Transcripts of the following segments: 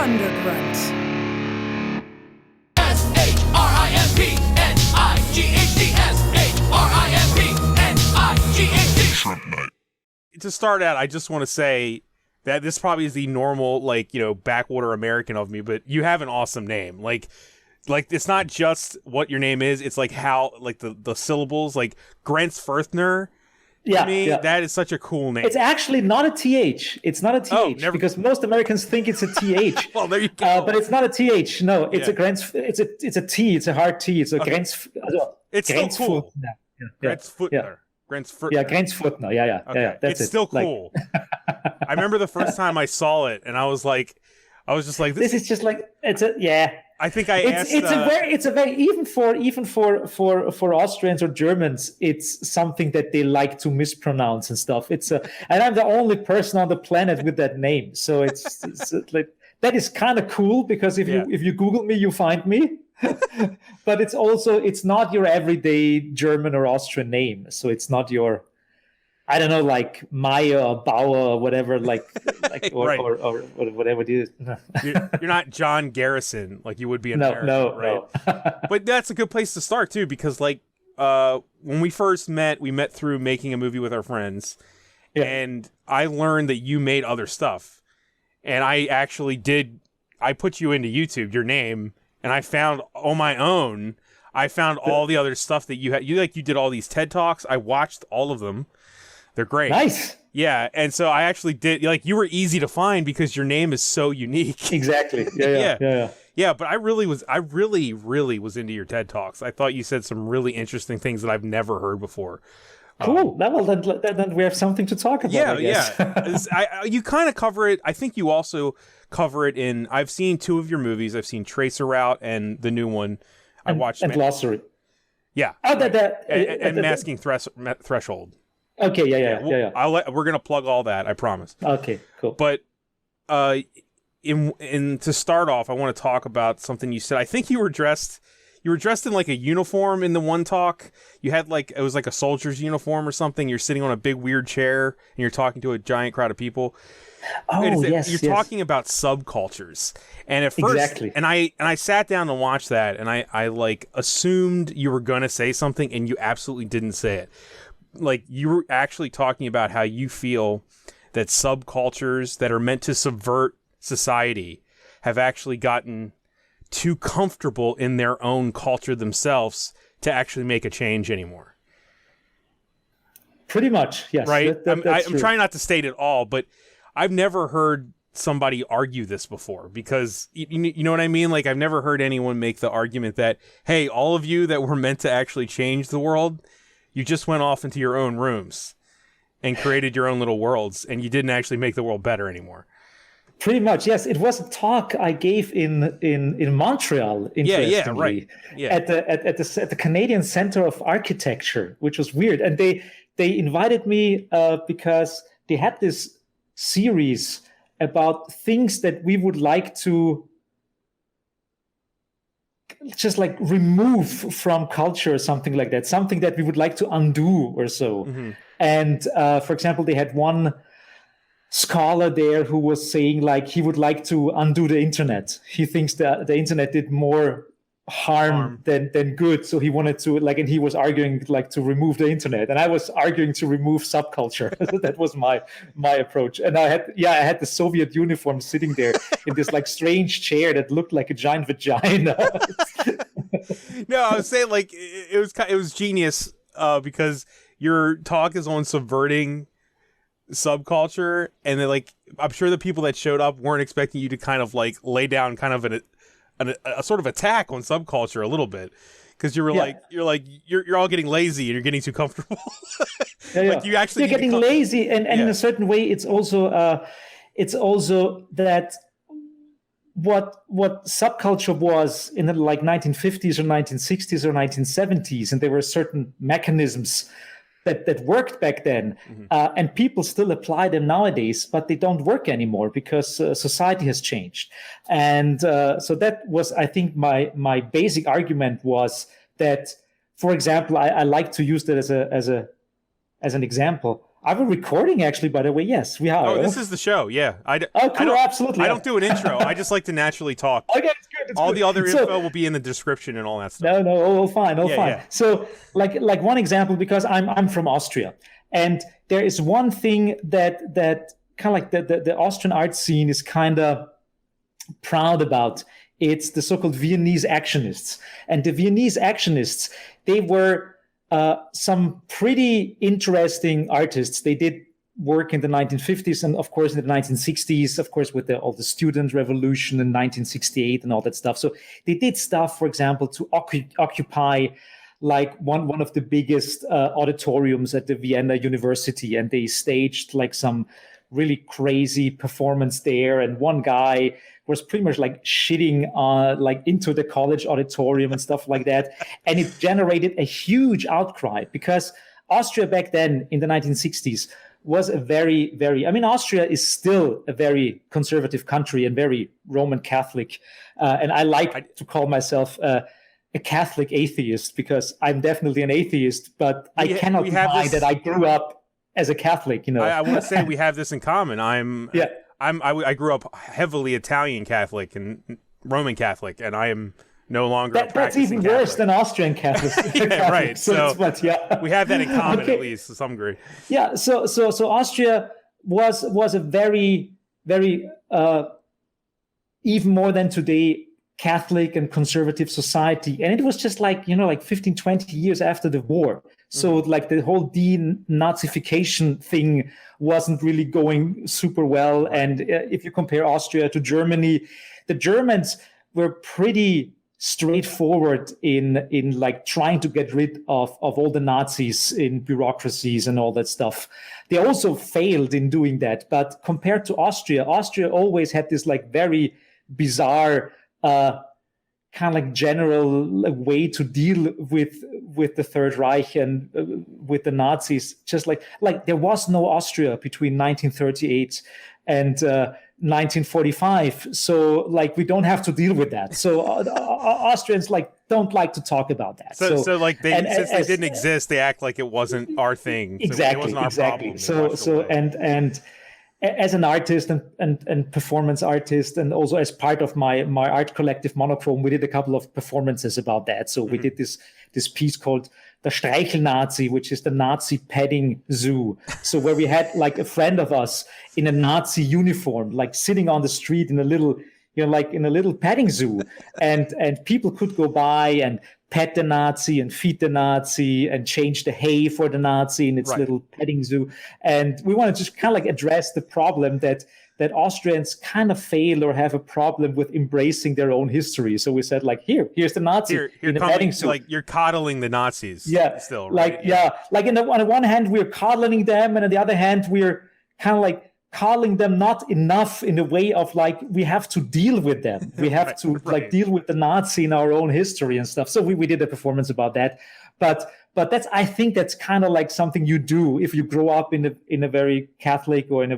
Thundergrunt. To start out, I just want to say that this probably is the normal, backwater American of me, but you have an awesome name. Like it's not just what your name is, it's like how, like the syllables, like Grenzfurthner. Yeah, to me, that is such a cool name. It's actually not a TH. It's not a TH because most Americans think it's a TH. Well, there you go. But it's not a TH. No, it's a Grenz. It's a T. It's a hard T. It's a Grenz. It's still cool. Grenzfurthner. Grenzfurthner. Yeah, Grenzfurthner. Yeah. That's it's still cool. I remember the first time I saw it, and I was just like, this is just like I think I asked. It's a very even for Austrians or Germans, it's something that they like to mispronounce and stuff. And I'm the only person on the planet with that name, so it's like that is kind of cool because if you Google me, you find me. But it's not your everyday German or Austrian name, so it's not your, I don't know, like Meyer or Bauer or whatever, or whatever it is. You're not John Garrison like you would be in America, no. But that's a good place to start too, because when we first met, we met through making a movie with our friends, and I learned that you made other stuff, and I put you into YouTube, your name. And I found on my own, all the other stuff that you had. You did all these TED Talks. I watched all of them. They're great. Nice. Yeah. And so I actually did, you were easy to find because your name is so unique. Exactly. Yeah. Yeah, but I really was into your TED Talks. I thought you said some really interesting things that I've never heard before. Cool. Then we have something to talk about. Yeah. You kind of cover it. I think you also cover it in. I've seen two of your movies. I've seen Tracer Route and the new one. I watched and Glossary. Yeah. Oh, and Masking Threshold. Okay. Yeah. We're gonna plug all that. I promise. Okay. Cool. But in to start off, I want to talk about something you said. I think you were dressed in like a uniform in the one talk. You had it was like a soldier's uniform or something. You're sitting on a big weird chair and you're talking to a giant crowd of people. Oh, yes. You're talking about subcultures. And at first, exactly. and I sat down to watch that, and I assumed you were going to say something, and you absolutely didn't say it. Like, you were actually talking about how you feel that subcultures that are meant to subvert society have actually gotten too comfortable in their own culture themselves to actually make a change anymore. Pretty much, yes. Right? I'm trying not to state it all, but I've never heard somebody argue this before because, you know what I mean? Like, I've never heard anyone make the argument that, hey, all of you that were meant to actually change the world, you just went off into your own rooms and created your own little worlds, and you didn't actually make the world better anymore. Pretty much, yes. It was a talk I gave in Montreal, interestingly, at the Canadian Center of Architecture, which was weird. And they invited me because they had this series about things that we would like to just like remove from culture or something like that, something that we would like to undo or so. Mm-hmm. And for example, they had one scholar there who was saying like he would like to undo the internet. He thinks that the internet did more harm than good, so he wanted to and he was arguing to remove the internet, and I was arguing to remove subculture. That was my approach. And I had the Soviet uniform sitting there in this strange chair that looked like a giant vagina. No, I was saying it was genius because your talk is on subverting subculture, and then I'm sure the people that showed up weren't expecting you to kind of lay down kind of a sort of attack on subculture a little bit, because you're all getting lazy and you're getting too comfortable. You actually you're getting lazy, and in a certain way it's also that what subculture was in the 1950s or 1960s or 1970s, and there were certain mechanisms that worked back then, mm-hmm. And people still apply them nowadays, but they don't work anymore because society has changed. And so that was, I think, my basic argument was that, for example, I like to use that as an example. Are we recording actually, by the way? Yes, we are. Oh, this is the show. Yeah. Cool, absolutely. I don't do an intro. I just like to naturally talk. Okay, it's good. It's all good. the other info will be in the description and all that stuff. No, all fine, fine. Yeah. So, like one example, because I'm from Austria, and there is one thing that kind of like the Austrian art scene is kind of proud about. It's the so-called Viennese Actionists, and the Viennese Actionists, they were some pretty interesting artists. They did work in the 1950s and, of course, in the 1960s, of course, with all the student revolution in 1968 and all that stuff. So they did stuff, for example, to occupy like one of the biggest auditoriums at the Vienna University, and they staged like some really crazy performance there. And one guy was pretty much like shitting like into the college auditorium and stuff like that. And it generated a huge outcry because Austria back then in the 1960s was a very, very, I mean, Austria is still a very conservative country and very Roman Catholic. And I like to call myself a Catholic atheist because I'm definitely an atheist, but I cannot deny that I grew up as a Catholic, you know. I want to say we have this in common. I grew up heavily Italian Catholic and Roman Catholic, and I am no longer a that's even Catholic. Worse than Austrian Catholics. Yeah, right. So we have that in common okay. at least to some degree. Yeah. So Austria was a very, very even more than today Catholic and conservative society, and it was just like 15, 20 years after the war. So like the whole denazification thing wasn't really going super well. And if you compare Austria to Germany, the Germans were pretty straightforward in like trying to get rid of all the Nazis in bureaucracies and all that stuff. They also failed in doing that. But compared to Austria always had this like very bizarre kind of like general way to deal with the Third Reich and with the Nazis. Just like there was no Austria between 1938 and 1945. So like we don't have to deal with that. So Austrians like don't like to talk about that. So like since they didn't exist, they act like it wasn't our thing. Exactly. So it wasn't our problem. So and as an artist and performance artist, and also as part of my art collective Monochrome, we did a couple of performances about that. So we did this piece called the Streichel-Nazi, which is the Nazi petting zoo. So where we had like a friend of us in a Nazi uniform, like sitting on the street in a little, like in a little petting zoo, and people could go by and pet the Nazi and feed the Nazi and change the hay for the Nazi in its little petting zoo. And we want to just kind of like address the problem that Austrians kind of fail or have a problem with embracing their own history. So we said like, here's the Nazi in the petting zoo. Like you're coddling the Nazis. Yeah. Still, right? Like on the one hand, we're coddling them. And on the other hand, we're kind of like calling them not enough in the way of like we have to deal with them. We have to like deal with the Nazi in our own history and stuff. So we did a performance about that. But I think that's kind of like something you do if you grow up in a very Catholic or in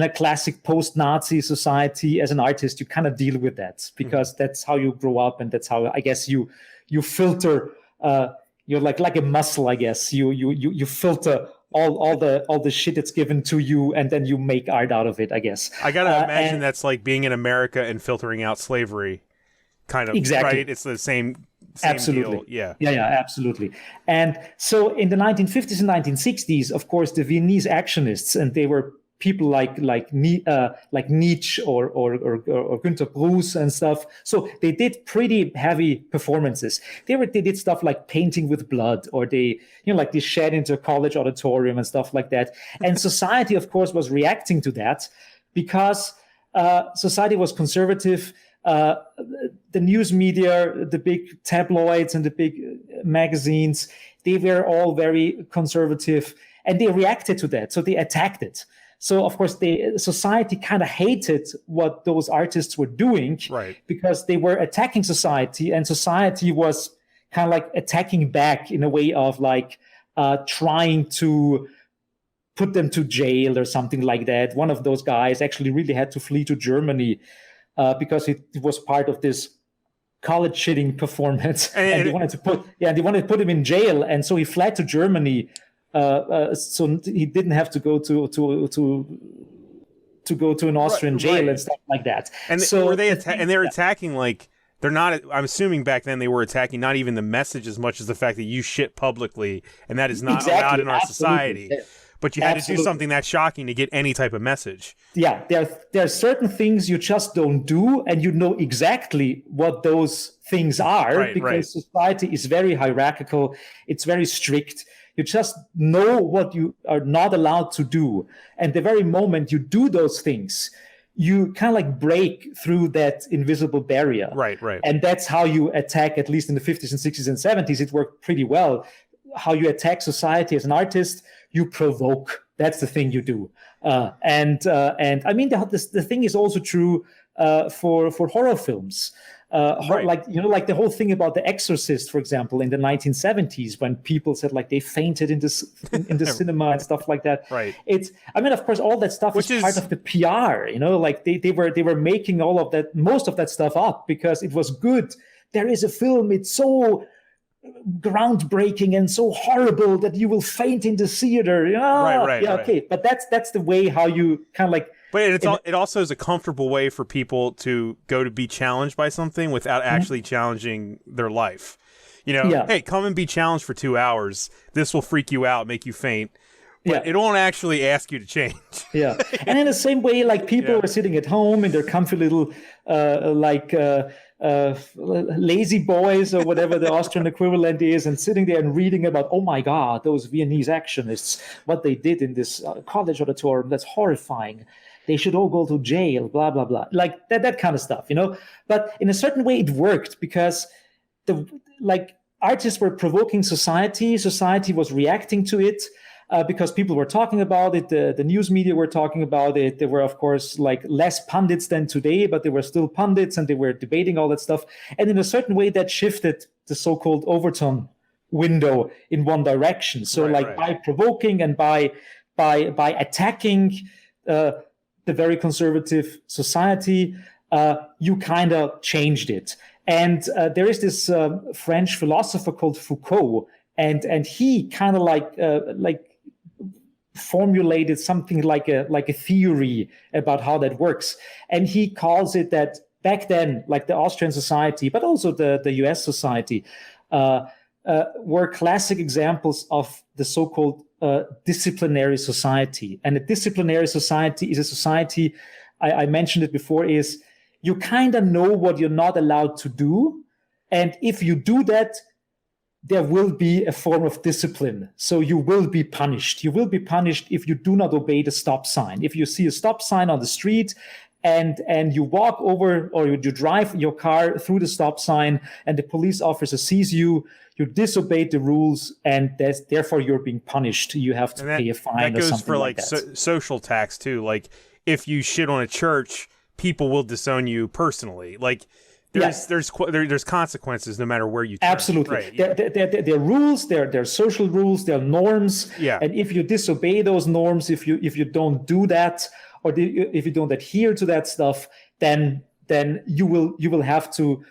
a classic post-Nazi society. As an artist, you kind of deal with that because that's how you grow up, and that's how I guess you filter. You're like a muscle, I guess. You filter all the shit that's given to you, and then you make art out of it, I guess. I gotta imagine that's like being in America and filtering out slavery, kind of. Exactly. Right? It's the same absolutely deal. Yeah, absolutely. And so in the 1950s and 1960s, of course, the Viennese Actionists, and they were people like Nietzsche or Günter Bruce and stuff. So they did pretty heavy performances. They did stuff like painting with blood, or they shed into a college auditorium and stuff like that. And society, of course, was reacting to that because society was conservative. The news media, the big tabloids and the big magazines, they were all very conservative, and they reacted to that. So they attacked it. So, of course, society kind of hated what those artists were doing, because they were attacking society, and society was kind of like attacking back in a way of like trying to put them to jail or something like that. One of those guys actually really had to flee to Germany because it was part of this college shitting performance, and they wanted to put him in jail, and so he fled to Germany. so he didn't have to go to go to an Austrian jail and stuff like that. And so were they they're attacking like they're not. I'm assuming back then they were attacking not even the message as much as the fact that you shit publicly, and that is not allowed in our society. But you had to do something that shocking to get any type of message. Yeah, there are certain things you just don't do, and you know exactly what those things are because society is very hierarchical. It's very strict. You just know what you are not allowed to do. And the very moment you do those things, you kind of like break through that invisible barrier. Right. And that's how you attack, at least in the 50s and 60s and 70s, it worked pretty well. How you attack society as an artist, you provoke. That's the thing you do. And I mean, the thing is also true for horror films. Like the whole thing about The Exorcist, for example, in the 1970s, when people said like they fainted in the cinema and stuff like that. Right. Of course, all that stuff is part of the PR. Like they were making all of that, most of that stuff up because it was good. There is a film. It's so groundbreaking and so horrible that you will faint in the theater. Okay, but that's the way how you kind of like. But it also is a comfortable way for people to go to be challenged by something without actually challenging their life. Hey, come and be challenged for 2 hours. This will freak you out, make you faint. But it won't actually ask you to change. Yeah. And in the same way, like people are sitting at home in their comfy little lazy boys or whatever the Austrian equivalent is, and sitting there and reading about, oh my God, those Viennese Actionists, what they did in this college auditorium, that's horrifying. They should all go to jail, blah, blah, blah. Like that kind of stuff, But in a certain way, it worked because artists were provoking society. Society was reacting to it because people were talking about it. The news media were talking about it. There were, of course, like less pundits than today, but there were still pundits and they were debating all that stuff. And in a certain way, that shifted the so-called Overton window in one direction. So by provoking and by attacking the very conservative society, you kind of changed it. And there is this French philosopher called Foucault, and he kind of like formulated something like a theory about how that works. And he calls it that back then, like the Austrian society, but also the US society, were classic examples of the so-called disciplinary society. And a disciplinary society is a society, I mentioned it before, is you kind of know what you're not allowed to do. And if you do that, there will be a form of discipline. So you will be punished. You will be punished if you do not obey the stop sign. If you see a stop sign on the street and you walk over or you drive your car through the stop sign and the police officer sees you, you disobeyed the rules, and therefore you're being punished. You have to pay a fine or something like that. That goes for like social tax too. Like if you shit on a church, people will disown you personally. Like there's consequences no matter where you turn. Absolutely. Right, there are rules, there are social rules, there are norms. Yeah. And if you disobey those norms, if you don't do that, or if you don't adhere to that stuff, then you will have to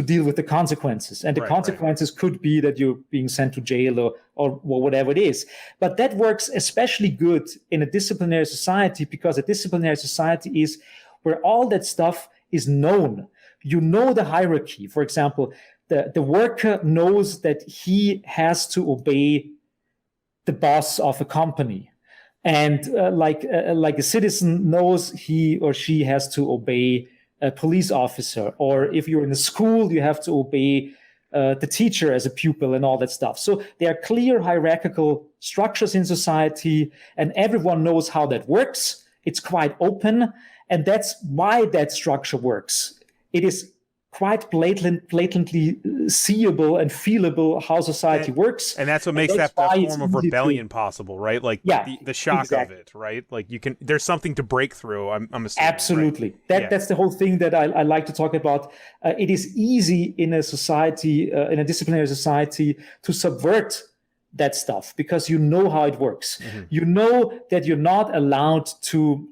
deal with the consequences. And the consequences could be that you're being sent to jail or whatever it is. But that works especially good in a disciplinary society, because a disciplinary society is where all that stuff is known. You know the hierarchy. For example, the worker knows that he has to obey the boss of a company. And like a citizen knows he or she has to obey a police officer, or if you're in a school, you have to obey the teacher as a pupil and all that stuff. So there are clear hierarchical structures in society, and everyone knows how that works. It's quite open, and that's why that structure works. It is quite blatantly seeable and feelable how society works. And that's what makes that form of rebellion possible, right? Like the shock of it, right? Like there's something to break through, I'm assuming. Absolutely. Right? That's the whole thing that I like to talk about. It is easy in a society, in a disciplinary society, to subvert that stuff because you know how it works. Mm-hmm. You know that you're not allowed to,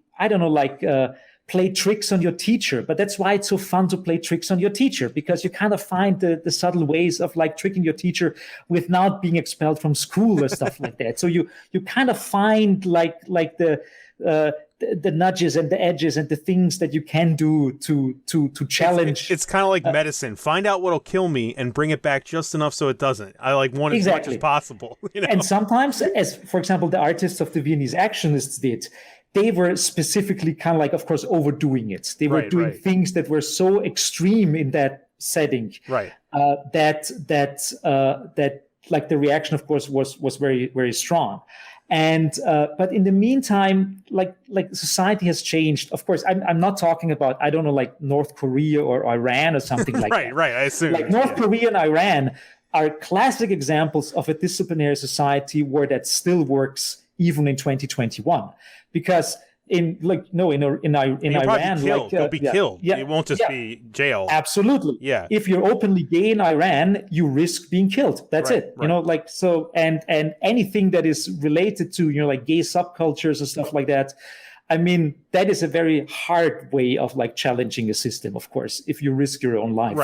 play tricks on your teacher, but that's why it's so fun to play tricks on your teacher, because you kind of find the subtle ways of like tricking your teacher without being expelled from school or stuff like that. So you kind of find like the nudges and the edges and the things that you can do to challenge. It's kind of like medicine. Find out what'll kill me and bring it back just enough so it doesn't. I like want as much as possible. You know? And sometimes, as for example, the artists of the Viennese Actionists did, they were specifically kind of like, of course, overdoing it. They were doing things that were so extreme in that setting, that like the reaction, of course, was very, very strong. And but in the meantime, like society has changed. Of course, I'm not talking about, I don't know, like North Korea or Iran or something like that. Right. I assume like North Korea and Iran are classic examples of a disciplinary society where that still works even in 2021. Because in Iran, you'll be killed. It won't just be jail. Absolutely. Yeah. If you're openly gay in Iran, you risk being killed. That's it. Right. You know, like, so, and anything that is related to, you know, like gay subcultures and stuff like that. I mean, that is a very hard way of like challenging a system, of course, if you risk your own life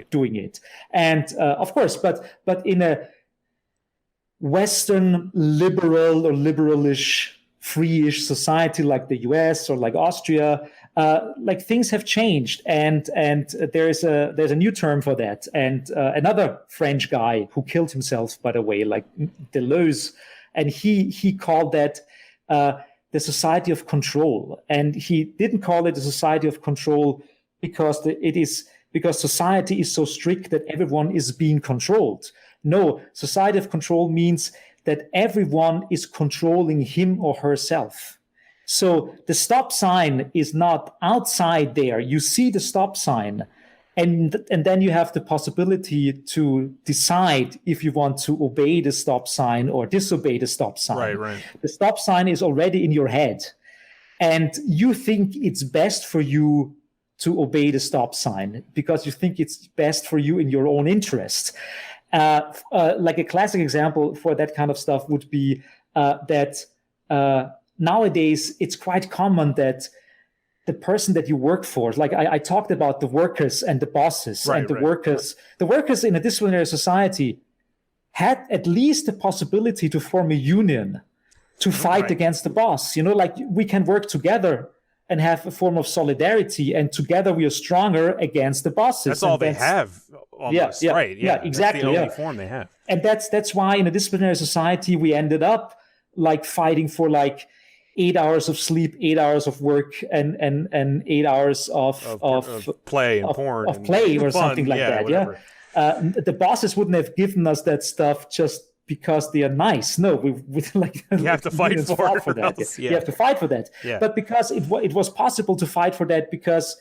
doing it. And of course, but in a Western liberal or liberalish free-ish society like the US or like Austria, like things have changed, and there's a new term for that. And another French guy who killed himself, by the way, like Deleuze, and he called that the society of control. And he didn't call it a society of control because society is so strict that everyone is being controlled. No, society of control means that everyone is controlling him or herself. So the stop sign is not outside there. You see the stop sign, and then you have the possibility to decide if you want to obey the stop sign or disobey the stop sign. Right. The stop sign is already in your head, and you think it's best for you to obey the stop sign because you think it's best for you in your own interest. Like a classic example for that kind of stuff would be that nowadays it's quite common that the person that you work for, like I talked about the workers and the bosses workers. The workers in a disciplinary society had at least the possibility to form a union to fight against the boss. You know, like we can work together and have a form of solidarity, and together we are stronger against the bosses. That's all they have, almost, right? Yeah, exactly. That's the only form they have. And that's why in a disciplinary society we ended up like fighting for like 8 hours of sleep, 8 hours of work, and 8 hours of play and porn, of play or fun, something like that. Whatever. The bosses wouldn't have given us that stuff just because they are nice. No, we like you have to fight for that. Else, You have to fight for that. Yeah. But because it was possible to fight for that, because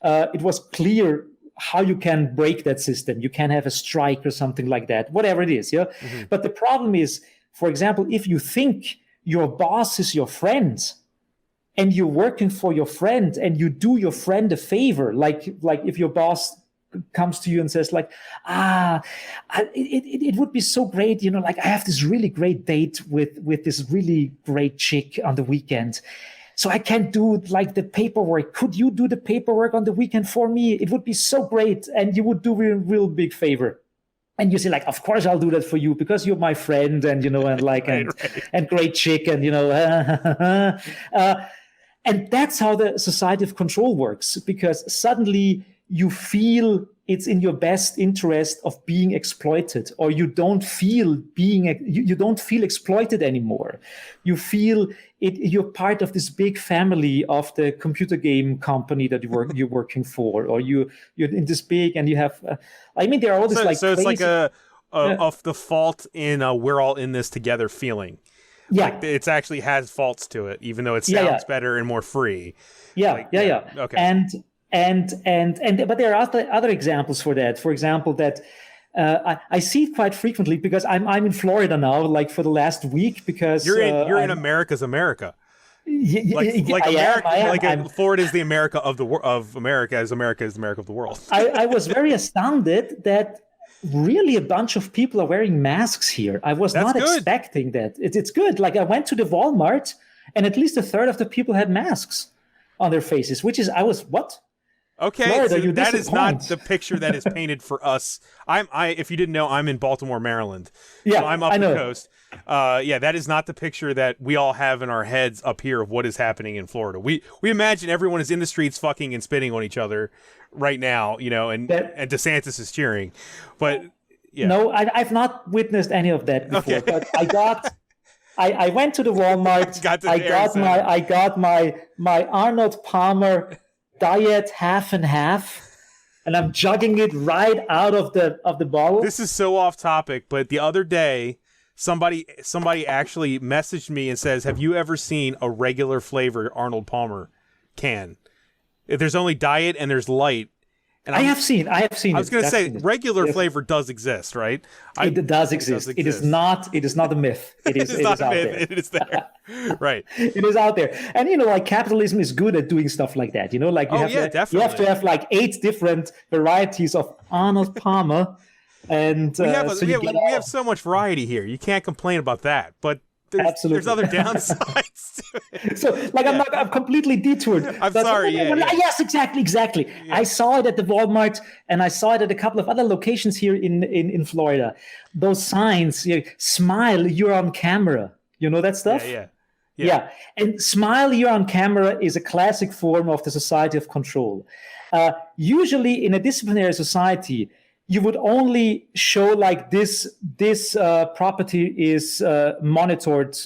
it was clear how you can break that system. You can have a strike or something like that, whatever it is. Yeah. Mm-hmm. But the problem is, for example, if you think your boss is your friend and you're working for your friend and you do your friend a favor, like if your boss comes to you and says like, it would be so great, you know, like I have this really great date with this really great chick on the weekend, so I can't do like the paperwork. Could you do the paperwork on the weekend for me? It would be so great, and you would do a real big favor. And you say like, of course I'll do that for you because you're my friend, and you know, and like and great chick, and you know, and that's how the society of control works, because suddenly you feel it's in your best interest of being exploited, or you don't feel you don't feel exploited anymore. You feel you're part of this big family of the computer game company that you're working for, or you're in this big, and you have. I mean, there are all this like. So crazy, it's like of the fault in we're all in this together feeling. Yeah, like it actually has faults to it, even though it sounds better and more free. Yeah. Okay. But there are other examples for that. For example, that I see it quite frequently because I'm in Florida now, like for the last week, because you're in America's America. Florida is the America of America, as America is the America of the world. I was very astounded that really a bunch of people are wearing masks here. I was not expecting that. It's good. Like I went to the Walmart and at least a third of the people had masks. on their faces, which is what? Okay, Florida, so you that is not disappoint. the picture that is painted for us. If you didn't know, I'm in Baltimore, Maryland. Yeah, so I'm up I know. the coast. That is not the picture that we all have in our heads up here of what is happening in Florida. We imagine everyone is in the streets fucking and spitting on each other right now, and DeSantis is cheering. But yeah. No, I've not witnessed any of that before. Okay. But I went to the Walmart. I got my Arnold Palmer diet half and half, and I'm jugging it right out of the bottle. This is so off topic, but the other day somebody actually messaged me and says, "Have you ever seen a regular flavor Arnold Palmer can? If there's only diet and there's light." And I have seen. I was going to say regular flavor does exist, right? It does exist. It is not a myth. It is not a out myth. there. It is there. Right. It is out there. And like capitalism is good at doing stuff like that. Like you have to have like 8 different varieties of Arnold Palmer, and we have so much variety here. You can't complain about that. But there's other downsides to it. So I'm completely detoured. I'm sorry. Yes, exactly. Yeah. I saw it at the Walmart, and I saw it at a couple of other locations here in Florida. Those signs, smile, you're on camera. You know that stuff? Yeah. And smile, you're on camera is a classic form of the society of control. Usually in a disciplinary society, you would only show like this property is monitored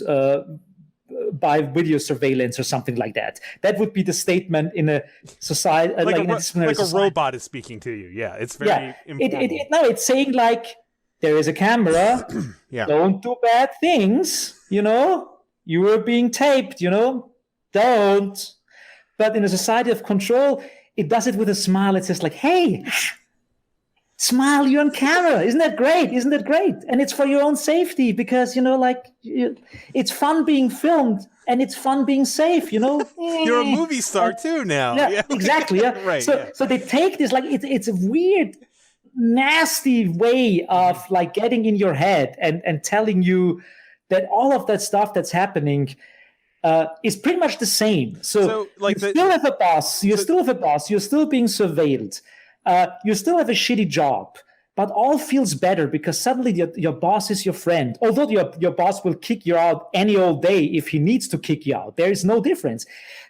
by video surveillance or something like that. That would be the statement in a society, like a robot is speaking to you. Yeah, it's very informal. It's saying like there is a camera. Don't do bad things. You are being taped. Don't. But in a society of control, it does it with a smile. It says like, hey. Smile, you're on camera. Isn't that great? And it's for your own safety because, it's fun being filmed and it's fun being safe, You're a movie star too now. Yeah, exactly. Yeah. Right. So they take this, like, it's a weird, nasty way of like getting in your head and telling you that all of that stuff that's happening is pretty much the same. So you still have a boss. You're still being surveilled. You still have a shitty job, but all feels better because suddenly your boss is your friend. Although your boss will kick you out any old day if he needs to kick you out. There is no difference.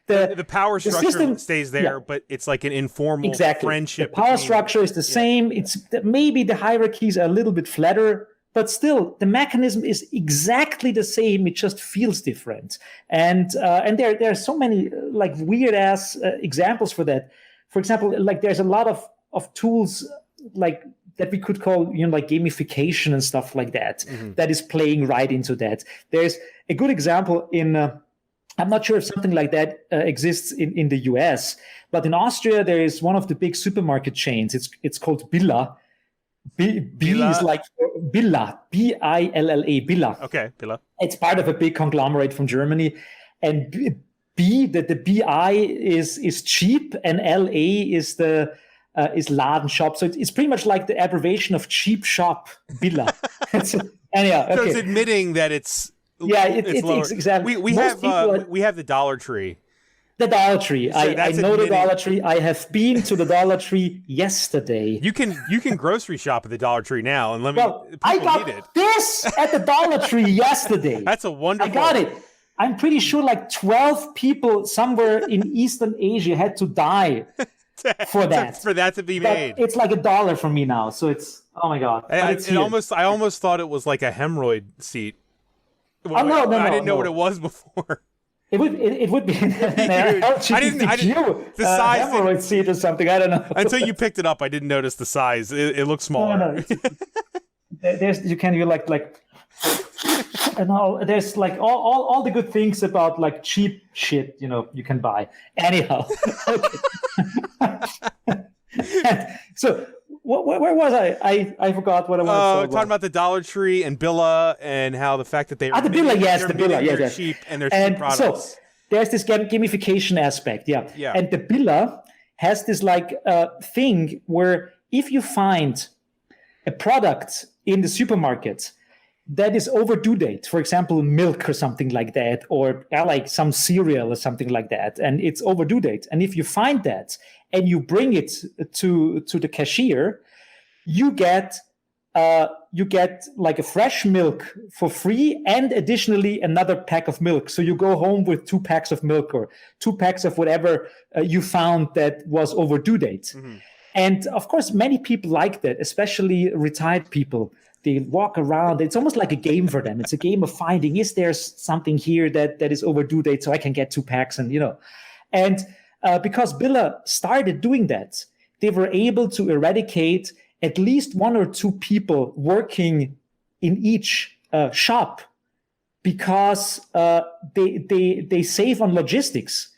The power structure stays there, but it's like an informal friendship. The power structure is the same. It's maybe the hierarchies are a little bit flatter, but still the mechanism is exactly the same. It just feels different. And there are so many like weird ass examples for that. For example, like there's a lot of tools like that we could call like gamification and stuff like that, that is playing right into that. There's a good example in I'm not sure if something like that exists in the US, but in Austria there is one of the big supermarket chains. It's called Billa. Billa is like Billa, Billa, Billa. Okay, Billa. It's part of a big conglomerate from Germany, and the BI is cheap and LA is the Laden shop. So it's pretty much like the abbreviation of cheap shop, Billa. Anyhow, okay. So it's admitting that it's it's exactly. We have the Dollar Tree. The Dollar Tree. So I know the Dollar Tree. I have been to the Dollar Tree yesterday. You can grocery shop at the Dollar Tree now, and I got this at the Dollar Tree yesterday. That's a wonderful. I got it. I'm pretty sure like 12 people somewhere in Eastern Asia had to die for that. For that to be made. It's like $1 for me now. So it's, oh my God. I almost thought it was like a hemorrhoid seat. Well, no. I didn't know what it was before. It would be an the size hemorrhoid seat or something. I don't know. Until you picked it up, I didn't notice the size. It looked smaller. No. And there's like all the good things about like cheap shit, you can buy. Anyhow. So where was I? I forgot what I was talking about the Dollar Tree and Billa and how the fact that they the Billa, yes, cheap and they're cheap products. So there's this gamification aspect, yeah. And the Billa has this like thing where if you find a product in the supermarket that is overdue date, for example, milk or something like that, or like some cereal or something like that, and it's overdue date. And if you find that and you bring it to the cashier, you get like a fresh milk for free, and additionally another pack of milk. So you go home with 2 packs of milk, or 2 packs of whatever you found that was overdue date. And of course, many people like that, especially retired people. They walk around. It's almost like a game for them. It's a game of finding, is there something here that is overdue date so I can get 2 packs? And, and because Billa started doing that, they were able to eradicate at least 1 or 2 people working in each shop, because they save on logistics.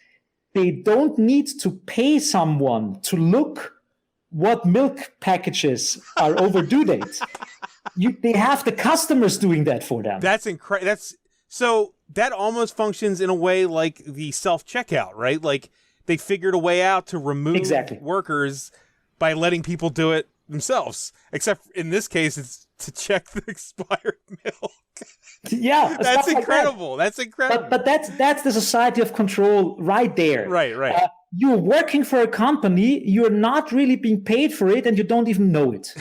They don't need to pay someone to look what milk packages are overdue date. They have the customers doing that for them. That's incredible. So that almost functions in a way like the self-checkout, right? Like they figured a way out to remove workers by letting people do it themselves. Except in this case, it's to check the expired milk. Yeah, that's incredible. That's incredible. But that's the society of control right there. Right. You're working for a company. You're not really being paid for it, and you don't even know it.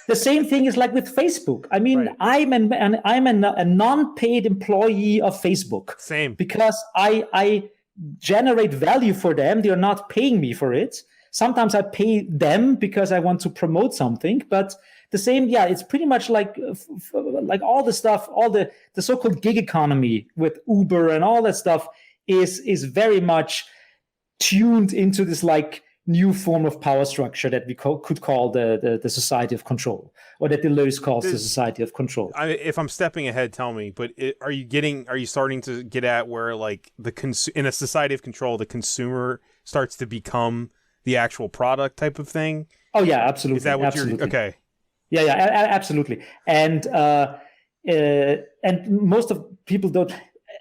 The same thing is like with Facebook. I mean, I'm a non-paid employee of Facebook. Same. Because I generate value for them. They're not paying me for it. Sometimes I pay them because I want to promote something. But the same, it's pretty much like all the stuff, all the so-called gig economy with Uber and all that stuff is very much tuned into this like new form of power structure that we could call the society of control, or that Deleuze calls the society of control. If I'm stepping ahead, tell me. But are you starting to get at where like in a society of control, the consumer starts to become the actual product type of thing? Oh yeah, absolutely. Is that what absolutely. you're okay? Yeah, absolutely. And most of people don't.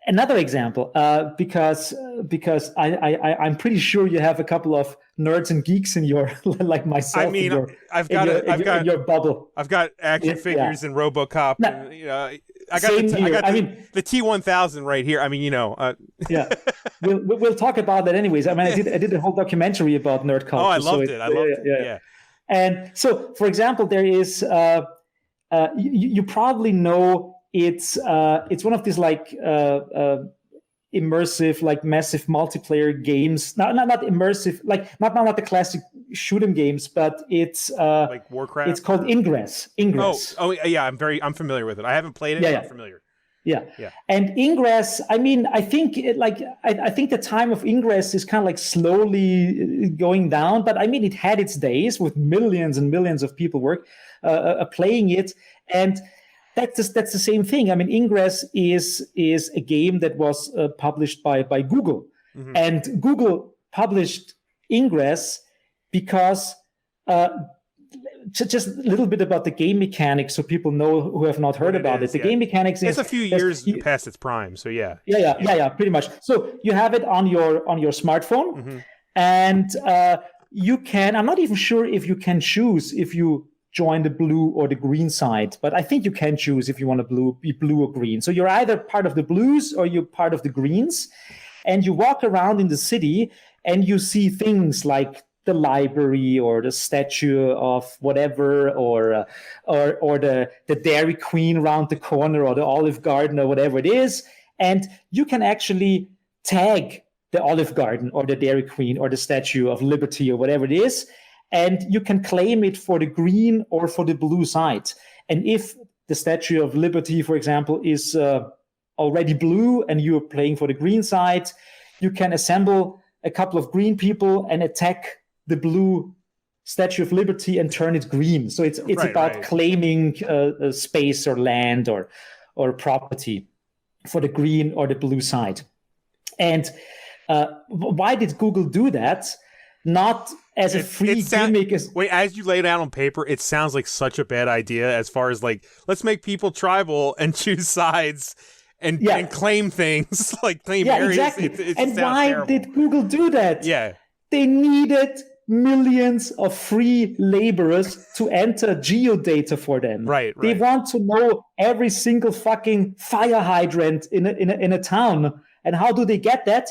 Another example, because I'm pretty sure you have a couple of nerds and geeks in your, like myself. I mean, I've got your bubble. I've got action figures in RoboCop. Now, and, I got the T-1000 right here. I mean, yeah, we'll talk about that anyways. I mean, I did a whole documentary about nerd culture. Oh, I loved it. I loved it. Yeah. And so, for example, there is you probably know. It's one of these like immersive, like massive multiplayer games. Not immersive, like not the classic shoot 'em games, but it's like Warcraft. It's called Ingress. Oh yeah, I'm familiar with it. I haven't played it. But I'm familiar. Yeah. And Ingress, I mean, I think I think the time of Ingress is kind of like slowly going down, but I mean, it had its days with millions and millions of people playing it, and that's the same thing. I mean, Ingress is a game that was published by Google, and Google published Ingress because just a little bit about the game mechanics, so people know who have not heard about it. The game mechanics is it's a few years past its prime, so yeah, pretty much. So you have it on your smartphone, and you can. I'm not even sure if you can choose if you join the blue or the green side, but I think you can choose if you want to be blue or green. So you're either part of the blues or you're part of the greens, and you walk around in the city and you see things like the library or the statue of whatever, or the Dairy Queen around the corner, or the Olive Garden, or whatever it is, and you can actually tag the Olive Garden or the Dairy Queen or the Statue of Liberty or whatever it is, and you can claim it for the green or for the blue side. And if the Statue of Liberty, for example, is already blue and you're playing for the green side, you can assemble a couple of green people and attack the blue Statue of Liberty and turn it green. So it's about claiming space or land or property for the green or the blue side. And why did Google do that? Not as a free gimmick. As you lay it out on paper, it sounds like such a bad idea as far as like, let's make people tribal and choose sides and claim things, like claim areas. Exactly. And why terrible. did Google do that? Yeah. They needed millions of free laborers to enter geodata for them. Right. They want to know every single fucking fire hydrant in a town. And how do they get that?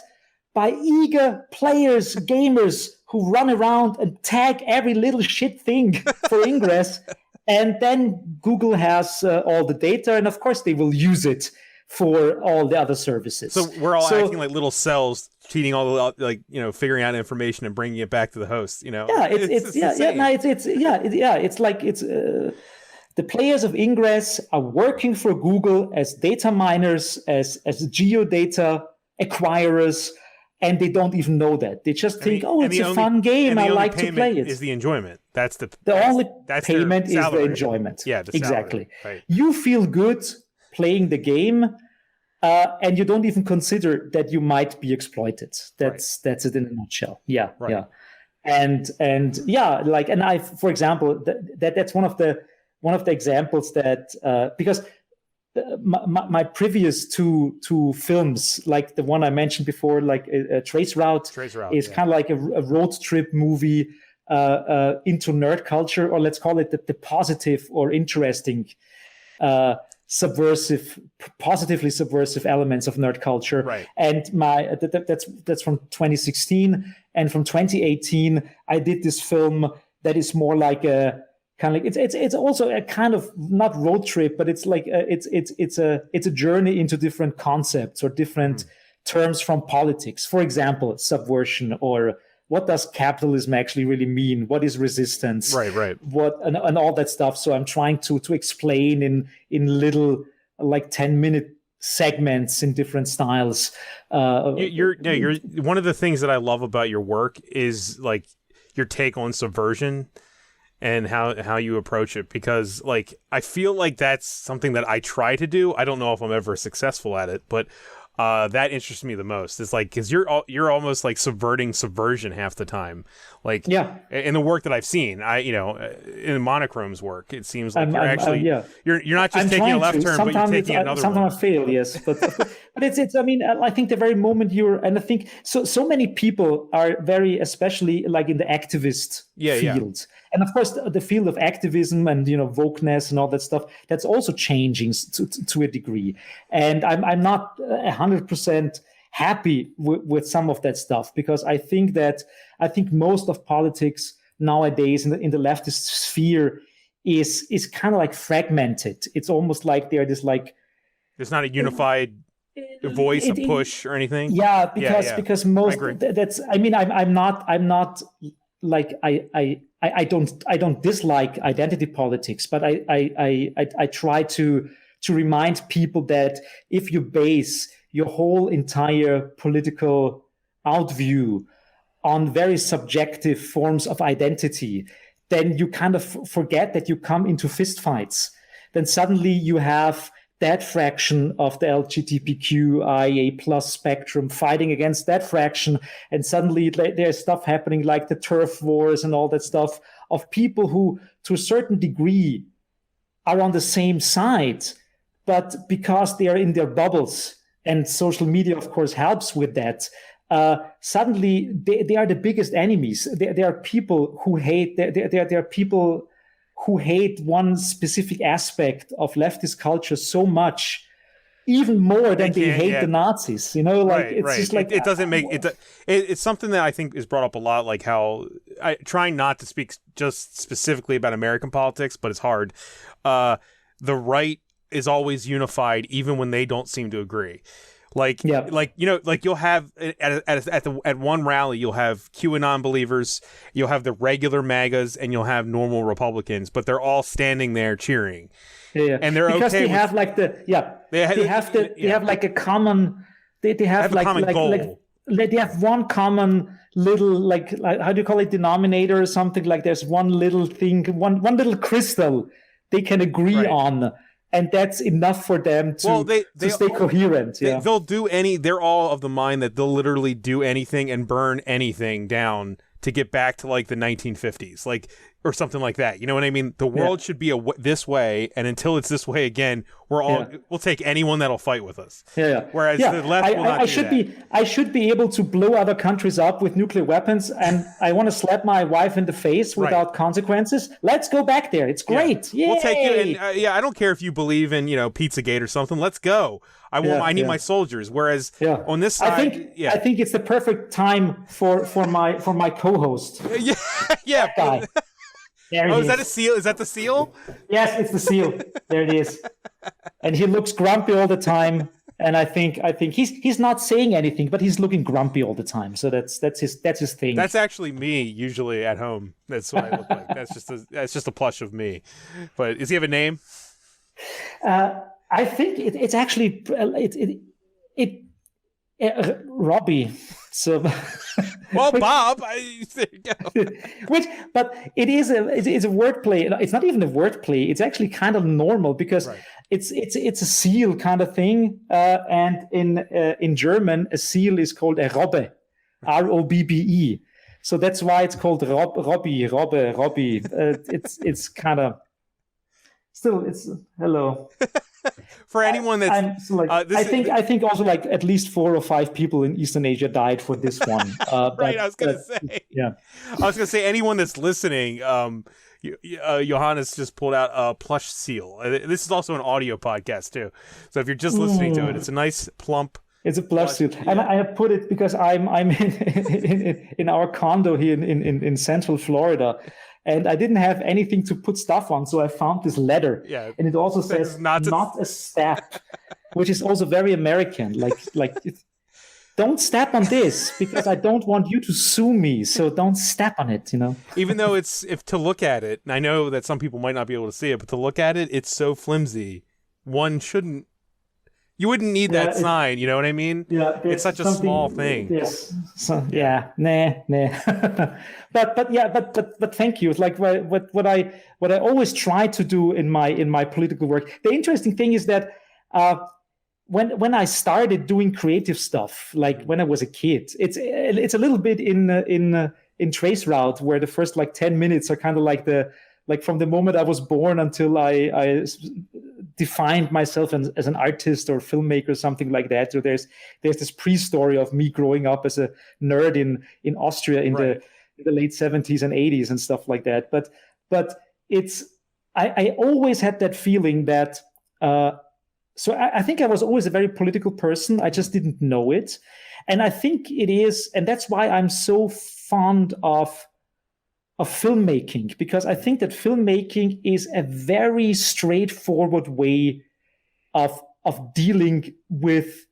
By eager players, gamers who run around and tag every little shit thing for ingress. And then Google has all the data, and of course they will use it for all the other services. So we're all acting like little cells, cheating all the, like, you know, figuring out information and bringing it back to the host. You know, it's like the players of Ingress are working for Google as data miners, as geodata acquirers. And they don't even know that. They just think, it's a fun game. I like to play it. Is the enjoyment. That's the only payment is the enjoyment. Yeah, exactly. Right. You feel good playing the game, and you don't even consider that you might be exploited. That's it in a nutshell. Yeah, right. Yeah. And I, for example, that's one of the examples that because. My previous two films, like the one I mentioned before, like Trace Route is kind of like a road trip movie into nerd culture, or let's call it the positive or interesting, positively subversive elements of nerd culture. Right. And that's from 2016, and from 2018, I did this film that is more like a kind of like it's also a kind of not road trip, but it's like it's a journey into different concepts or different terms from politics. For example, subversion, or what does capitalism actually really mean? What is resistance? Right. What and all that stuff. So I'm trying to explain in little like 10-minute segments in different styles. You're one of the things that I love about your work is like your take on subversion and how you approach it, because like I feel like that's something that I try to do. I don't know if I'm ever successful at it, but that interests me the most. It's like, because you're almost like subverting subversion half the time. Like, yeah, in the work that I've seen, in Monochrome's work, it seems like you're not just taking a left turn, but you're taking another one. Sometimes I fail, yes, but it's. I mean, I think the very moment and I think so many people are very, especially like in the activist field. And of course, the field of activism and wokeness and all that stuff, that's also changing to a degree. And I'm not 100% happy with some of that stuff, because I think most of politics nowadays in the leftist sphere is kind of like fragmented. It's almost like they're this like there's not a unified voice, a push or anything. Yeah, because most that's. I mean, I'm not like I don't dislike identity politics, but I try to remind people that if you base your whole entire political outview on very subjective forms of identity, then you kind of forget that you come into fistfights. Then suddenly you have that fraction of the LGBTQIA plus spectrum fighting against that fraction. And suddenly there's stuff happening like the turf wars and all that stuff of people who, to a certain degree, are on the same side, but because they are in their bubbles, and social media, of course, helps with that, suddenly they are the biggest enemies. There are people who hate, there are people who hate one specific aspect of leftist culture so much, even more than they hate the Nazis. It's just like it doesn't make it. It's something that I think is brought up a lot, like how I trying not to speak just specifically about American politics, but it's hard. The right is always unified, even when they don't seem to agree. Like you'll have at one rally, you'll have QAnon believers, you'll have the regular MAGAs, and you'll have normal Republicans, but they're all standing there cheering. Yeah, and they're because okay they have like they have like a common they have like a common goal. Like they have one common little like how do you call it, denominator or something, like there's one little thing, one little crystal they can agree on. And that's enough for them to stay coherent. They'll do they're all of the mind that they'll literally do anything and burn anything down to get back to like the 1950s. Like or something like that. You know what I mean? The world should be this way, and until it's this way again, we'll take anyone that'll fight with us. Whereas the left will not do that. I should be able to blow other countries up with nuclear weapons, and I want to slap my wife in the face without consequences. Let's go back there. It's great. Yeah. We'll take it. And I don't care if you believe in Pizzagate or something. Let's go. I need my soldiers. Whereas on this side, I think it's the perfect time for my co-host. Yeah. Guy. Is that a seal? Is that the seal? Yes, it's the seal. There it is. And he looks grumpy all the time. And I think he's not saying anything, but he's looking grumpy all the time. So that's his thing. That's actually me usually at home. That's what I look like. That's just a plush of me. But does he have a name? I think it's actually Robbie. So, well, Bob. There you go. But it's a wordplay. It's not even a wordplay. It's actually kind of normal because it's a seal kind of thing. And in German, a seal is called a Robbe, Robbe. So that's why it's called Robbie. It's kind of still. It's hello. For anyone that's I think also like at least 4 or 5 people in Eastern Asia died for this one. Right, I was gonna say anyone that's listening, Johannes just pulled out a plush seal. This is also an audio podcast too, so if you're just listening to it, it's a nice plump. It's a plush seal, and I have put it because I'm in our condo here in Central Florida. And I didn't have anything to put stuff on, so I found this letter. Yeah, and it also says not a step, which is also very American. Like, don't step on this because I don't want you to sue me. So don't step on it. Even though if to look at it, and I know that some people might not be able to see it, but to look at it, it's so flimsy. You wouldn't need that sign, you know what I mean? Yeah, it's such a small thing. Yes. So nah. but thank you. It's like what I always try to do in my political work. The interesting thing is that when I started doing creative stuff, like when I was a kid, it's a little bit in Trace Route where the first 10 minutes are kind of like from the moment I was born until I defined myself as an artist or filmmaker or something like that. So there's this pre-story of me growing up as a nerd in Austria in the late 70s and 80s and stuff like that. But it's I always had that feeling that so I think I was always a very political person. I just didn't know it. And I think it is, and that's why I'm so fond of filmmaking, because I think that filmmaking is a very straightforward way of dealing with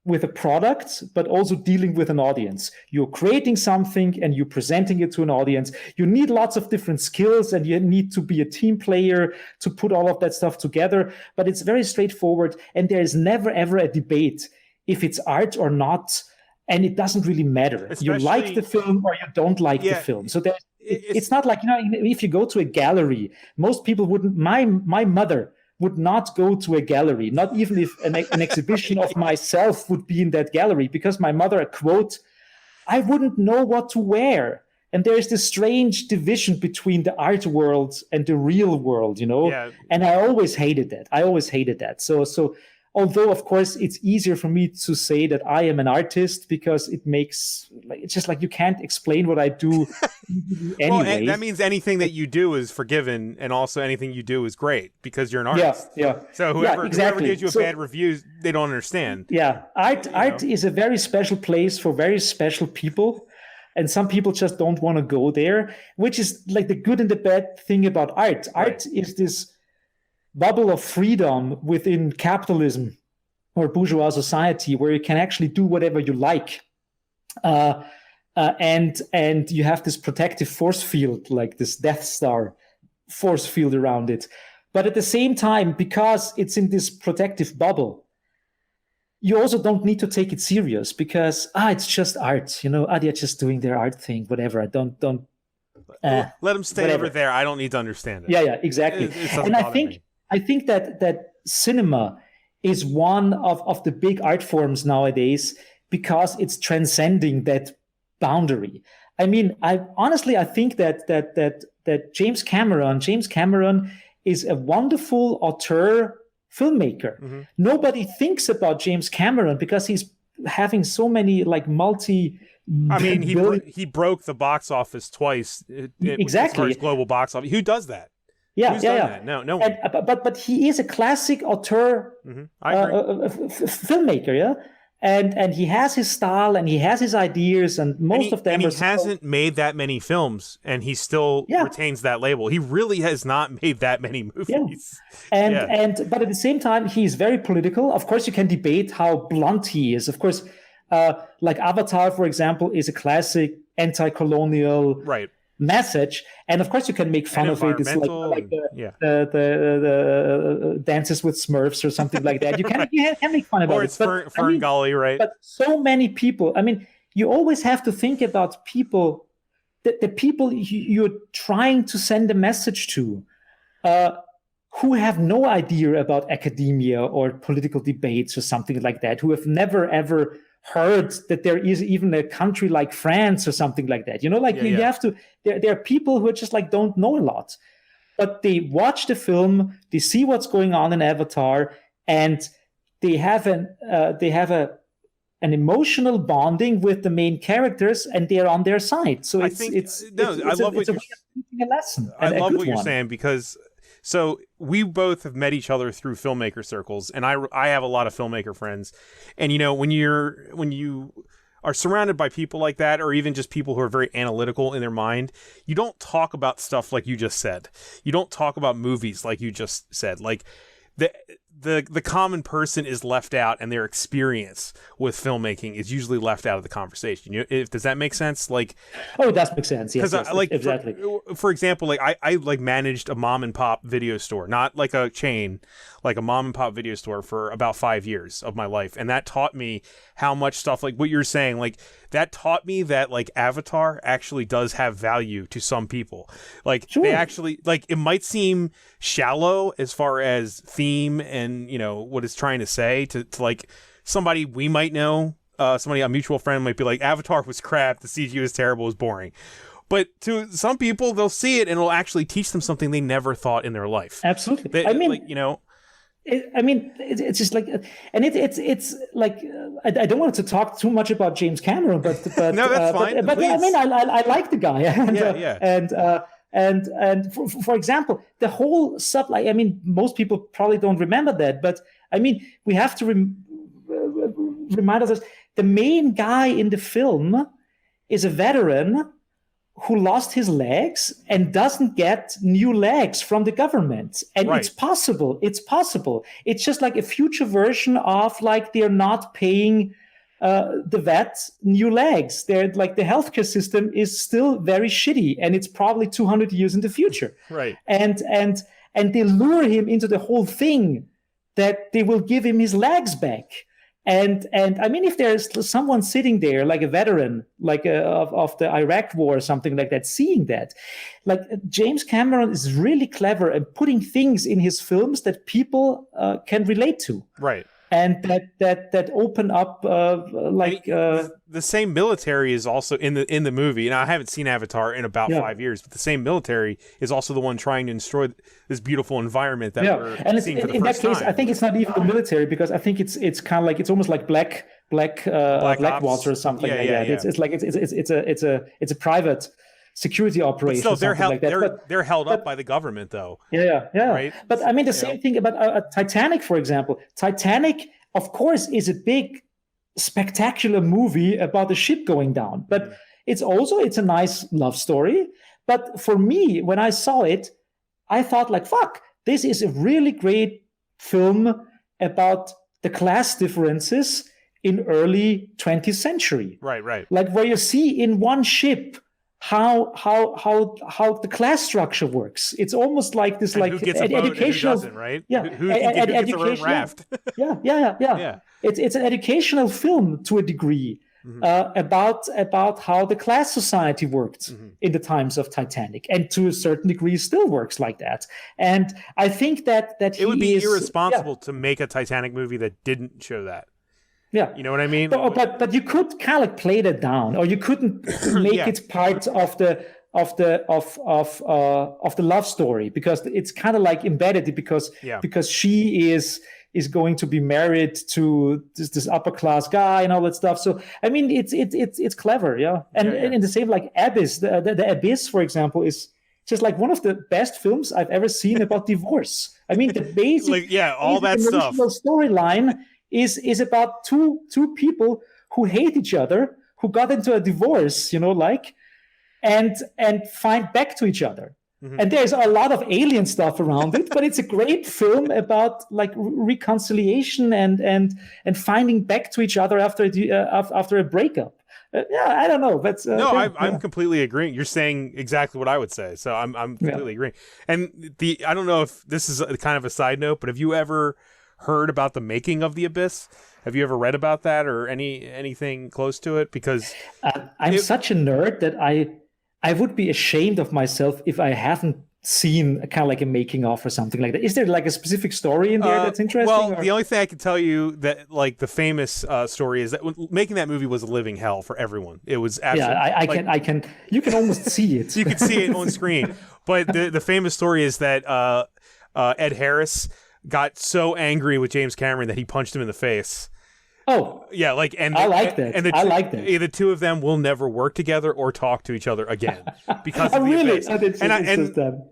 a product, but also dealing with an audience. You're creating something and you're presenting it to an audience. You need lots of different skills and you need to be a team player to put all of that stuff together. But it's very straightforward, and there is never ever a debate if it's art or not. And it doesn't really matter. You like the film or you don't like the film. So it's not like, if you go to a gallery, most people wouldn't, my mother would not go to a gallery, not even if an exhibition of myself would be in that gallery, because my mother, quote, I wouldn't know what to wear. And there's this strange division between the art world and the real world, Yeah. And I always hated that. So although, of course, it's easier for me to say that I am an artist because it's just like you can't explain what I do anyway. Well, that means anything that you do is forgiven, and also anything you do is great because you're an artist. Yeah. So whoever gives you a bad review, they don't understand. Yeah, art is a very special place for very special people. And some people just don't want to go there, which is like the good and the bad thing about art. Art is this bubble of freedom within capitalism or bourgeois society where you can actually do whatever you like. And you have this protective force field, like this Death Star force field around it. But at the same time, because it's in this protective bubble, you also don't need to take it serious because, it's just art, they're just doing their art thing, whatever. I don't let them stay over there. I don't need to understand it. Yeah, exactly. And I think that cinema is one of the big art forms nowadays because it's transcending that boundary. I mean, I think that that James Cameron is a wonderful auteur filmmaker. Mm-hmm. Nobody thinks about James Cameron because he's having so many like he broke the box office twice. Exactly. As far as global box office. Who does that? Yeah, Who's done that? No one. But he is a classic auteur filmmaker, yeah. And he has his style and he has his ideas, and most of them. And he hasn't made that many films, and he still retains that label. He really has not made that many movies. Yeah. But at the same time, he's very political. Of course, you can debate how blunt he is. Of course, like Avatar, for example, is a classic anti-colonial message, and of course you can make fun of it. It's like the Dances with Smurfs or something like that. You can make fun about it. Or it's Fern Gully, right? But so many people. I mean, you always have to think about people, the people you're trying to send a message to, who have no idea about academia or political debates or something like that, who have never ever heard that there is even a country like France or something like that. You have to. There are people who just like don't know a lot, but they watch the film, they see what's going on in Avatar, and they have an emotional bonding with the main characters, and they're on their side. So it's a way of teaching a lesson. I love what you're saying, because so we both have met each other through filmmaker circles, and I have a lot of filmmaker friends. And when you are surrounded by people like that, or even just people who are very analytical in their mind, you don't talk about stuff like you just said. You don't talk about movies like you just said. Like the common person is left out, and their experience with filmmaking is usually left out of the conversation. Does that make sense? Like, it does make sense. Yes, exactly. For example, like I like managed a mom and pop video store, not like a chain, like a mom and pop video store for about 5 years of my life, and that taught me how much stuff like what you're saying, like that taught me that like Avatar actually does have value to some people. Like they actually, like, it might seem shallow as far as theme and what it's trying to say to like somebody we might know, somebody, a mutual friend might be like, Avatar was crap, the CG was terrible, it was boring. But to some people, they'll see it and it'll actually teach them something they never thought in their life. Absolutely. It's just like, and it's like, I don't want to talk too much about James Cameron, but no, that's fine. But I mean, I like the guy, and for example, the whole stuff. Like, I mean, most people probably don't remember that, but I mean, we have to remind ourselves the main guy in the film is a veteran who lost his legs and doesn't get new legs from the government. And it's possible. It's just like a future version of like, they're not paying the vet new legs. They're like, the healthcare system is still very shitty, and it's probably 200 years in the future. Right. And they lure him into the whole thing that they will give him his legs back. And I mean, if there's someone sitting there, like a veteran, like of the Iraq War or something like that, seeing that, like James Cameron is really clever at putting things in his films that people can relate to. Right. And that open up the same military is also in the movie. And I haven't seen Avatar in about 5 years, but the same military is also the one trying to destroy this beautiful environment that we're seeing for the first time. In that case, I think it's not even the military, because I think it's kind of like, it's almost like Blackwater or something like that. Yeah. It's like it's a private security operation. But still, they're held up by the government, though. Yeah. Right? But I mean, the same thing about Titanic, for example. Titanic, of course, is a big, spectacular movie about the ship going down. But it's a nice love story. But for me, when I saw it, I thought like, fuck, this is a really great film about the class differences in early 20th century. Right. Like, where you see in one ship how the class structure works. It's almost like this, like educational, who doesn't, right? Yeah, who gets their own raft. Yeah. It's an educational film to a degree, about how the class society worked in the times of Titanic, and to a certain degree still works like that. And I think that it would be irresponsible to make a Titanic movie that didn't show that. Yeah, you know what I mean. But you could kind of play that down, or you couldn't make it part of the the love story, because it's kind of like embedded, because she is going to be married to this upper class guy and all that stuff. So I mean, it's clever, and the same like Abyss, the Abyss, for example, is just like one of the best films I've ever seen about divorce. I mean, the basic all that stuff storyline is about two people who hate each other, who got into a divorce, and find back to each other. Mm-hmm. And there's a lot of alien stuff around it, but it's a great film about like reconciliation and finding back to each other after a breakup. I don't know. But I'm completely agreeing. You're saying exactly what I would say, so I'm completely agreeing. And I don't know if this is kind of a side note, but have you ever heard about the making of The Abyss? Have you ever read about that or anything close to it? Because I'm such a nerd that I would be ashamed of myself if I haven't seen kind of like a making of or something like that. Is there like a specific story in there that's interesting? Well, the only thing I can tell you that like the famous story is that making that movie was a living hell for everyone. It was absolutely I can you can almost see it. You can see it on screen. But the famous story is that Ed Harris got so angry with James Cameron that he punched him in the face. Oh, yeah, I like that. And the two of them will never work together or talk to each other again because of the Abyss.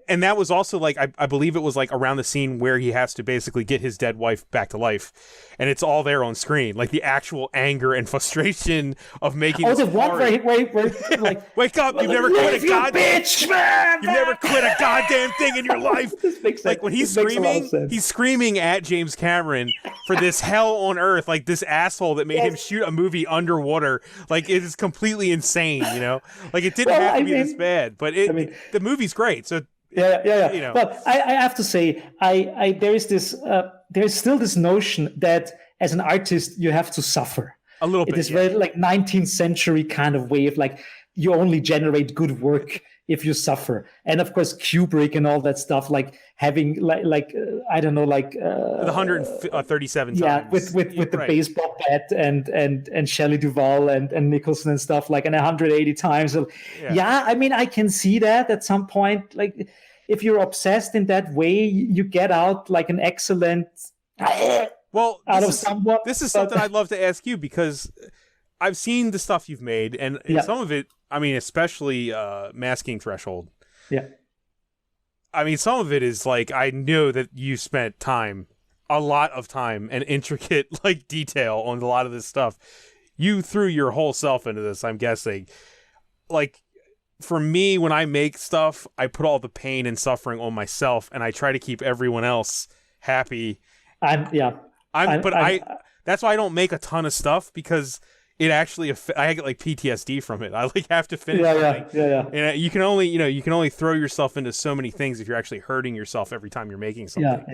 And that was also like I believe it was like around the scene where he has to basically get his dead wife back to life, and it's all there on screen, like the actual anger and frustration of making. Oh, the one where like wake up! You've never quit a goddamn bitch, man. You've never quit a goddamn thing in your life. Like when he's screaming at James Cameron for this hell on earth, like this asshole that made him shoot a movie underwater. Like it is completely insane, Like it didn't have to be this bad, but the movie's great. So yeah. But I have to say, there is still this notion that as an artist you have to suffer a little bit. It is very like 19th century kind of way of like you only generate good work if you suffer. And of course Kubrick and all that stuff, like having I don't know, like 137 times. with the baseball bat and Shelley Duvall and Nicholson and stuff, like, and 180 times. I mean, I can see that at some point, like if you're obsessed in that way, you get out like an excellent someone. This is something I'd love to ask you, because I've seen the stuff you've made, and some of it, I mean, especially Masking Threshold. Yeah. I mean, some of it is like, I know that you spent a lot of time and intricate like detail on a lot of this stuff. You threw your whole self into this, I'm guessing. Like, for me, when I make stuff, I put all the pain and suffering on myself, and I try to keep everyone else happy. That's why I don't make a ton of stuff, because it actually I get like PTSD from it. I like have to finish something. And you can only throw yourself into so many things if you're actually hurting yourself every time you're making something.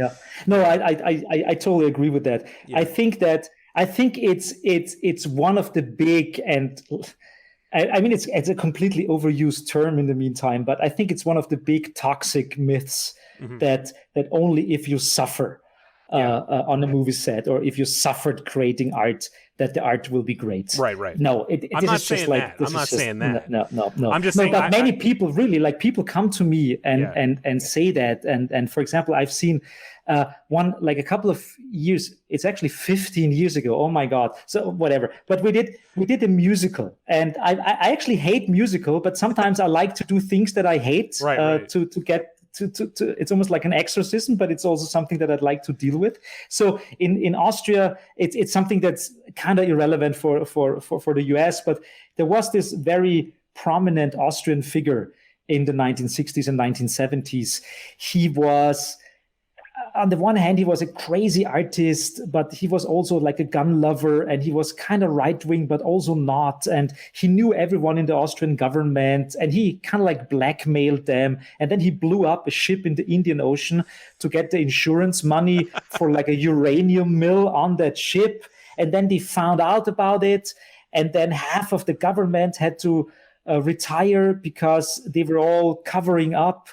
No, I totally agree with that. Yeah. I think it's one of the big, and I mean it's a completely overused term in the meantime, but I think it's one of the big toxic myths that only if you suffer on a movie set, or if you suffered creating art, that the art will be great. Right. No, I'm not saying that. I'm not saying that. No. I'm just saying that many people really, like, people come to me and say that. And for example, I've seen one, like a couple of years, it's actually 15 years ago. Oh my God. So whatever. But we did a musical, and I actually hate musical, but sometimes I like to do things that I hate to get to it's almost like an exorcism, but it's also something that I'd like to deal with. So in Austria, it's something that's kind of irrelevant for the US, but there was this very prominent Austrian figure in the 1960s and 1970s. He was, on the one hand, he was a crazy artist, but he was also like a gun lover, and he was kind of right-wing, but also not. And he knew everyone in the Austrian government, and he kind of like blackmailed them. And then he blew up a ship in the Indian Ocean to get the insurance money for like a uranium mill on that ship. And then they found out about it. And then half of the government had to retire because they were all covering up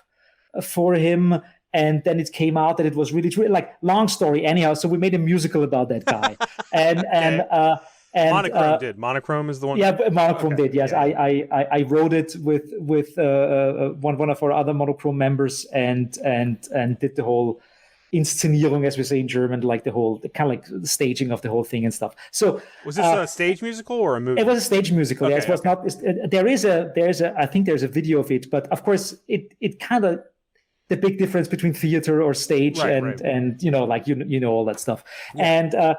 for him. And then it came out that it was really true. Like, long story anyhow. So we made a musical about that guy. And Monochrome is the one. Yeah, Monochrome did. Yes, Yeah. I wrote it with one of our other Monochrome members, and did the whole Inszenierung, as we say in German, like the kind of like the staging of the whole thing and stuff. So was this a stage musical or a movie? It was a stage musical. Okay, yes, it was not. I think there's a video of it, but of course it kind of the big difference between theater or stage and like all that stuff. Yeah. And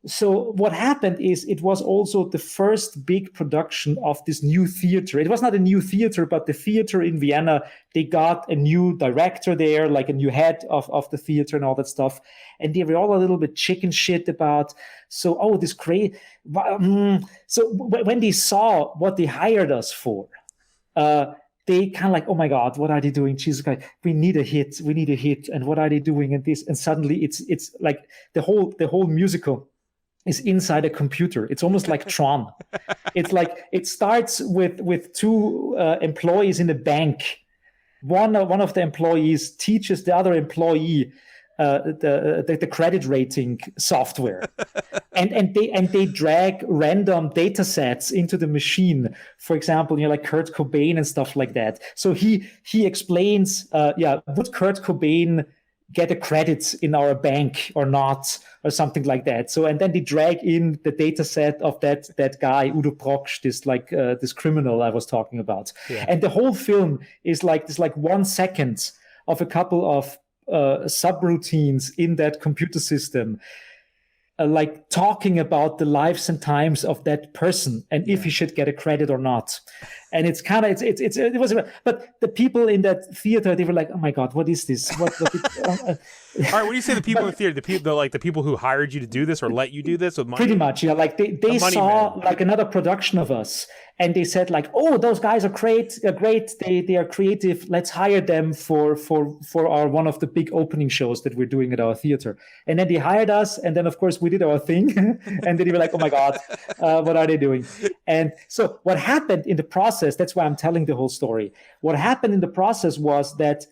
so what happened is it was also the first big production of this new theater. It was not a new theater, but the theater in Vienna, they got a new director there, like a new head of the theater and all that stuff. And they were all a little bit chicken shit about, so when they saw what they hired us for, they kind of like, oh my God, what are they doing? Jesus Christ, we need a hit. And what are they doing? And this, and suddenly it's like the whole musical is inside a computer. It's almost like Tron. It's like it starts with two employees in a bank. One of the employees teaches the other employee the credit rating software, and they drag random data sets into the machine. For example, like Kurt Cobain and stuff like that. So he explains, would Kurt Cobain get a credit in our bank or not, or something like that. So, and then they drag in the data set of that guy, Udo Proksch, this criminal I was talking about. Yeah. And the whole film is like this, like 1 second of a couple of subroutines in that computer system, like talking about the lives and times of that person and if he should get a credit or not. And it's kind of it was, but the people in that theater, they were like, oh my God, what is this? What All right, when you say the people in the theater, the people who hired you to do this or let you do this with money? Pretty much, yeah. Like they saw like another production of us, and they said like, oh, those guys are great. They are creative. Let's hire them for our one of the big opening shows that we're doing at our theater. And then they hired us, and then of course we did our thing, and then they were like, oh my God, what are they doing? And so what happened in the process? That's why I'm telling the whole story. What happened in the process was that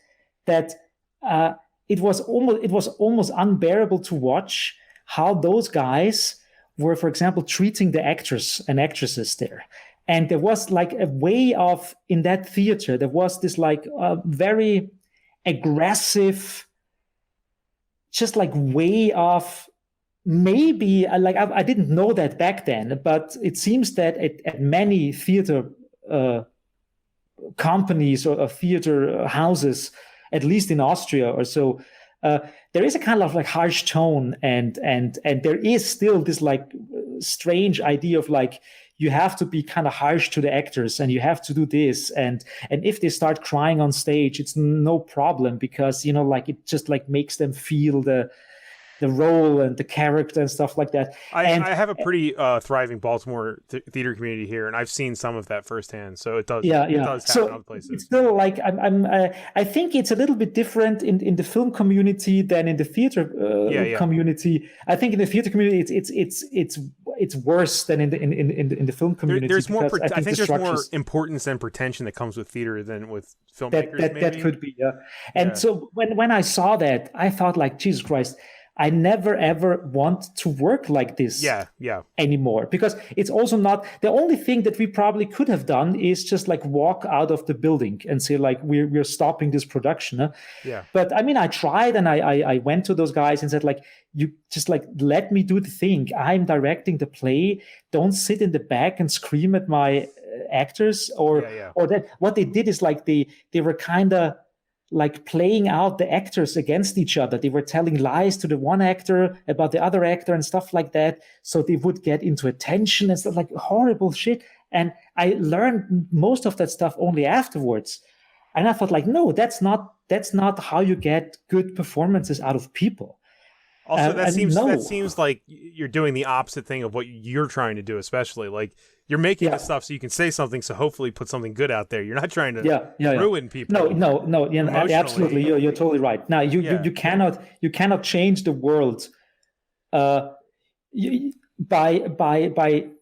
it was almost unbearable to watch how those guys were, for example, treating the actors and actresses there. And there was like a way of, in that theater, there was this like very aggressive, just like way of, maybe like I didn't know that back then, but it seems that at many theater companies or theater houses, at least in Austria or so, there is a kind of like harsh tone, and there is still this like strange idea of like, you have to be kind of harsh to the actors and you have to do this, and if they start crying on stage, it's no problem, because like it just like makes them feel the role and the character and stuff like that. I have a pretty thriving Baltimore theater community here, and I've seen some of that firsthand. So it does. It does happen other places. It's still like I think it's a little bit different in the film community than in the theater community. I think in the theater community it's worse than in the film community. There's more. I think there's more importance and pretension that comes with theater than with filmmakers. That could be. Yeah. And so when I saw that, I thought like, Jesus Christ, I never ever want to work like this anymore, because it's also not the only thing that we probably could have done is just like walk out of the building and say like, we're stopping this production. Huh? Yeah. But I mean, I tried, and I went to those guys and said like, you just like, let me do the thing. I'm directing the play. Don't sit in the back and scream at my actors or that. What they did is like, they were kind of like playing out the actors against each other. They were telling lies to the one actor about the other actor and stuff like that. So they would get into a tension and stuff, like horrible shit. And I learned most of that stuff only afterwards. And I thought like, no, that's not how you get good performances out of people. Also, that seems like you're doing the opposite thing of what you're trying to do, especially like you're making this stuff so you can say something, so hopefully put something good out there. You're not trying to ruin people. No, absolutely. You're totally right. Now you cannot change the world by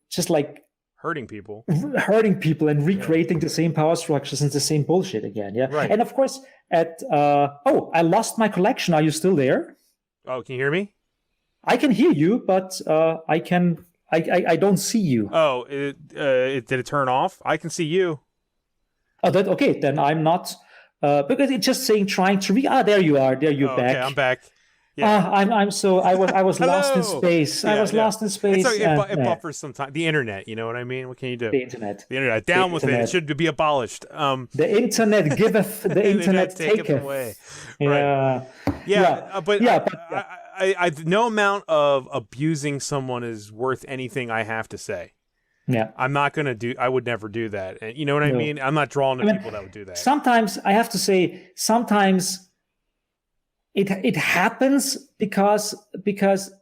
just like hurting people and recreating the same power structures and the same bullshit again. Yeah. Right. And of course I lost my collection. Are you still there? Oh, can you hear me? I can hear you, but I I don't see you. Oh, did it turn off? I can see you. Oh, that okay? Then I'm not because it's just saying trying to read. There you are. There you're back. Okay, I'm back. Yeah. I was lost in space. Yeah, I was lost in space. It buffers sometimes. The internet, you know what I mean? What can you do? The internet. The internet. Down with it. It should be abolished. The internet giveth, the internet taketh away. Right. I no amount of abusing someone is worth anything I have to say. Yeah. I'm not going to do, I would never do that. And you know what I mean? I'm not drawn to people that would do that. Sometimes, I have to say, sometimes it happens because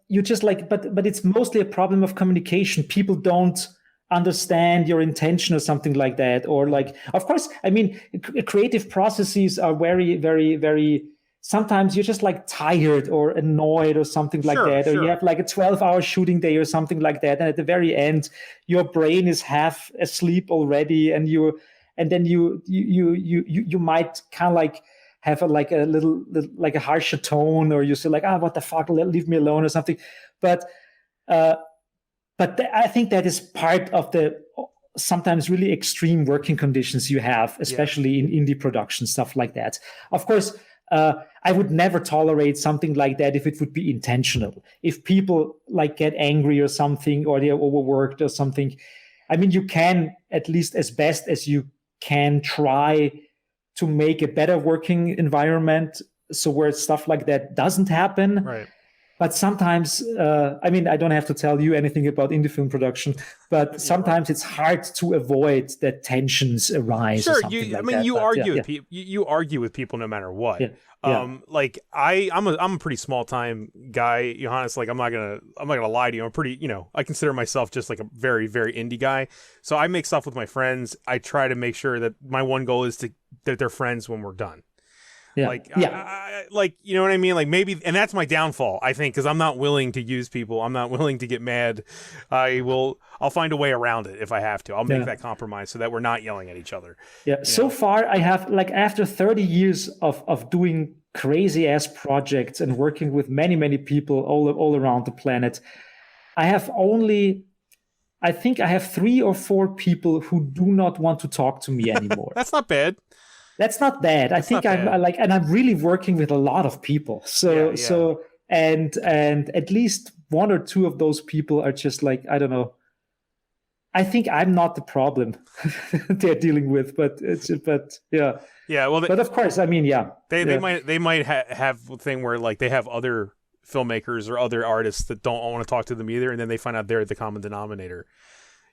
you just like, but it's mostly a problem of communication. People don't understand your intention or something like that. Or like, of course, I mean, creative processes are very, very, very, sometimes you're just like tired or annoyed or something like that, or you have like a 12-hour shooting day or something like that, and at the very end your brain is half asleep already, and then you might kind of like have a little like a harsher tone, or you say like, what the fuck, leave me alone or something. But I think that is part of the sometimes really extreme working conditions you have, especially in indie production, stuff like that. Of course, I would never tolerate something like that if it would be intentional. If people like get angry or something, or they're overworked or something, I mean, you can, at least as best as you can, try to make a better working environment so where stuff like that doesn't happen. Right. But sometimes, I mean, I don't have to tell you anything about indie film production, but sometimes it's hard to avoid that tensions arise. Sure, you argue with people no matter what. Yeah. Like I'm a pretty small time guy, Johannes. Like I'm not gonna lie to you. I'm pretty, I consider myself just like a very, very indie guy. So I make stuff with my friends. I try to make sure that my one goal is that they're friends when we're done. Like, you know what I mean? Like maybe, and that's my downfall, I think, because I'm not willing to use people. I'm not willing to get mad. I'll find a way around it if I have to. I'll make that compromise so that we're not yelling at each other. Yeah. So far, I have, like, after 30 years of doing crazy ass projects and working with many, many people all around the planet, I think I have 3 or 4 people who do not want to talk to me anymore. That's not bad. That's not bad. I think I'm really working with a lot of people. So and at least 1 or 2 of those people are just like, I don't know. I think I'm not the problem they're dealing with, but yeah. Yeah. Well, but of course, I mean, they might have a thing where like they have other filmmakers or other artists that don't want to talk to them either, and then they find out they're the common denominator.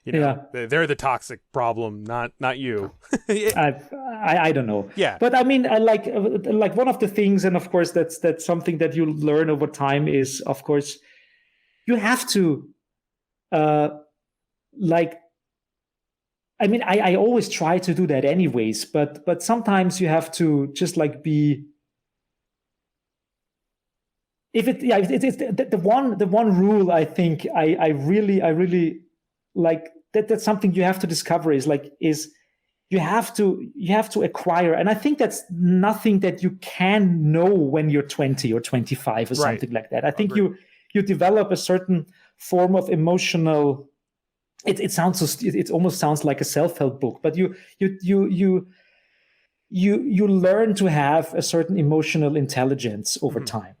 They're the toxic problem, not you. I don't know. Yeah, but I mean, I like one of the things, and of course that's something that you learn over time is, of course, you have to I mean, I always try to do that anyways, but sometimes you have to just like be. It's the one rule I think I really like. That's something you have to discover is you have to acquire, and I think that's nothing that you can know when you're 20 or 25 or something like that. I think you develop a certain form of emotional. It almost sounds like a self-help book, but you learn to have a certain emotional intelligence over time,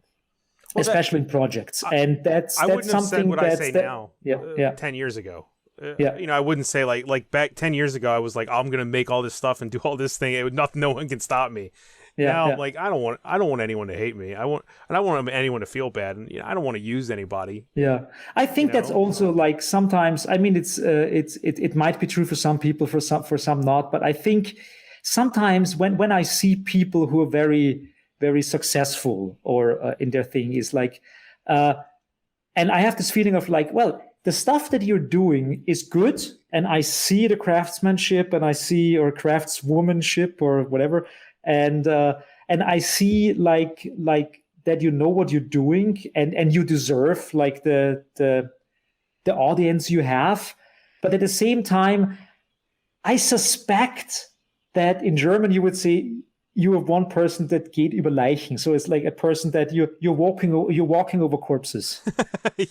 especially in projects, and that's wouldn't something have said what I say now. 10 years ago. I wouldn't say like back 10 years ago I was like, I'm gonna make all this stuff and do all this thing. No one can stop me. Now I'm like, I don't want anyone to hate me. I don't want anyone to feel bad, and I don't want to use anybody. Yeah, I think that's also like sometimes. I mean, it might be true for some people, for some not. But I think sometimes when I see people who are very, very successful or in their thing is like, and I have this feeling of like, well, the stuff that you're doing is good, and I see the craftsmanship, and I see or craftswomanship or whatever. And I see like that you know what you're doing, and you deserve like the audience you have, but at the same time, I suspect that in German you would say you are one person that geht über Leichen, so it's like a person that you're walking over corpses.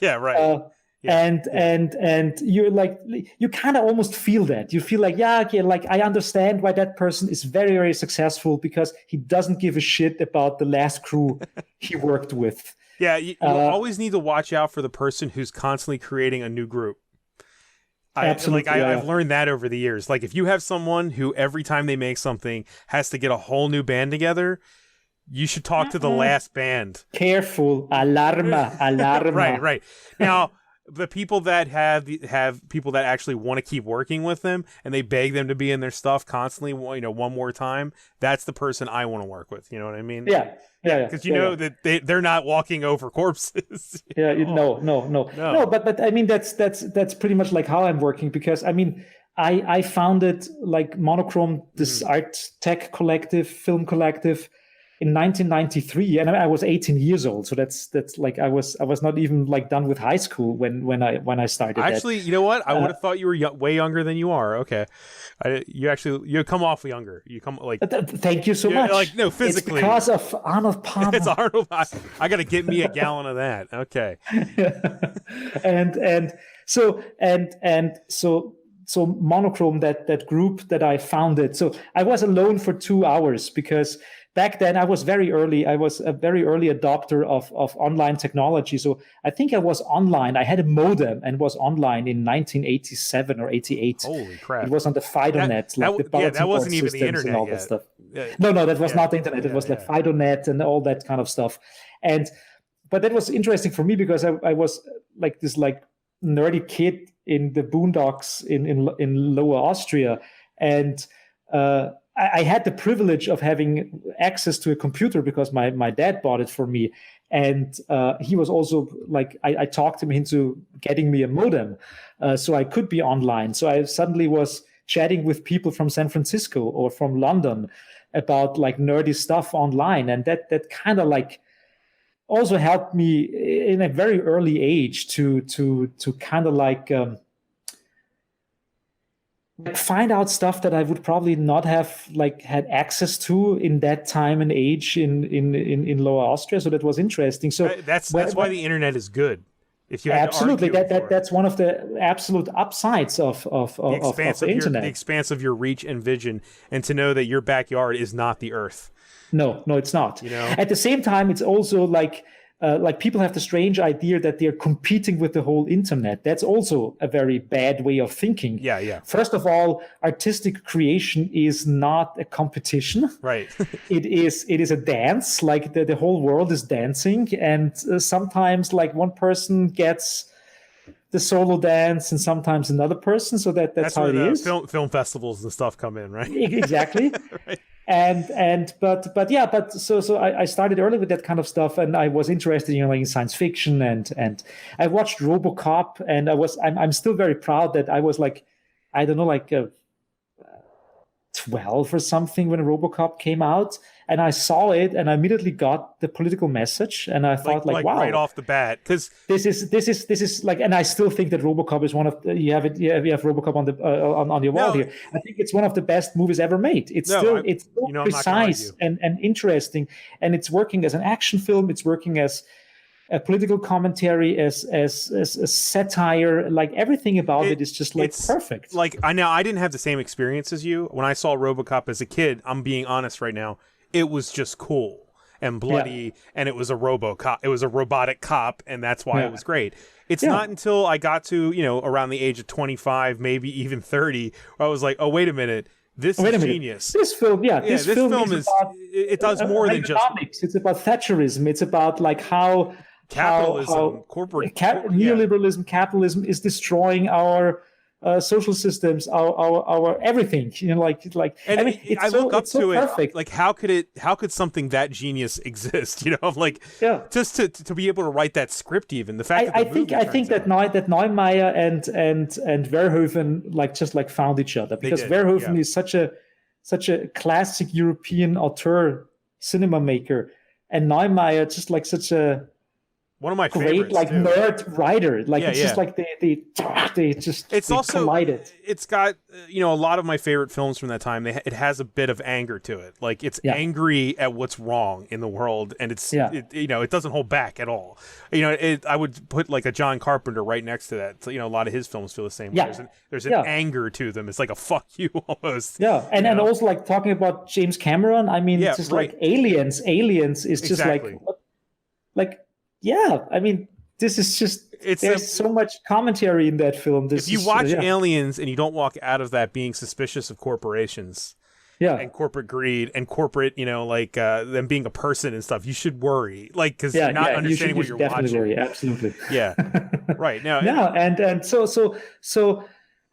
Yeah, right. And you're like, you kind of almost feel that. You feel like, yeah, okay, like I understand why that person is very, very successful, because he doesn't give a shit about the last crew he worked with. Yeah, you always need to watch out for the person who's constantly creating a new group. Absolutely, I've learned that over the years. Like, if you have someone who every time they make something has to get a whole new band together, you should talk to the last band. Careful, alarma. Right. Now, the people that have people that actually want to keep working with them and they beg them to be in their stuff constantly, one more time, that's the person I want to work with. You know what I mean? Yeah. Because know that they're not walking over corpses. No. But I mean, that's pretty much like how I'm working, because I mean, I founded like Monochrome, this art tech collective, film collective, in 1993, and I was 18 years old. So that's like I was not even like done with high school when I started. Actually, you know what? I would have thought you were way younger than you are. Okay, you come off younger. You come like. Thank you so much. Like, no, physically, it's because of Arnold Palmer. It's Arnold. I got to get me a gallon of that. Okay. and so Monochrome, that group that I founded. So I was alone for 2 hours, because back then I was very early. I was a very early adopter of online technology. So I think I was online. I had a modem and was online in 1987 or 88. Holy crap. It was on the FidoNet. That wasn't even the internet and all yet. That stuff. No, that was not the internet. It was like FidoNet and all that kind of stuff. But that was interesting for me, because I was like this like nerdy kid in the boondocks in Lower Austria. And I had the privilege of having access to a computer because my dad bought it for me. And he was also like, I talked him into getting me a modem so I could be online. So I suddenly was chatting with people from San Francisco or from London about like nerdy stuff online. And that kind of like also helped me in a very early age to kind of like find out stuff that I would probably not have like had access to in that time and age in Lower Austria. So that was interesting. So that's why the internet is good. If you absolutely, that's one of the absolute upsides of the internet. The expanse of your reach and vision, and to know that your backyard is not the earth. No, it's not. You know? At the same time, it's also like people have the strange idea that they're competing with the whole internet. That's also a very bad way of thinking. Yeah. First of all, artistic creation is not a competition. Right. It is a dance. Like the whole world is dancing, and sometimes like one person gets the solo dance and sometimes another person. So that's how it is. Film festivals and stuff come in, right? Exactly. Right. So I started early with that kind of stuff, and I was interested in science fiction, and I watched Robocop, and I'm still very proud that I was like, I don't know, like 12 or something when Robocop came out, and I saw it and I immediately got the political message, and I thought like wow, right off the bat, because this is like, and I still think that Robocop is one of you have Robocop on your wall here. I think it's one of the best movies ever made. It's so precise and interesting, and it's working as an action film. It's working as a political commentary, as a satire. Like everything about it is just like perfect. Like I didn't have the same experience as you when I saw Robocop as a kid. I'm being honest right now. It was just cool and bloody, and it was a RoboCop. It was a robotic cop, and that's why it was great. It's not until I got to around the age of 25, maybe even 30, where I was like, oh wait a minute. This is genius. This film, this film is about, it does more than just. It's about Thatcherism. It's about like how capitalism, corporate neoliberalism, capitalism is destroying our social systems, our everything. And I mean, I look up to it. Perfect. Like, how could something that genius exist? Just to be able to write that script. Even the fact I think that Neumeier and Verhoeven just found each other, because Verhoeven is such a classic European auteur, cinema maker, and Neumeier just like such a One of my great favorites, like too. nerd writer. Like Yeah, it's just yeah. like they Also collided. it's got a lot of my favorite films from that time. It has a bit of anger to it. Like it's angry at what's wrong in the world, and it doesn't hold back at all. I would put like a John Carpenter right next to that. So, a lot of his films feel the same way. There's an anger to them. It's like a fuck you almost. Yeah, and also like talking about James Cameron. I mean, just right. like Aliens is just like yeah. I mean, this is just there's so much commentary in that film. If you watch Aliens and you don't walk out of that being suspicious of corporations, and corporate greed and corporate, them being a person and stuff, you should worry, like, because you're not understanding what you're watching. Worry, absolutely. Yeah, right. No, and so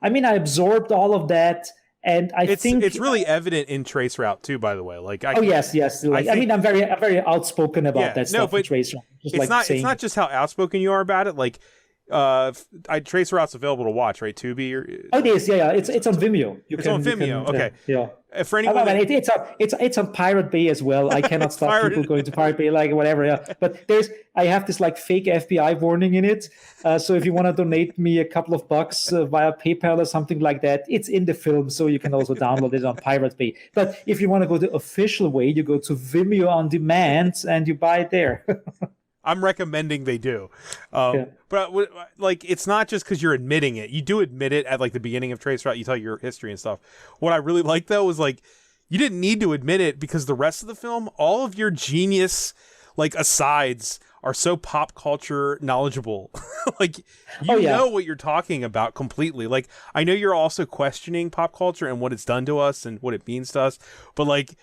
I mean, I absorbed all of that. And I think it's really evident in Trace Route too, by the way. Like, yes. Like, I mean, I'm very outspoken about that stuff. But Trace Route. It's not just how outspoken you are about it. Like, Trace Route's available to watch, right? Tubi. It is. Yeah. It's on Vimeo. It's on Vimeo. Okay. Yeah. For anyone, it's on Pirate Bay as well. I cannot stop people going to Pirate Bay, like whatever. Yeah, but I have this like fake FBI warning in it. So if you want to donate me a couple of bucks via PayPal or something like that, it's in the film, so you can also download it on Pirate Bay. But if you want to go the official way, you go to Vimeo on demand and you buy it there. I'm recommending they do. But like, it's not just because you're admitting it. You do admit it at like the beginning of Trace Route. You tell your history and stuff. What I really like though was like, you didn't need to admit it because the rest of the film, all of your genius like asides are so pop culture knowledgeable. Like you know what you're talking about completely. Like I know you're also questioning pop culture and what it's done to us and what it means to us. But like,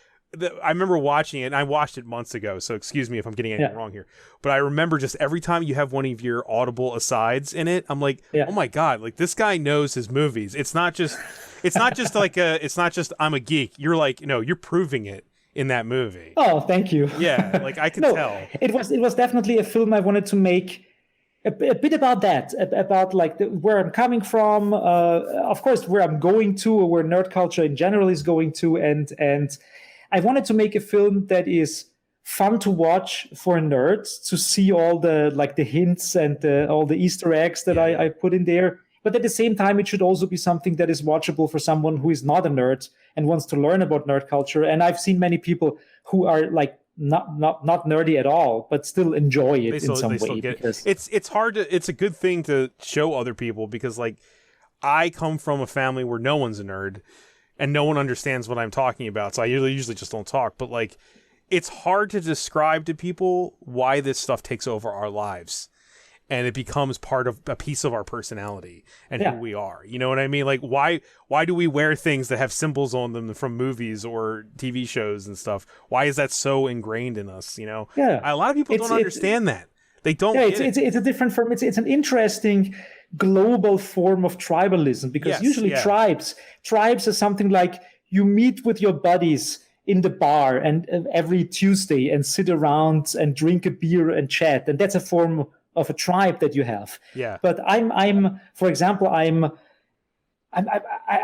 I remember watching it, and I watched it months ago, so excuse me if I'm getting anything wrong here. But I remember just every time you have one of your audible asides in it, I'm like, oh my God, like this guy knows his movies. It's not just I'm a geek. You're like, no, you're proving it in that movie. Oh, thank you. Yeah, like I can tell. It was definitely a film I wanted to make. A bit about that, about like where I'm coming from, of course, where I'm going to, or where nerd culture in general is going to, and I wanted to make a film that is fun to watch for nerds, to see all the hints and all the Easter eggs that I put in there. But at the same time, it should also be something that is watchable for someone who is not a nerd and wants to learn about nerd culture. And I've seen many people who are like not nerdy at all, but still enjoy it in some way. Because it's hard to. It's a good thing to show other people because like I come from a family where no one's a nerd. And no one understands what I'm talking about, so I usually just don't talk. But like, it's hard to describe to people why this stuff takes over our lives, and it becomes part of a piece of our personality and who we are. You know what I mean? Like, why do we wear things that have symbols on them from movies or TV shows and stuff? Why is that so ingrained in us? A lot of people don't understand that. They don't. Yeah, it's a different form. It's an interesting global form of tribalism because usually tribes are something like you meet with your buddies in the bar and every Tuesday and sit around and drink a beer and chat, and that's a form of a tribe that you have. Yeah. But I'm for example, I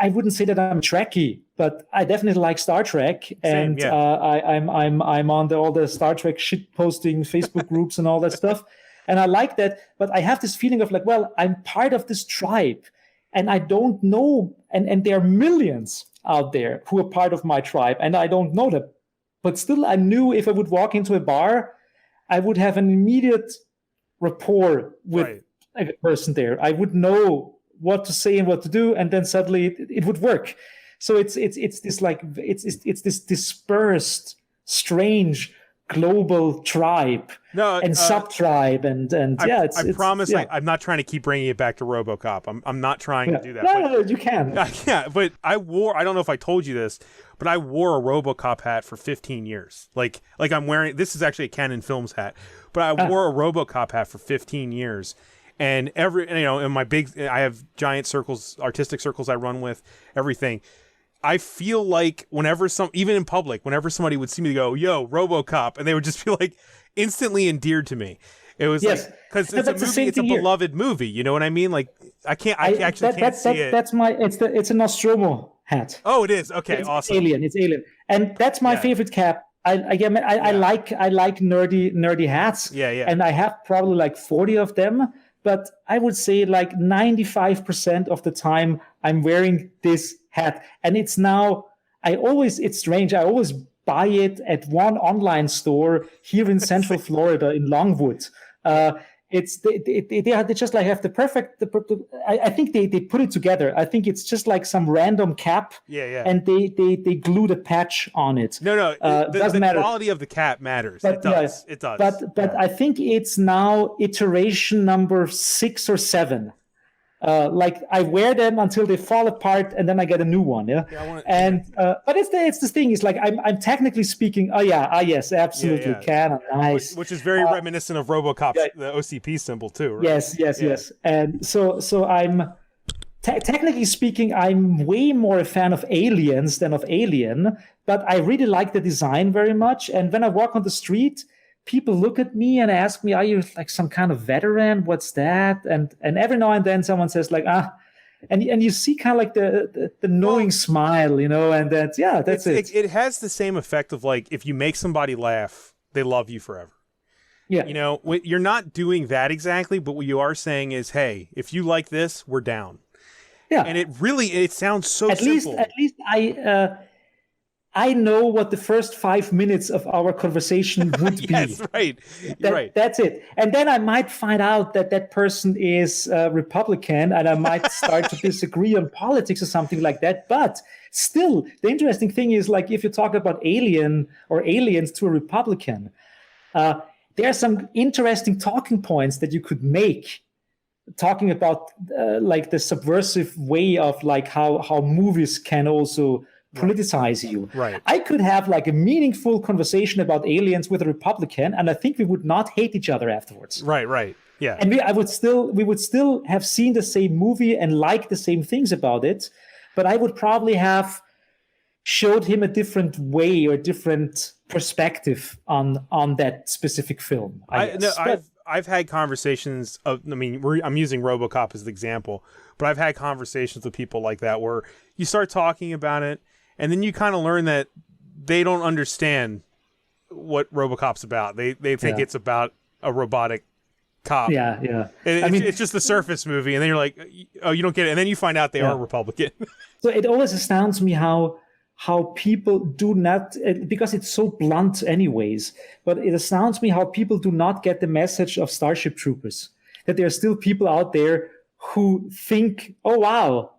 wouldn't say that I'm Trekkie, but I definitely like Star Trek, and I'm on all the Star Trek shit posting Facebook groups and all that stuff. And I like that, but I have this feeling of like, well, I'm part of this tribe, and I don't know, and there are millions out there who are part of my tribe, and I don't know them. But still, I knew if I would walk into a bar, I would have an immediate rapport with a person there. I would know what to say and what to do, and then suddenly it would work. So it's this like it's this dispersed, strange global tribe and sub-tribe and I promise I'm not trying to keep bringing it back to Robocop. I'm not trying to do that. No, you can. But I don't know if I told you this, but I wore a Robocop hat for 15 years. Like I'm wearing, this is actually a Canon Films hat, but I wore a Robocop hat for 15 years. And in my I have giant circles, artistic circles I run with, everything. I feel like even in public, whenever somebody would see me go, yo, Robocop, and they would just feel like instantly endeared to me. It was like, because it's a movie, it's a beloved movie. You know what I mean? Like I can't see it. It's a Nostromo hat. Oh, it is. Okay, awesome. It's Alien. And that's my favorite cap. I like nerdy hats. Yeah, yeah. And I have probably like 40 of them. But I would say like 95% of the time I'm wearing this hat. And it's strange. I always buy it at one online store here in Central Florida in Longwood. They just like have the perfect. I think they put it together. I think it's just like some random cap. Yeah. And they glued a patch on it. No. Doesn't the matter. quality of the cap matters. But, it does. Yeah, it does. But I think it's now iteration number 6 or 7. Like I wear them until they fall apart, and then I get a new one. Yeah. But it's the thing. It's like I'm technically speaking. Yes, absolutely, can nice. Which is very reminiscent of Robocop's the OCP symbol too. Right? Yes. And so I'm technically speaking, I'm way more a fan of Aliens than of Alien. But I really like the design very much. And when I walk on the street, people look at me and ask me, "Are you like some kind of veteran? What's that?" And every now and then someone says like, and you see kind of like the knowing smile, and that's it. It has the same effect of like if you make somebody laugh, they love you forever. Yeah. You're not doing that exactly, but what you are saying is, hey, if you like this, we're down. Yeah. And it sounds so simple. At least I know what the first 5 minutes of our conversation would be. Yes, right. Right. That's it. And then I might find out that person is Republican, and I might start to disagree on politics or something like that. But still, the interesting thing is, like, if you talk about Alien or Aliens to a Republican, there are some interesting talking points that you could make, talking about like the subversive way of like how movies can also politicize you. Right. I could have like a meaningful conversation about Aliens with a Republican, and I think we would not hate each other afterwards. Right. Yeah. And we would still have seen the same movie and like the same things about it, but I would probably have showed him a different way or different perspective on that specific film. I've had conversations I'm using Robocop as the example, but I've had conversations with people like that where you start talking about it, and then you kind of learn that they don't understand what Robocop's about. They think it's about a robotic cop. Yeah. It's just the surface movie, and then you're like, oh, you don't get it, and then you find out they are Republican. So it always astounds me how people do not, because it's so blunt anyways, but it astounds me how people do not get the message of Starship Troopers, that there are still people out there who think, oh wow,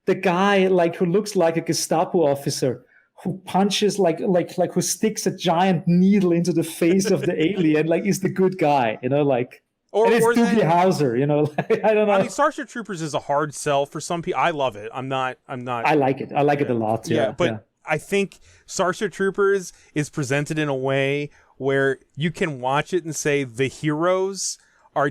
the guy like who looks like a Gestapo officer, who punches like who sticks a giant needle into the face of the alien, like is the good guy, Or it's Doogie Howser, I don't know. I mean, Starship Troopers is a hard sell for some people. I love it. I'm not. I like it. I like it a lot. But I think Starship Troopers is presented in a way where you can watch it and say the heroes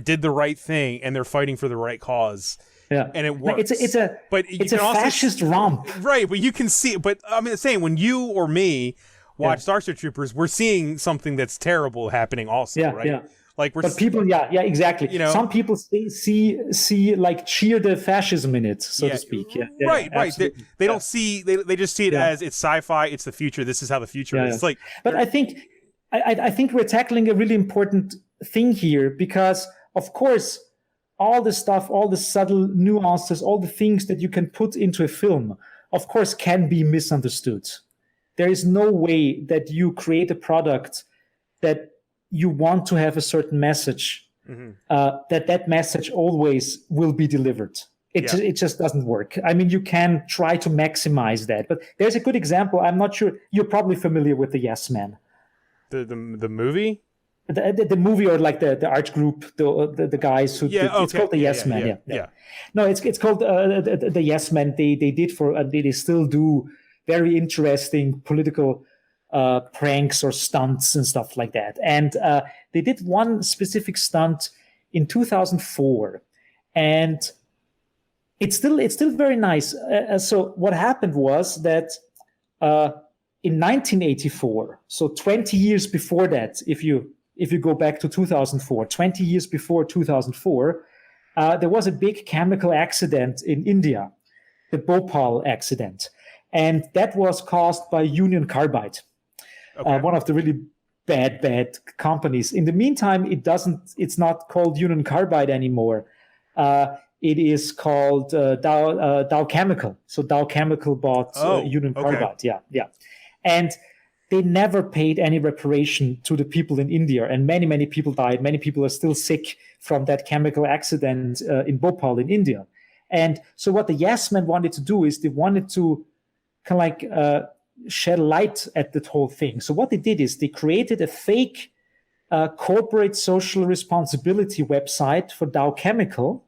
did the right thing and they're fighting for the right cause. Yeah, and it works. It's a fascist romp, right? But you can see. But I'm saying when you or me watch Starship Troopers, we're seeing something that's terrible happening also, right? Yeah. Like people, exactly. Some people see like cheer the fascism in it, so to speak. Right. They don't see. They just see it as it's sci-fi. It's the future. This is how the future is. It's like. But I think we're tackling a really important thing here, because of course all the stuff, all the subtle nuances, all the things that you can put into a film, of course, can be misunderstood. There is no way that you create a product that you want to have a certain message, that message always will be delivered. It just doesn't work. I mean, you can try to maximize that, but there's a good example. I'm not sure, you're probably familiar with the Yes Men. The movie? The movie, or like the art group, the guys who it's called the Yes Men. Yeah. No, it's called the Yes Men. They did they still do very interesting political pranks or stunts and stuff like that. And they did one specific stunt in 2004, and it's still very nice. So what happened was that in 1984, so 20 years before that, if you go back to 2004, 20 years before 2004, there was a big chemical accident in India, the Bhopal accident, and that was caused by Union Carbide. one of the really bad companies. In the meantime, it's not called Union Carbide anymore. It is called Dow Chemical. So Dow Chemical bought Union Carbide. Yeah. And they never paid any reparation to the people in India. And many people died. Many people are still sick from that chemical accident in Bhopal in India. And so what the Yes Men wanted to do is they wanted to kind of shed light at that whole thing. So what they did is they created a fake corporate social responsibility website for Dow Chemical,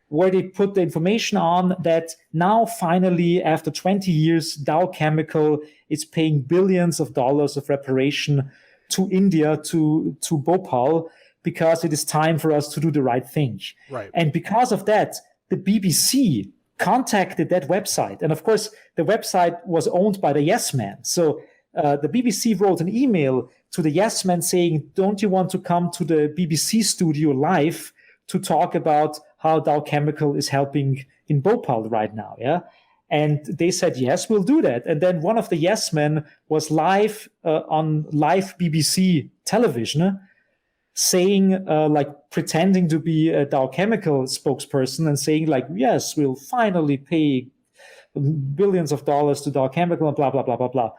where they put the information on that now finally, after 20 years, Dow Chemical is paying billions of dollars of reparation to India, to Bhopal, because it is time for us to do the right thing. Right. And because of that, the BBC contacted that website. And of course, the website was owned by the Yes Men. So the BBC wrote an email to the Yes Men saying, don't you want to come to the BBC studio live to talk about how Dow Chemical is helping in Bhopal right now, yeah? And they said, yes, we'll do that. And then one of the Yes Men was live on live BBC television saying, pretending to be a Dow Chemical spokesperson and saying yes, we'll finally pay billions of dollars to Dow Chemical and blah, blah, blah, blah, blah.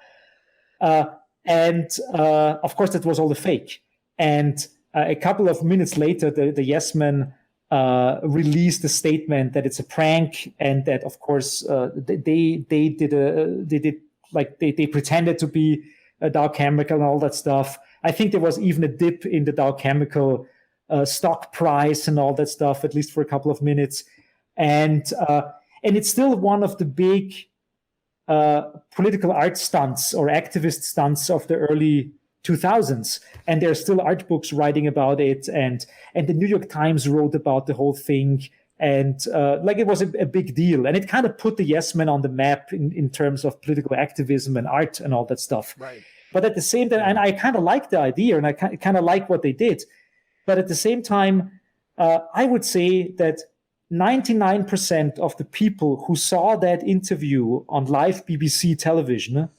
And of course, that was all a fake. And a couple of minutes later, the Yes Men released a statement that it's a prank, and that of course they pretended to be a Dow Chemical and all that stuff. I think there was even a dip in the Dow Chemical stock price and all that stuff, at least for a couple of minutes, and it's still one of the big political art stunts or activist stunts of the early 2000s, and there are still art books writing about it, and the New York Times wrote about the whole thing, and it was a big deal, and it kind of put the Yes Men on the map in terms of political activism and art and all that stuff. Right. But at the same time, and I kind of like the idea, and I kind of like what they did, but at the same time, I would say that 99% of the people who saw that interview on live BBC television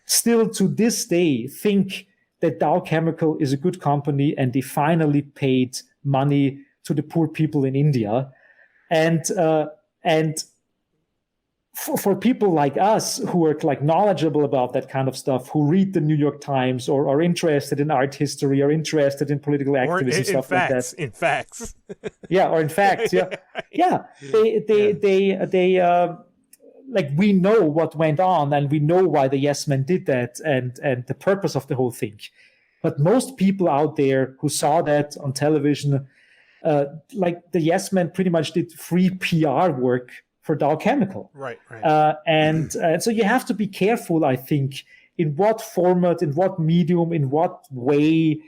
still to this day think that Dow Chemical is a good company and they finally paid money to the poor people in India. And for people like us who are knowledgeable about that kind of stuff, who read the New York Times or are interested in art history or interested in political activism, stuff like that. In facts. Yeah, or in fact, yeah. Yeah. They we know what went on, and we know why the Yes Men did that, and the purpose of the whole thing. But most people out there who saw that on television, the Yes Men pretty much did free PR work for Dow Chemical. Right. And so you have to be careful, I think, in what format, in what medium, in what way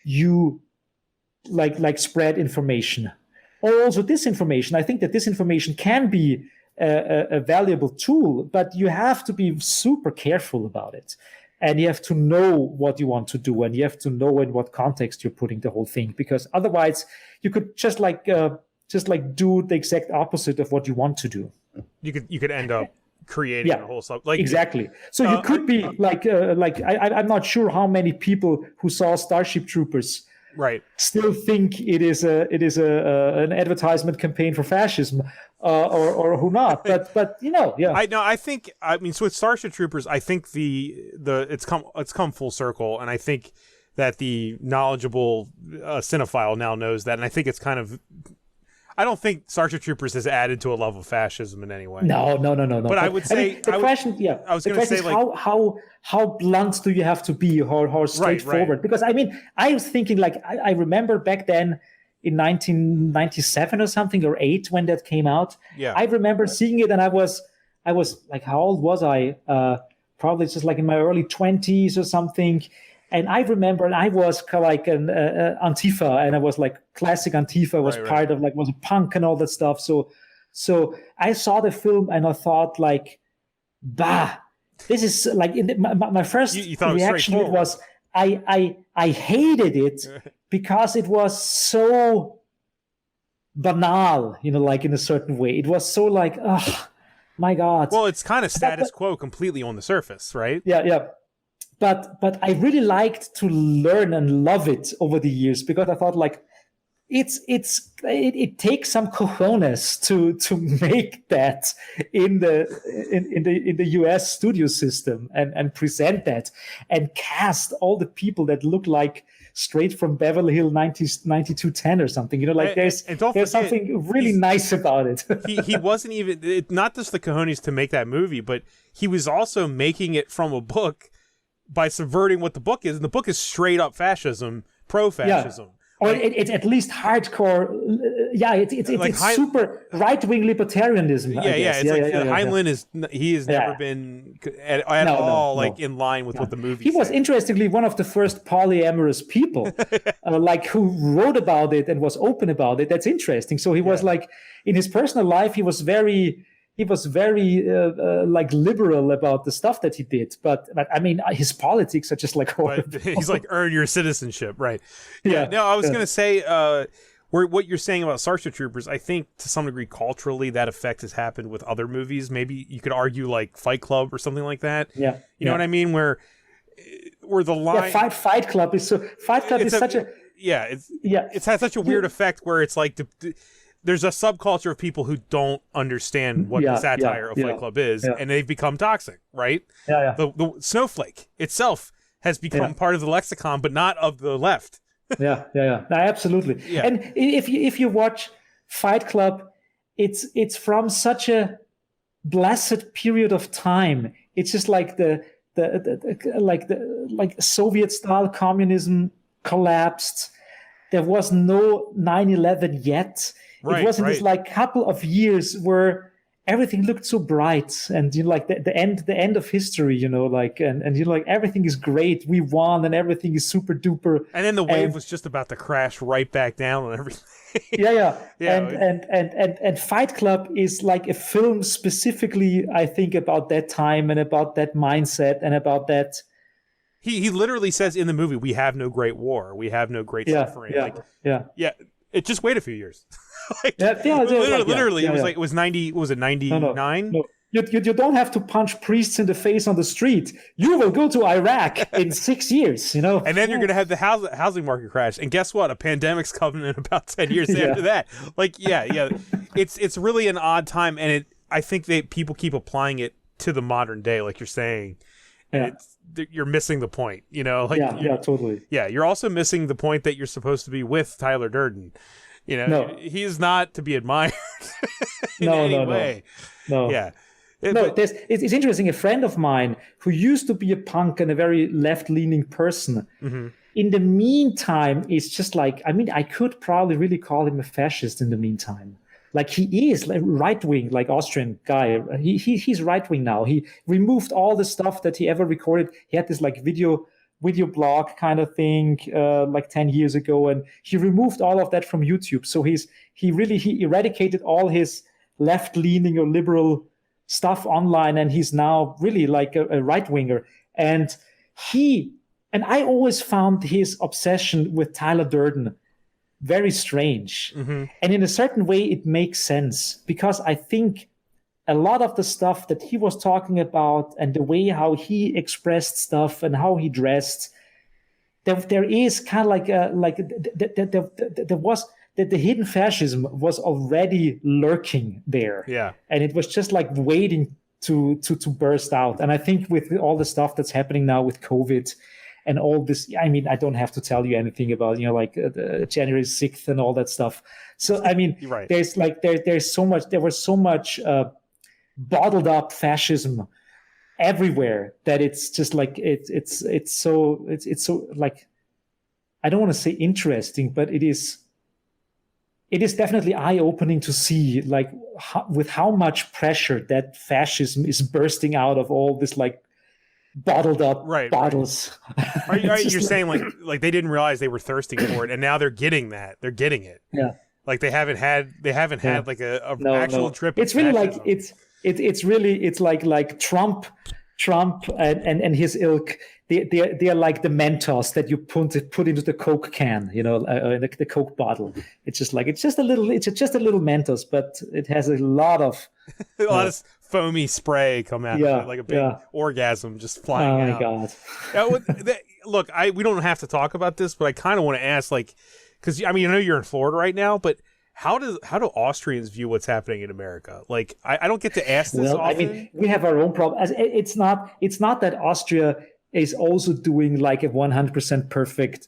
you spread information. Or also disinformation. I think that disinformation can be a valuable tool, but you have to be super careful about it. And you have to know what you want to do, and you have to know in what context you're putting the whole thing, because otherwise you could just do the exact opposite of what you want to do. You could end up creating a whole stuff. Exactly. So you could be I'm not sure how many people who saw Starship Troopers still think it is an advertisement campaign for fascism, or who not. But so with Starship Troopers, I think it's come full circle, and I think that the knowledgeable cinephile now knows that, and I think it's kind of. I don't think Starship Troopers has added to a level of fascism in any way. No. But I would say I was going to say how blunt do you have to be, or straightforward? Right. Because I was thinking I remember back then in 1997 or something, or 8 when that came out. Yeah. I remember seeing it, and I was how old was I? Probably just in my early 20s or something. And I remember, and I was an Antifa, and I was classic Antifa, was part of was a punk and all that stuff. So I saw the film and I thought this is my first reaction was I hated it because it was so banal, in a certain way. It was so oh my God. Well, it's kind of status quo completely on the surface, right? Yeah. but I really liked to learn and love it over the years, because I thought like it takes some cojones to make that in the US studio system and present that and cast all the people that look like straight from Beverly Hills 9210 or something. Like there's something really nice about it. he wasn't even not just the cojones to make that movie, but he was also making it from a book by subverting what the book is, and the book is straight up fascism, pro-fascism. Yeah. Or it's at least hardcore. It's like super right-wing libertarianism. Heinlein is never been at all in line with what the movie. He was interestingly one of the first polyamorous people, who wrote about it and was open about it. That's interesting. So he was like, in his personal life, he was very liberal about the stuff that he did, but I mean his politics are just like horrible. But he's like, earn your citizenship, right? No, I was gonna say what you're saying about Starship Troopers, I think to some degree culturally that effect has happened with other movies. Maybe you could argue like Fight Club or something like that. You know what I mean, where the line Fight Club is such a it's had such a weird effect where it's like there's a subculture of people who don't understand what the satire of Fight Club is, and they've become toxic, right? The snowflake itself has become part of the lexicon, but not of the left. Absolutely. And if you watch Fight Club, it's from such a blessed period of time. It's just like the Soviet style communism collapsed. There was no 9/11 yet. It wasn't this like couple of years where everything looked so bright, and like the end of history, and like everything is great, we won, and everything is super duper. And then the wave was just about to crash right back down on everything. And Fight Club is like a film specifically, I think, about that time and about that mindset and about that. He literally says in the movie, "We have no great war, we have no great suffering." It just wait a few years. Literally, it was 90. Was it 99? No. You don't have to punch priests in the face on the street. You will go to Iraq in 6 years, And then you're going to have the housing market crash. And guess what? A pandemic's coming in about 10 years after that. It's really an odd time, and I think people keep applying it to the modern day, like you're saying. And you're missing the point, totally. You're also missing the point that you're supposed to be with Tyler Durden. He is not to be admired in any way. It's interesting. A friend of mine who used to be a punk and a very left-leaning person, in the meantime, is just like, I mean, I could probably really call him a fascist in the meantime. Like he is like right-wing, like Austrian guy. He's right-wing now. He removed all the stuff that he ever recorded. He had this like video blog kind of thing like 10 years ago, and he removed all of that from YouTube. So he eradicated all his left-leaning or liberal stuff online, and he's now really like a right-winger. And I always found his obsession with Tyler Durden very strange. And in a certain way, it makes sense, because I think a lot of the stuff that he was talking about and the way how he expressed stuff and how he dressed, there is kind of there was that the hidden fascism was already lurking there. And it was just like waiting to burst out. And I think with all the stuff that's happening now with COVID and all this, I mean, I don't have to tell you anything about, January 6th and all that stuff. So, I mean, there's like, there's so much, there was so much bottled up fascism everywhere that it's just like, it's so like, I don't want to say interesting, but it is definitely eye-opening to see like with how much pressure that fascism is bursting out of all this like bottled up bottles. You're saying like they didn't realize they were thirsting for it, and now they're getting that. They're getting it. Like they haven't had like a actual trip. It's really like it's like Trump and his ilk. They are like the Mentos that you put into the Coke can, the Coke bottle. It's just a little Mentos, but it has a lot of foamy spray come out, like a big orgasm just flying out. Oh my god! Look, we don't have to talk about this, but I kind of want to ask, like, because I mean, I know you're in Florida right now, but how do Austrians view what's happening in America? Like, I don't get to ask this often. I mean, we have our own problem. It's not that Austria is also doing like a 100% perfect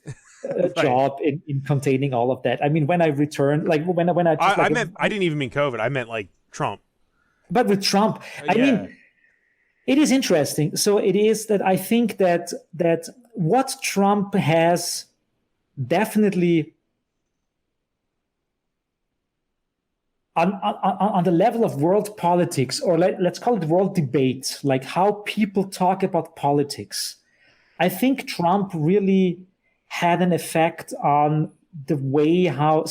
job in containing all of that. I mean, when I returned, like when I just, I didn't even mean COVID. I meant like Trump. But with Trump, I mean, it is interesting. So it is that I think that what Trump has definitely on the level of world politics, or let's call it world debate, like how people talk about politics, I think Trump really had an effect on the way how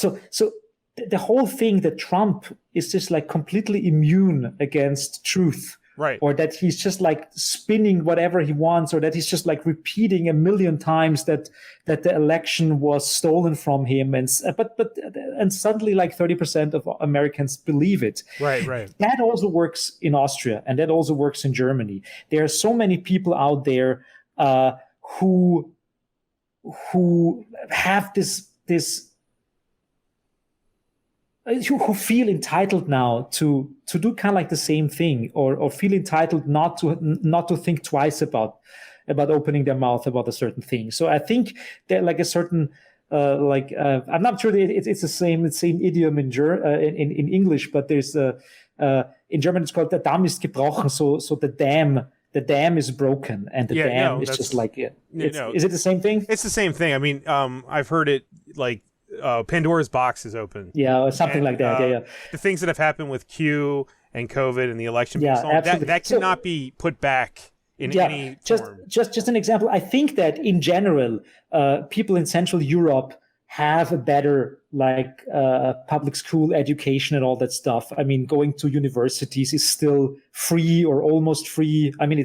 the whole thing that Trump is just like completely immune against truth. Right. Or that he's just like spinning whatever he wants, or that he's just like repeating a million times that the election was stolen from him, and suddenly like 30% of Americans believe it. Right. That also works in Austria, and that also works in Germany. There are so many people out there who have this who feel entitled now to do kind of like the same thing, or feel entitled not to think twice about opening their mouth about a certain thing. So I think that like a certain I'm not sure that it's the same idiom in English, but there's in German it's called "der Damm ist gebrochen." So the dam is broken, and the dam is just like it. Is it the same thing? It's the same thing. I mean, I've heard it like. Pandora's box is open. Yeah, or something like that. Yeah. The things that have happened with Q and COVID and the election, that cannot be put back in any form. Just an example. I think that in general, people in Central Europe have a better public school education and all that stuff. I mean, going to universities is still free or almost free. I mean, I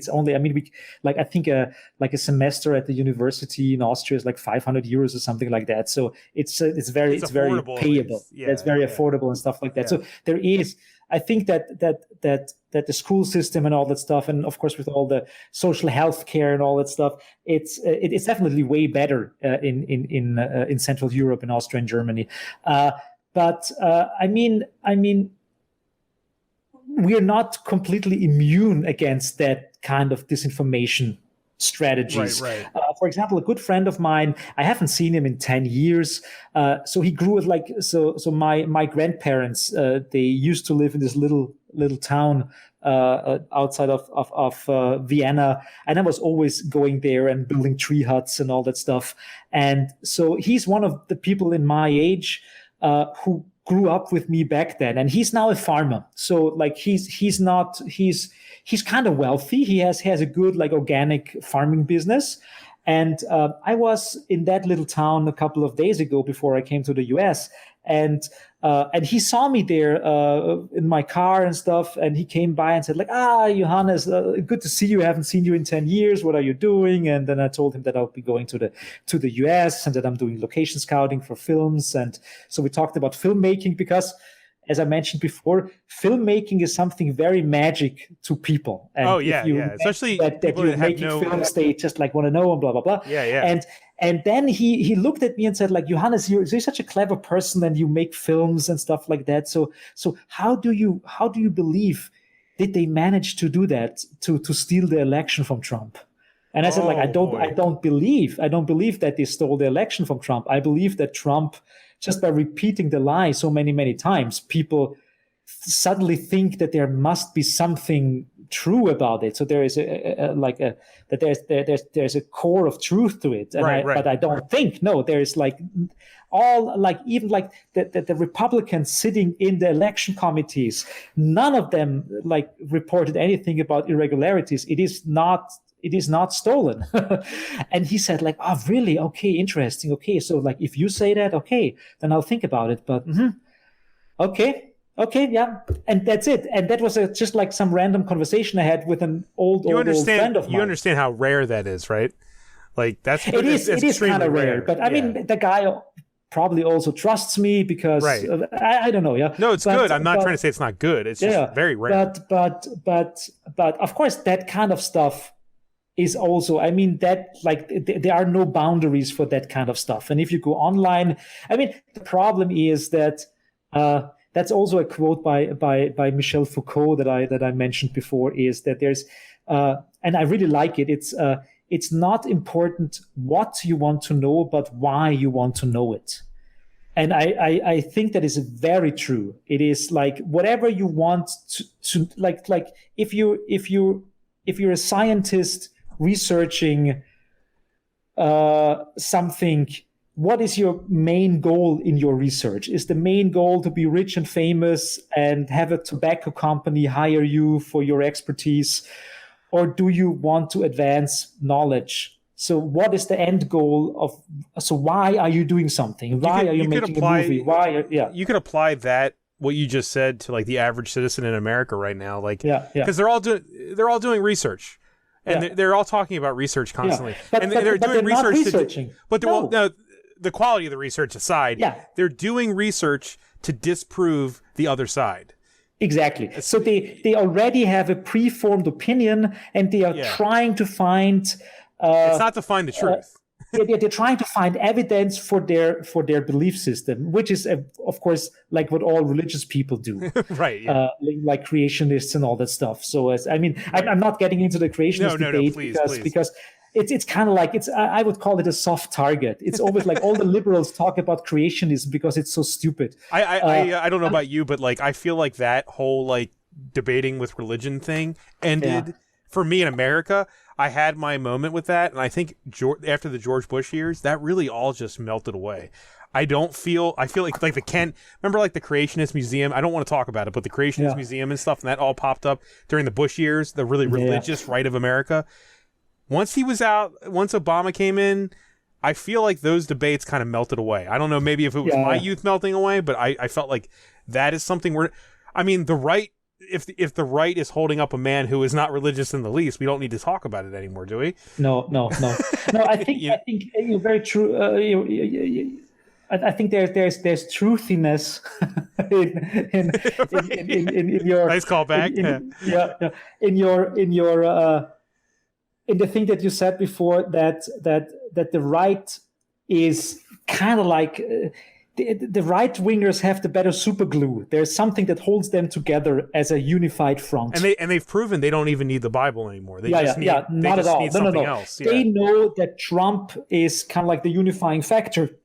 think a semester at the university in Austria is like 500 euros or something like that. So it's very payable. It's very affordable and stuff like that. So there is, I think that the school system and all that stuff, and of course with all the social health care and all that stuff, it's definitely way better in Central Europe, in Austria and Germany. But I mean, we're not completely immune against that kind of disinformation strategies. Right. For example, a good friend of mine, I haven't seen him in 10 years. So he grew up so my grandparents, they used to live in this little town outside of Vienna. And I was always going there and building tree huts and all that stuff. And so he's one of the people in my age who grew up with me back then. And he's now a farmer. So like he's kind of wealthy. He has a good like organic farming business. And I was in that little town a couple of days ago before I came to the US, and he saw me there in my car and stuff, and he came by and said like, Johannes, good to see you. I haven't seen you in 10 years. What are you doing? And then I told him that I'll be going to the US and that I'm doing location scouting for films. And so we talked about filmmaking because, as I mentioned before, filmmaking is something very magic to people. And especially that you're making films, they just like want to know and blah, blah, blah. Yeah. And then he looked at me and said like, Johannes, you're such a clever person and you make films and stuff like that. So how do you believe did they manage to do that, to steal the election from Trump? And I said like, I don't believe that they stole the election from Trump. I believe that Trump, just by repeating the lie so many, many times, people suddenly think that there must be something true about it. So there is there's a core of truth to it. And but I don't think, there is like all like even like the Republicans sitting in the election committees, none of them like reported anything about irregularities. It is not stolen. And he said like, oh, really? Okay, interesting. Okay. So like, if you say that, okay, then I'll think about it. But okay, yeah. And that's it. And that was just like some random conversation I had with an old friend of mine. You understand how rare that is, right? Like it is kind of rare. But I mean, the guy probably also trusts me because Right. I don't know. Yeah. No, it's good. I'm not trying to say it's not good. It's just very rare. But of course, that kind of stuff is also, I mean, that like there are no boundaries for that kind of stuff. And if you go online, I mean, the problem is that that's also a quote by Michel Foucault that I mentioned before, is that there's and I really like it. It's not important what you want to know, but why you want to know it. And I think that is very true. It is like whatever you want to like if you're a scientist researching something, what is your main goal in your research? Is the main goal to be rich and famous and have a tobacco company hire you for your expertise? Or do you want to advance knowledge? So what is the end goal so why are you doing something? Why are you making a movie? You could apply that, what you just said, to like the average citizen in America right now. Like, because they're all doing research. And they're all talking about research constantly. But they're doing research. The quality of the research aside, they're doing research to disprove the other side. Exactly. So they already have a preformed opinion, and they are trying to find. It's not to find the truth. They're trying to find evidence for their belief system, which is, of course, like what all religious people do, right? Yeah. Like creationists and all that stuff. So, I'm not getting into the creationist debate please. because it's kind of like I would call it a soft target. It's always like all the liberals talk about creationism because it's so stupid. I don't know about you, but like I feel like that whole like debating with religion thing ended for me in America. I had my moment with that, and I think after the George Bush years, that really all just melted away. I feel like remember like the Creationist Museum? I don't want to talk about it, but the Creationist Museum and stuff, and that all popped up during the Bush years, the really religious right of America. Once he was out, once Obama came in, I feel like those debates kind of melted away. I don't know, maybe if it was my youth melting away, but I felt like that is something where, I mean, the right, if the right is holding up a man who is not religious in the least, we don't need to talk about it anymore, do we? No. I think you're very true. I think there's truthiness in your nice callback. In the thing that you said before, that the right is kind of like the right wingers have the better super glue. There's something that holds them together as a unified front. And they've proven they don't even need the Bible anymore. They just need something else. They know that Trump is kind of like the unifying factor,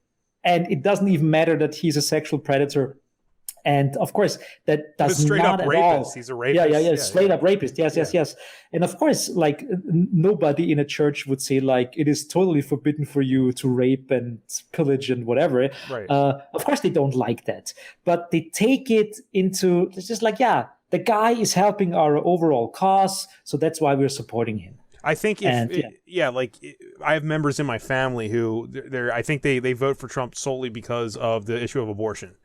and it doesn't even matter that he's a sexual predator. And of course, that does not at all. He's a rapist. Straight up rapist. Yes. And of course, like nobody in a church would say like it is totally forbidden for you to rape and pillage and whatever. Right. Of course, they don't like that, but they take it into it's just like the guy is helping our overall cause, so that's why we're supporting him. I think I have members in my family who I think they vote for Trump solely because of the issue of abortion.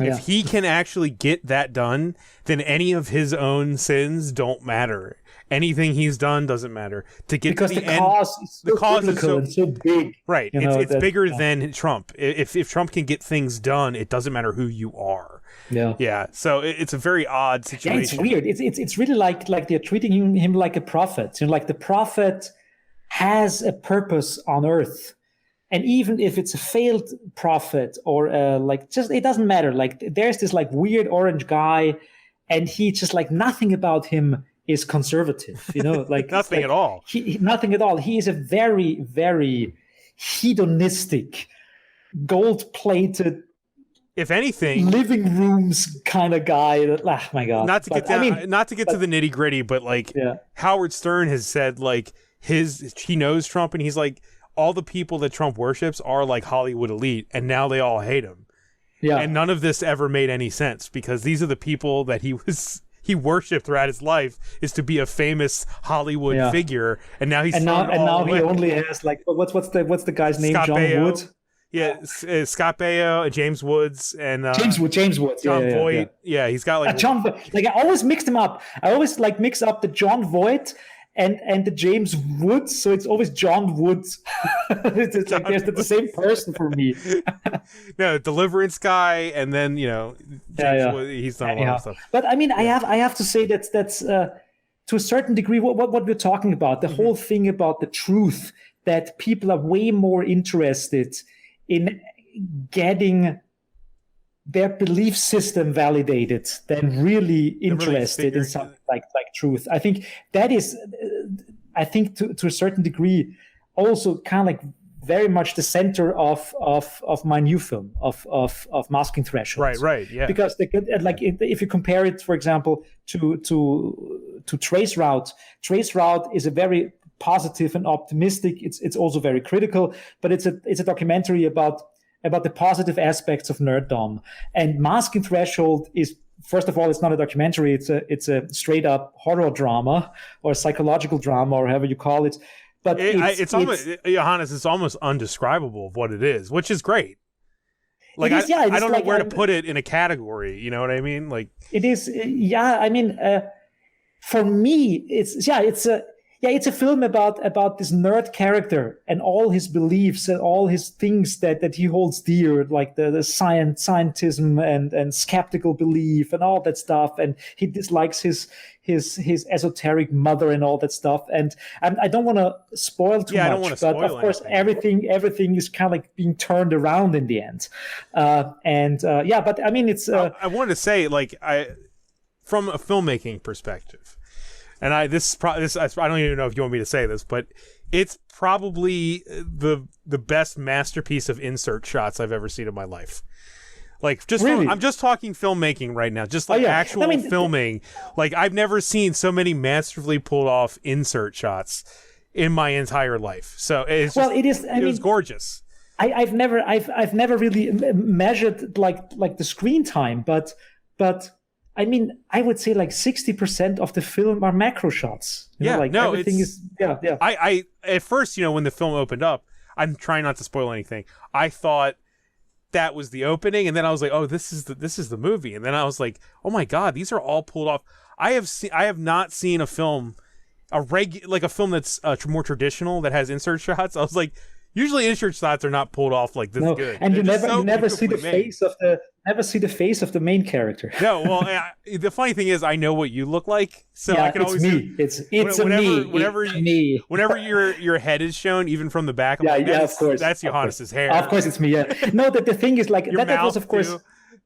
If he can actually get that done, then any of his own sins don't matter. Anything he's done doesn't matter. Because the cause is so big. Right. It's bigger than Trump. If Trump can get things done, it doesn't matter who you are. Yeah. Yeah. So it's a very odd situation. Yeah, it's weird. It's really like they're treating him like a prophet. Like the prophet has a purpose on earth. And even if it's a failed prophet or it doesn't matter. Like there's this like weird orange guy, and he just like nothing about him is conservative. Like nothing at all. Nothing at all. He is a very, very hedonistic, gold-plated, if anything, living rooms kind of guy. My God! Not to get to the nitty gritty, but like Howard Stern has said, like he knows Trump, and he's like, all the people that Trump worships are like Hollywood elite, and now they all hate him. Yeah. And none of this ever made any sense because these are the people that he worshipped throughout his life, is to be a famous Hollywood figure, and now he only has like what's the guy's name? Scott John Baio. Wood. Yeah, Scott Baio, James Woods, and James Woods, John Voight. Yeah, he's got like John. Like I always mixed him up. I always like mix up the John Voight and the James Woods, so it's always John Woods. It's like there's the same person for me. No, Deliverance guy, and then James Woods, he's done a lot of stuff. But I mean, I have to say that's to a certain degree what we're talking about. The whole thing about the truth, that people are way more interested in getting their belief system validated than really interested in something like truth. I think that is, to a certain degree, also kind of like very much the center of my new film of Masking Threshold. Right, yeah. Because if you compare it, for example, to Trace Route is a very positive and optimistic. It's also very critical, but it's a documentary about the positive aspects of nerddom. And Masking Threshold is, first of all, it's not a documentary. It's a straight up horror drama or psychological drama or however you call it. But it's almost, Johannes, it's almost undescribable of what it is, which is great. Like I don't know where to put it in a category. You know what I mean? Like it is. Yeah, I mean, for me, it's a film about this nerd character and all his beliefs and all his things that he holds dear, like the scientism and skeptical belief and all that stuff. And he dislikes his esoteric mother and all that stuff. And I don't want to spoil too much, but of course everything is kind of like being turned around in the end. But I mean, it's. I wanted to say, like, from a filmmaking perspective. And I don't even know if you want me to say this, but it's probably the best masterpiece of insert shots I've ever seen in my life. Like, just really? I'm just talking filmmaking right now, just like actual filming. Like, I've never seen so many masterfully pulled off insert shots in my entire life. So it was gorgeous. I've never really measured like the screen time, but. I mean, I would say like 60% of the film are macro shots. Everything is. I at first, when the film opened up, I'm trying not to spoil anything. I thought that was the opening, and then I was like, oh, this is the movie, and then I was like, oh my god, these are all pulled off. I have not seen a film, a film that's more traditional that has insert shots. I was like, usually insert shots are not pulled off like this good. And you never see the face of the main character. No, well, the funny thing is, I know what you look like, so I can always. Me. It's me. Whenever your head is shown, even from the back, of course, that's Johannes's hair. Of course, it's me. Yeah. No, the thing is like that was of course. Too.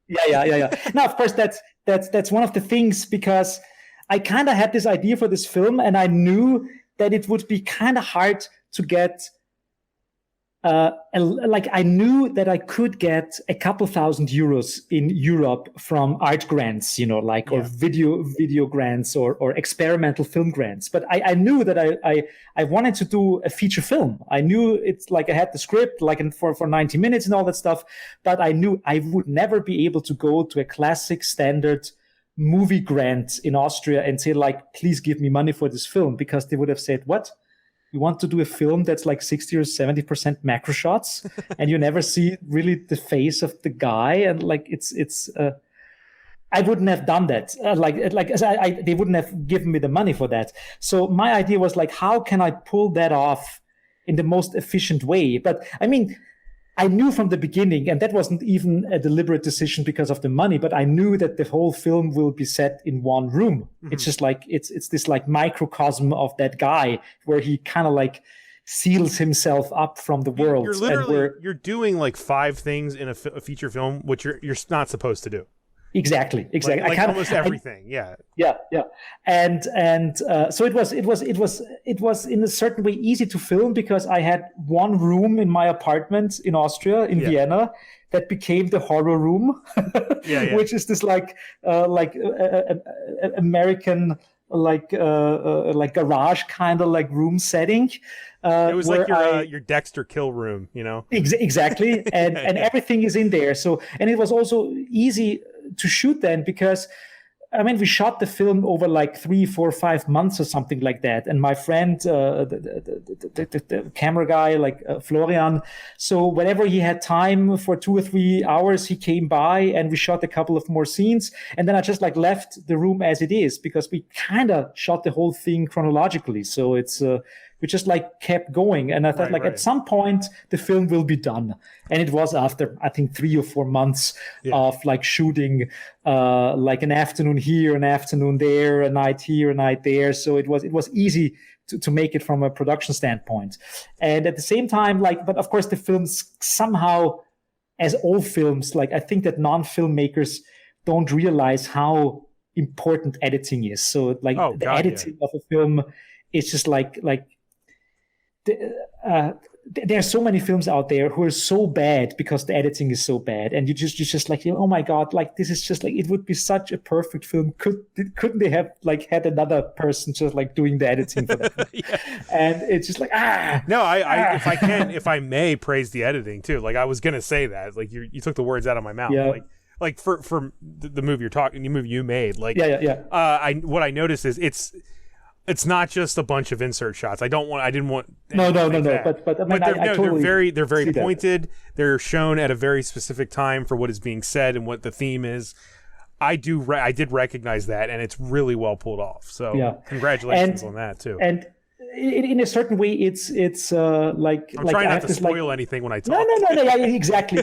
Yeah. No, of course that's one of the things, because I kind of had this idea for this film, and I knew that it would be kind of hard to get. I knew that I could get a couple €1,000 in Europe from art grants, or video grants or experimental film grants. But I knew that I wanted to do a feature film. I knew it's like I had the script for 90 minutes and all that stuff, but I knew I would never be able to go to a classic standard movie grant in Austria and say like, please give me money for this film, because they would have said, what? You want to do a film that's like 60 or 70% macro shots, and you never see really the face of the guy, and like it's. I wouldn't have done that. They wouldn't have given me the money for that. So my idea was like, how can I pull that off in the most efficient way? But I mean, I knew from the beginning, and that wasn't even a deliberate decision because of the money, but I knew that the whole film will be set in one room. Mm-hmm. It's just like, it's this like microcosm of that guy where he kind of like seals himself up from the world. You're doing like 5 things in a feature film, which you're not supposed to do. Exactly. Like almost everything. Yeah. And so it was in a certain way easy to film, because I had one room in my apartment in Austria, in Vienna, that became the horror room, which is this like American like garage kind of like room setting. It was like your Dexter kill room, Exactly, and everything is in there. So, and it was also easy to shoot then, because we shot the film over like 3, 4, 5 months or something like that. And my friend, the camera guy, like Florian, so whenever he had time for 2 or 3 hours, he came by and we shot a couple of more scenes. And then I just like left the room as it is, because we kind of shot the whole thing chronologically. So it's, we just like kept going. And I thought at some point the film will be done. And it was after, I think, 3 or 4 months of like shooting, like an afternoon here, an afternoon there, a night here, a night there. So it was easy to make it from a production standpoint. And at the same time, like, but of course the films somehow, as all films, like I think that non-filmmakers don't realize how important editing is. So like the editing of a film is just like there are so many films out there who are so bad because the editing is so bad, and you just like, oh my god, like this is just like, it would be such a perfect film. Couldn't they have like had another person just like doing the editing for them? And it's just like no, I if I may praise the editing too. Like I was gonna say that, like you took the words out of my mouth. Like for the movie the movie you made, like what I noticed is it's not just a bunch of insert shots. I didn't want no. But I mean, they're very pointed. They're shown at a very specific time for what is being said and what the theme is. I did recognize that, and it's really well pulled off. So congratulations on that too. And in a certain way, it's like I'm trying not to spoil anything when I talk. No, exactly.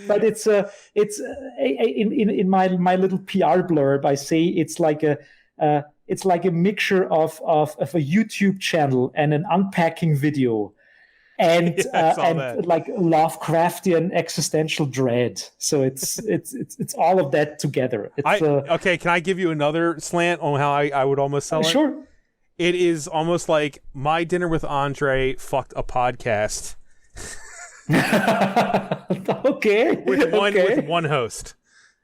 But it's in my little PR blurb, I say it's like a mixture of a YouTube channel and an unpacking video, and like Lovecraftian existential dread. So it's all of that together. Okay, can I give you another slant on how I would almost sell it? Sure. It is almost like My Dinner with Andre fucked a podcast. Okay. With one host.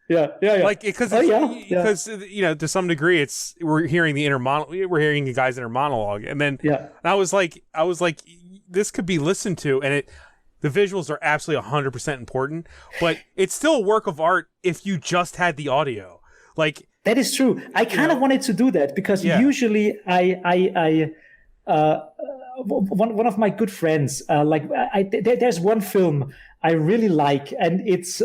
Yeah. Like because to some degree we're hearing the guy's inner monologue, and then I was like this could be listened to, and the visuals are absolutely 100% important, but it's still a work of art if you just had the audio. Like that is true. I kind of wanted to do that because usually I one of my good friends there's one film I really like, and it's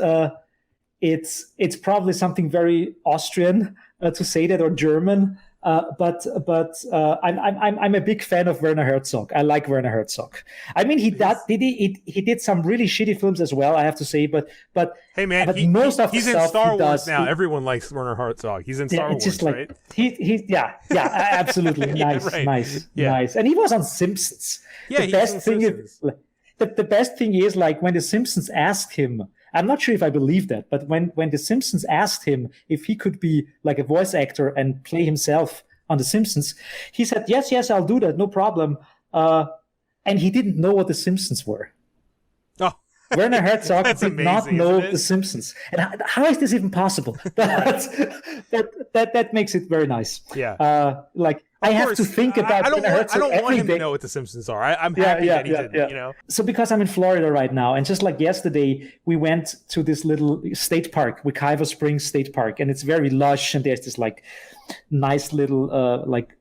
probably something very Austrian to say that, or German. But I'm a big fan of Werner Herzog. I like Werner Herzog. I mean, he did some really shitty films as well, I have to say. But hey man, but he's in Star Wars now. Everyone likes Werner Herzog. He's in Star Wars, just like, right? Absolutely nice. And he was on Simpsons. Yeah, the best thing is like when the Simpsons asked him. I'm not sure if I believe that, but when The Simpsons asked him if he could be like a voice actor and play himself on The Simpsons, he said, yes, I'll do that, no problem. And he didn't know what The Simpsons were. Oh, Werner Herzog did amazing, not know The Simpsons. And how is this even possible? But that makes it very nice. Yeah. I have to think about I don't want him to know what The Simpsons are. I'm happy that he didn't, you know. So because I'm in Florida right now, and just like yesterday, we went to this little state park, Wekiva Springs State Park, and it's very lush, and there's this like nice little like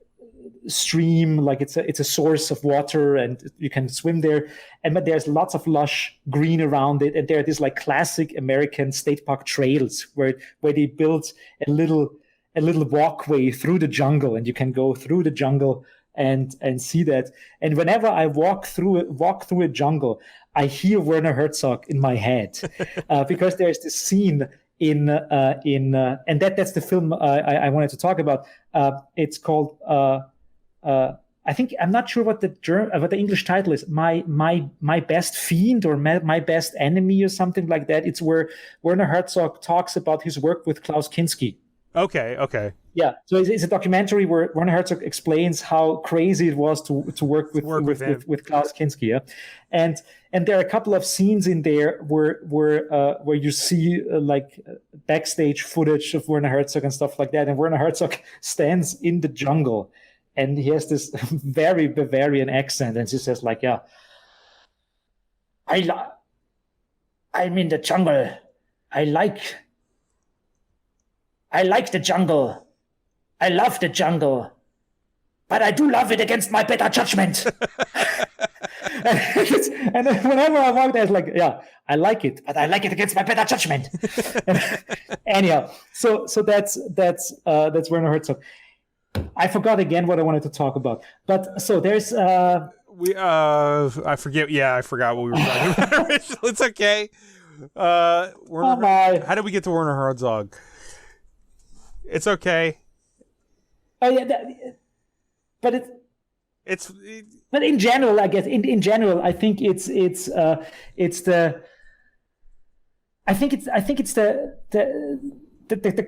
stream, like it's a source of water, and you can swim there. But there's lots of lush green around it, and there are these like classic American state park trails where they built a little walkway through the jungle, and you can go through the jungle and see that. And whenever I walk through a jungle, I hear Werner Herzog in my head because there's this scene in and that's the film I wanted to talk about. It's called I think, I'm not sure what the English title is. My Best Fiend, or my Best Enemy, or something like that. It's where Werner Herzog talks about his work with Klaus Kinski. Okay. Yeah, so it's a documentary where Werner Herzog explains how crazy it was to work with Klaus Kinski. Yeah? And there are a couple of scenes in there where you see like backstage footage of Werner Herzog and stuff like that. And Werner Herzog stands in the jungle, and he has this very Bavarian accent, and he says like, "Yeah, I'm in the jungle. I like I like the jungle. I love the jungle. But I do love it against my better judgment. And whenever I walk there, it's like, yeah, I like it, but I like it against my better judgment. Anyhow, so that's Werner Herzog. I forgot again what I wanted to talk about. But so there's I forget. Yeah, I forgot what we were talking about. It's okay. How did we get to Werner Herzog? It's okay. Oh yeah, but in general, I guess in general, I think it's the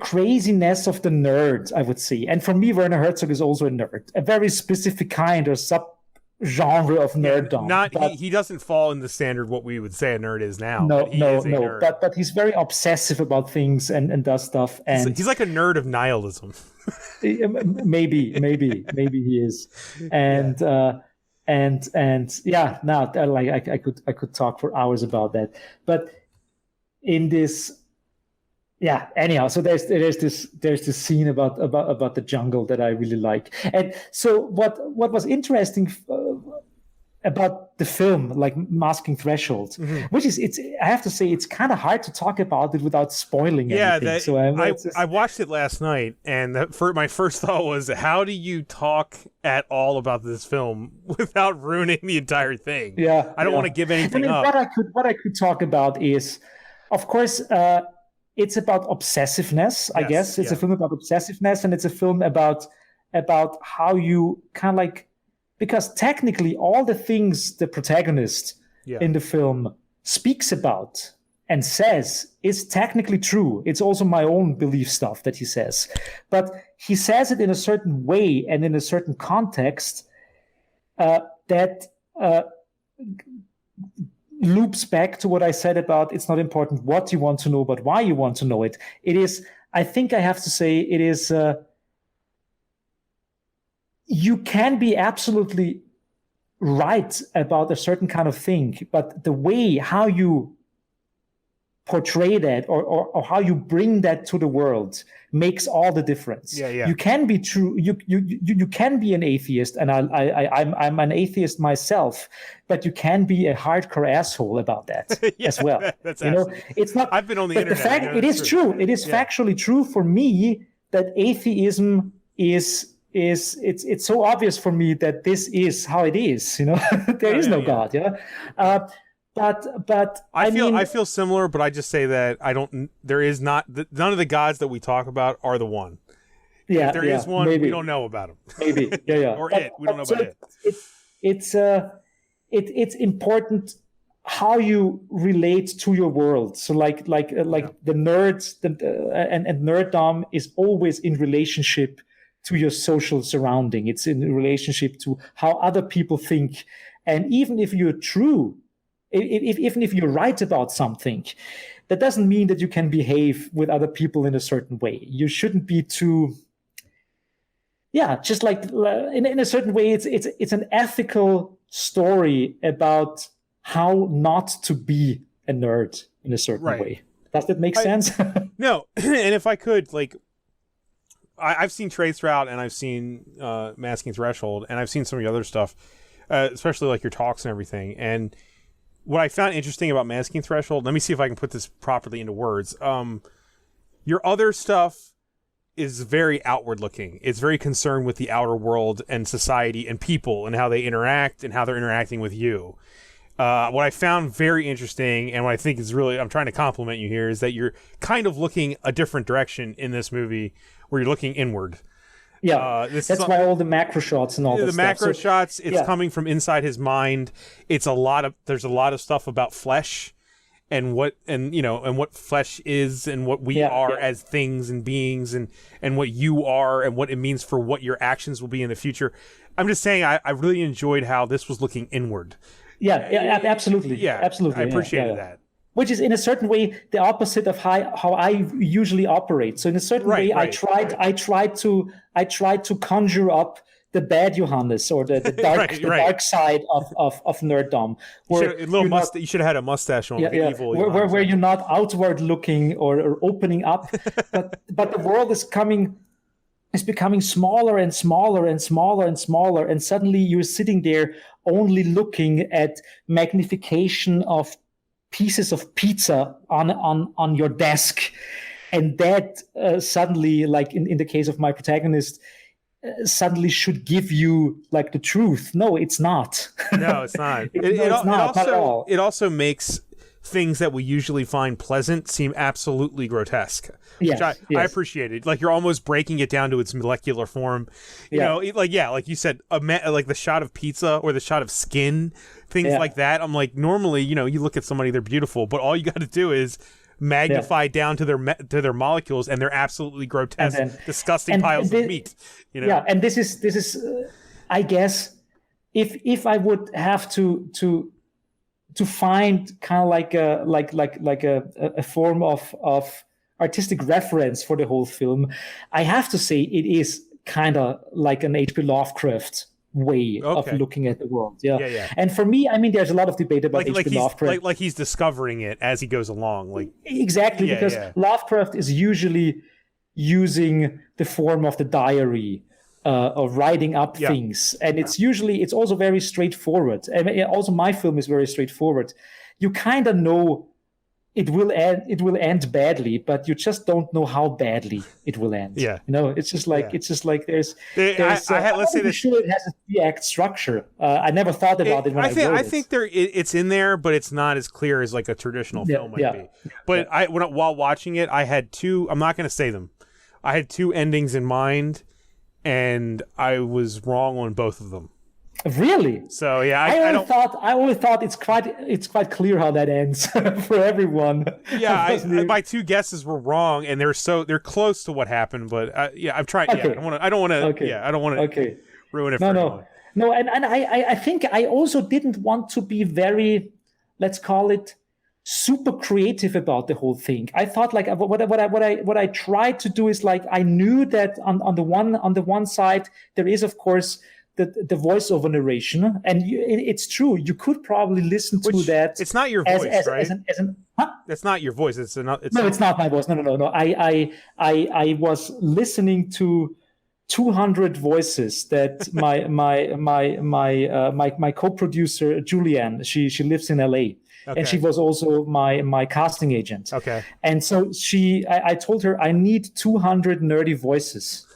craziness of the nerd, I would say. And for me, Werner Herzog is also a nerd, a very specific kind or sub-genre of nerddom. He doesn't fall in the standard what we would say a nerd is now. No. But he's very obsessive about things and does stuff. And he's like a nerd of nihilism. maybe he is. And yeah, now like I could talk for hours about that. But in this. Yeah. Anyhow, so there's this scene about the jungle that I really like, and so what was interesting about the film, like Masking Threshold, which is I have to say it's kind of hard to talk about it without spoiling anything. I watched it last night, and my first thought was, how do you talk at all about this film without ruining the entire thing? Yeah, I don't want to give anything up. What I could talk about is, of course. It's about obsessiveness, I guess. It's a film about obsessiveness, and it's a film about how you kind of like, because technically all the things the protagonist in the film speaks about and says is technically true. It's also my own belief stuff that he says. But he says it in a certain way and in a certain context that loops back to what I said about it's not important what you want to know, but why you want to know it. It is, I think I have to say, it is, you can be absolutely right about a certain kind of thing, but the way how you portray that or how you bring that to the world makes all the difference. You can be true. You can be an atheist, and I'm an atheist myself, but you can be a hardcore asshole about that as well. That's it's not. I've been on the but internet. The fact, it is true. It is factually true for me that atheism is. It's so obvious for me that this is how it is. There is no God. But I feel similar, but I just say that none of the gods that we talk about are the one. If there is one, maybe. We don't know about him. Maybe, or we don't know about it. It's important how you relate to your world. So like the nerds, and nerddom is always in relationship to your social surrounding. It's in relationship to how other people think, and even if you're true. Even if you're right about something, that doesn't mean that you can behave with other people in a certain way. You shouldn't be too, just like in a certain way, it's an ethical story about how not to be a nerd in a certain way. Does that make sense? No, and if I could, like, I've seen Trace Route and I've seen Masking Threshold and I've seen some of the other stuff, especially like your talks and everything, and what I found interesting about Masking Threshold, let me see if I can put this properly into words. Your other stuff is very outward looking. It's very concerned with the outer world and society and people and how they interact and how they're interacting with you. What I found very interesting and what I think is really, I'm trying to compliment you here, is that you're kind of looking a different direction in this movie where you're looking inward. Yeah, that's why all the macro shots and all that stuff. The macro shots, it's coming from inside his mind. There's a lot of stuff about flesh and what flesh is and what we are as things and beings and what you are and what it means for what your actions will be in the future. I'm just saying I really enjoyed how this was looking inward. Yeah, absolutely. Yeah, absolutely. I appreciated that. Which is in a certain way the opposite of how I usually operate. So in a certain way, I tried to conjure up the bad Johannes, or the dark dark side of nerddom. You should have had a mustache on. Evil where you're not outward looking or opening up, but the world is becoming smaller and smaller and smaller and smaller, and suddenly you're sitting there only looking at magnification of pieces of pizza on your desk, and that suddenly, like in the case of my protagonist, suddenly should give you like the truth. No, it's not. No, it's not. Not at all. It also makes things that we usually find pleasant seem absolutely grotesque, which I appreciated. Like, you're almost breaking it down to its molecular form. You know, like you said, like the shot of pizza or the shot of skin, things like that. I'm like, normally, you look at somebody, they're beautiful, but all you got to do is magnify down to their molecules, and they're absolutely grotesque, disgusting piles of meat. Yeah, and this is I guess if I would have to find kind of like a form of artistic reference for the whole film, I have to say it is kind of like an H.P. Lovecraft way of looking at the world. Yeah. And for me, I mean, there's a lot of debate about H.P. Lovecraft. Like he's discovering it as he goes along. Like exactly, because Lovecraft is usually using the form of the diary, of writing up things, and it's also very straightforward. I mean, also my film is very straightforward. You kind of know it will end badly, but you just don't know how badly it will end. Yeah, it's just like let's say this. Sure, it has a 3-act structure. I never thought about it when I wrote it. I think it's in there, but it's not as clear as like a traditional film might be. But while watching it, I had two. I'm not going to say them. I had two endings in mind, and I was wrong on both of them. Really? So yeah, I always thought it's quite clear how that ends for everyone. Yeah, my two guesses were wrong, and they're close to what happened. But I've tried. Okay. Yeah, I don't want to ruin it for everyone. No, and I think I also didn't want to be very, let's call it, super creative about the whole thing. I thought like what I tried to do is like, I knew that on the one side there is of course the voiceover narration, and it's true, you could probably listen to that. It's not your voice, right? That's not your voice. It's not my voice. No. I was listening to 200 voices that my co-producer Julianne, she lives in LA. Okay. And she was also my casting agent. Okay. And so I told her I need 200 nerdy voices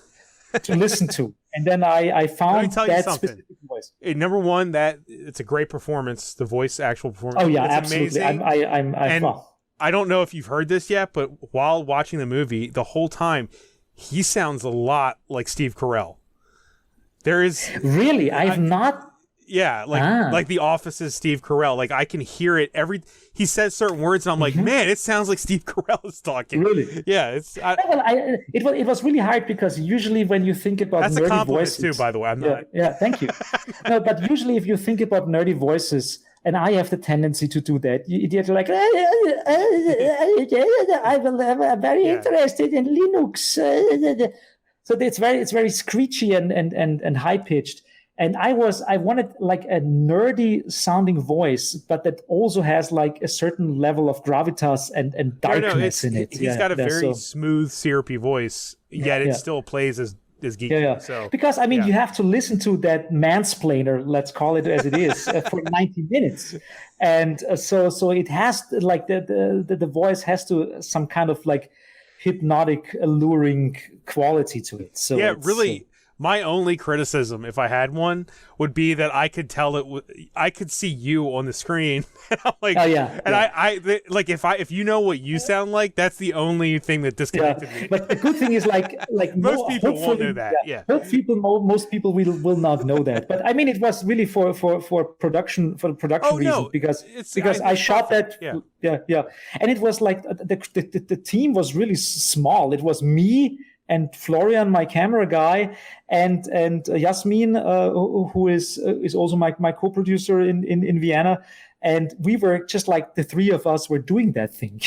to listen to. And then I found that specific voice. Number one, that it's a great performance. The actual performance. Oh yeah, it's absolutely. Amazing. I don't know if you've heard this yet, but while watching the movie, the whole time, he sounds a lot like Steve Carell. There is really, I've not. Yeah, like The Office's Steve Carell. Like, I can hear it he says certain words, and I'm like, man, it sounds like Steve Carell is talking. Really? Yeah, it was really hard, because usually when you think about that's nerdy a compliment voices, too, by the way. I'm not. Yeah, thank you. No, but usually if you think about nerdy voices, and I have the tendency to do that, you're like, I'm very interested in Linux. So it's very screechy and high pitched. And I wanted like a nerdy sounding voice, but that also has like a certain level of gravitas and darkness in it. He's got a very smooth, syrupy voice, yet it still plays as geeky. Yeah. So, because I mean, you have to listen to that mansplainer, let's call it as it is, for 90 minutes. And so it has like the voice has to some kind of like hypnotic, alluring quality to it. So yeah, really. My only criticism, if I had one, would be that I could tell I could see you on the screen. And I'm like, if you know what you sound like, that's the only thing that disconnected me. But the good thing is like most people won't know that. Yeah. Most people will not know that. But I mean, it was really for production reasons, because I shot that. Yeah. And it was like the team was really small. It was me and Florian, my camera guy, and Yasmin, who is also my co-producer in Vienna, and we were just like the three of us were doing that thing.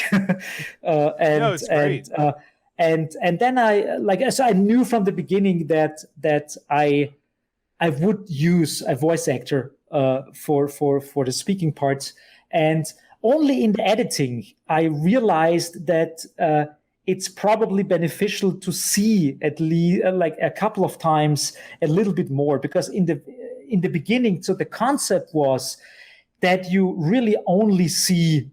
It's great. And then I knew from the beginning that I would use a voice actor for the speaking parts, and only in the editing I realized that it's probably beneficial to see at least like a couple of times a little bit more, because in the beginning, so the concept was that you really only see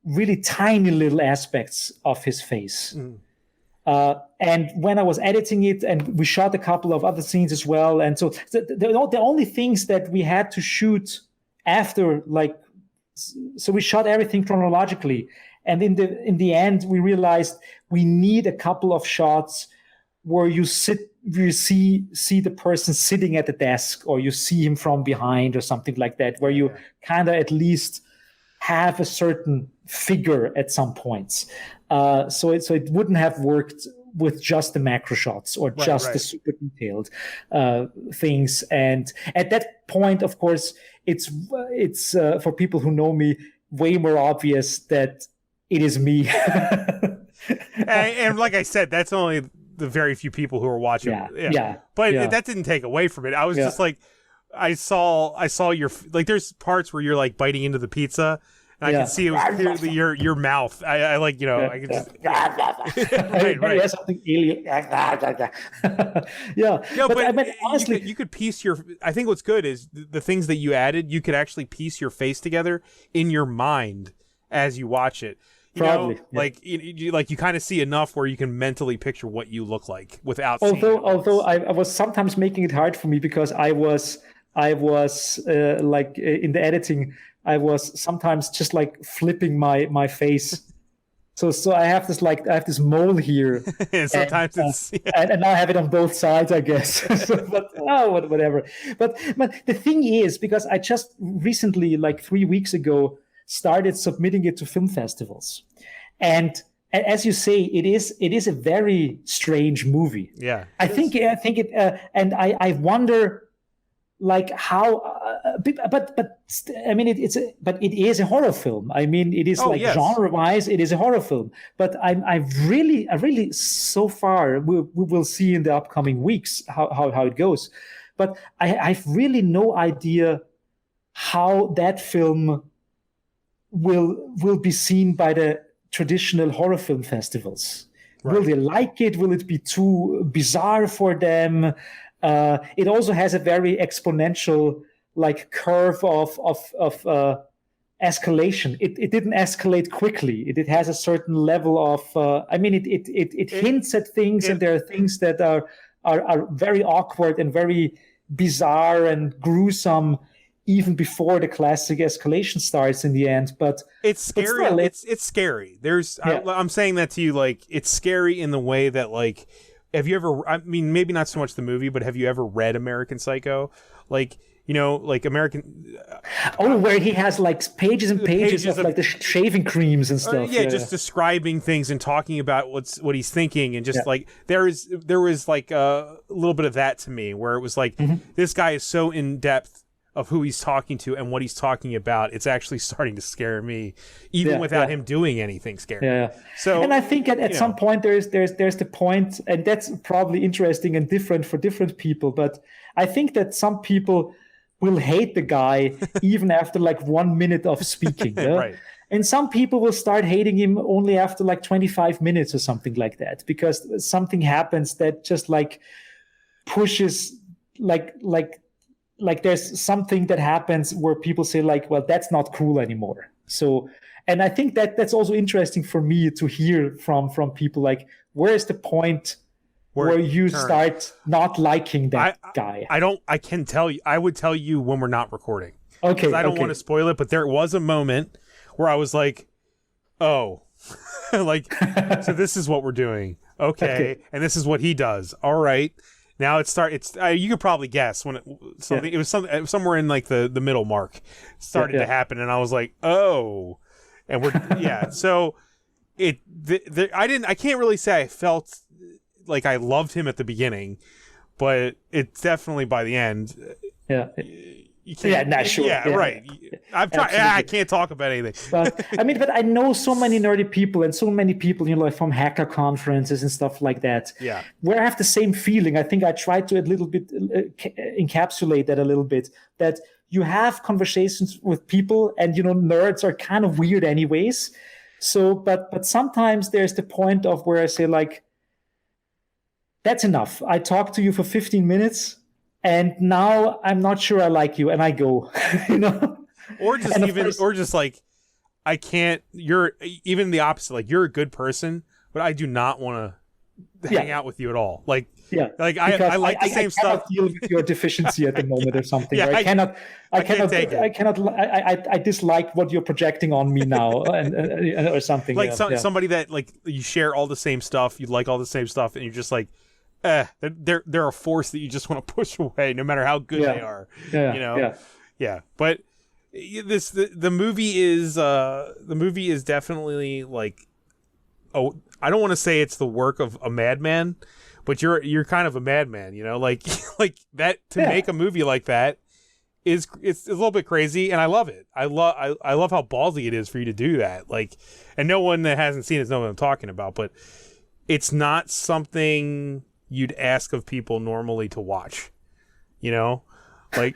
really tiny little aspects of his face. And when I was editing it, and we shot a couple of other scenes as well, and so the only things that we had to shoot after, like, so we shot everything chronologically, and in the end we realized we need a couple of shots where you see the person sitting at the desk, or you see him from behind or something like that, where you kind of at least have a certain figure at some points. So it wouldn't have worked with just the macro shots or just the super detailed things. And at that point, of course, it's for people who know me, way more obvious that it is me. and like I said, that's only the very few people who are watching. But that didn't take away from it. I was just like, I saw your, like, there's parts where you're like biting into the pizza, and I can see it was clearly your mouth. I like, you know, I can just right. Something alien. But I mean, honestly, you could piece your. I think what's good is the things that you added. You could actually piece your face together in your mind as you watch it. You know, like you kind of see enough where you can mentally picture what you look like without. Although I was sometimes making it hard for me, because I was like in the editing, I was sometimes just like flipping my face. So I have this mole here, and sometimes and now I have it on both sides, I guess. But whatever. But the thing is, because I just recently, like 3 weeks ago, started submitting it to film festivals, and as you say, it is a very strange movie. Yeah, I think it, and I wonder, like, how, but I mean, it is a horror film. I mean, it is genre-wise, it is a horror film. But I really so far, we will see in the upcoming weeks how it goes. But I've really no idea how that film will be seen by the traditional horror film festivals. Right. Will they like it? Will it be too bizarre for them? It also has a very exponential, like, curve of escalation. It didn't escalate quickly. It has a certain level of. I mean, it hints at things, and there are things that are very awkward and very bizarre and gruesome, even before the classic escalation starts in the end. But it's scary. But still, it's scary. I'm saying that to you, like, it's scary in the way that, like, have you ever, I mean, maybe not so much the movie, but have you ever read American Psycho? Like, you know, like American... where he has like pages and pages of like the shaving creams and stuff. Just describing things and talking about what he's thinking, and just like, there was like a little bit of that to me, where it was like, this guy is so in depth of who he's talking to and what he's talking about. It's actually starting to scare me, even without him doing anything scary. So, and I think at some point there's the point, and that's probably interesting and different for different people. But I think that some people will hate the guy even after like 1 minute of speaking. Right. And some people will start hating him only after like 25 minutes or something like that, because something happens that just like pushes like there's something that happens where people say, like, well, that's not cool anymore. So, and I think that's also interesting for me to hear from people, like, where is the point where you start not liking that guy? I can tell you, I would tell you when we're not recording. Okay. 'Cause I don't want to spoil it, but there was a moment where I was like, oh, like, so this is what we're doing. Okay. And this is what he does. All right. Now you could probably guess when it was somewhere in like the middle mark. It started to happen, and I was like, oh, and we're so I can't really say I felt like I loved him at the beginning, but it's definitely by the end. you can't. Sure. Yeah, right. I'm trying. I can't talk about anything. But I know so many nerdy people and so many people, like from hacker conferences and stuff like that. Yeah. Where I have the same feeling. I think I tried to a little bit encapsulate that a little bit. That you have conversations with people, and nerds are kind of weird, anyways. So, but sometimes there's the point of where I say like, that's enough. I talked to you for 15 minutes. And now I'm not sure I like you, and I go, or just like, I can't. You're even the opposite. Like, you're a good person, but I do not want to hang out with you at all. Like, I like the same stuff. I cannot deal with your deficiency at the moment or something. Yeah, I dislike what you're projecting on me now, or something. Like somebody that like you share all the same stuff, you like all the same stuff, and you're just like. They're a force that you just want to push away, no matter how good they are. Yeah. But the movie is definitely like, I don't want to say it's the work of a madman, but you're kind of a madman, like that to make a movie like that it's a little bit crazy, and I love it. I love how ballsy it is for you to do that. Like, and no one that hasn't seen it knows what I'm talking about, but it's not something you'd ask of people normally to watch, like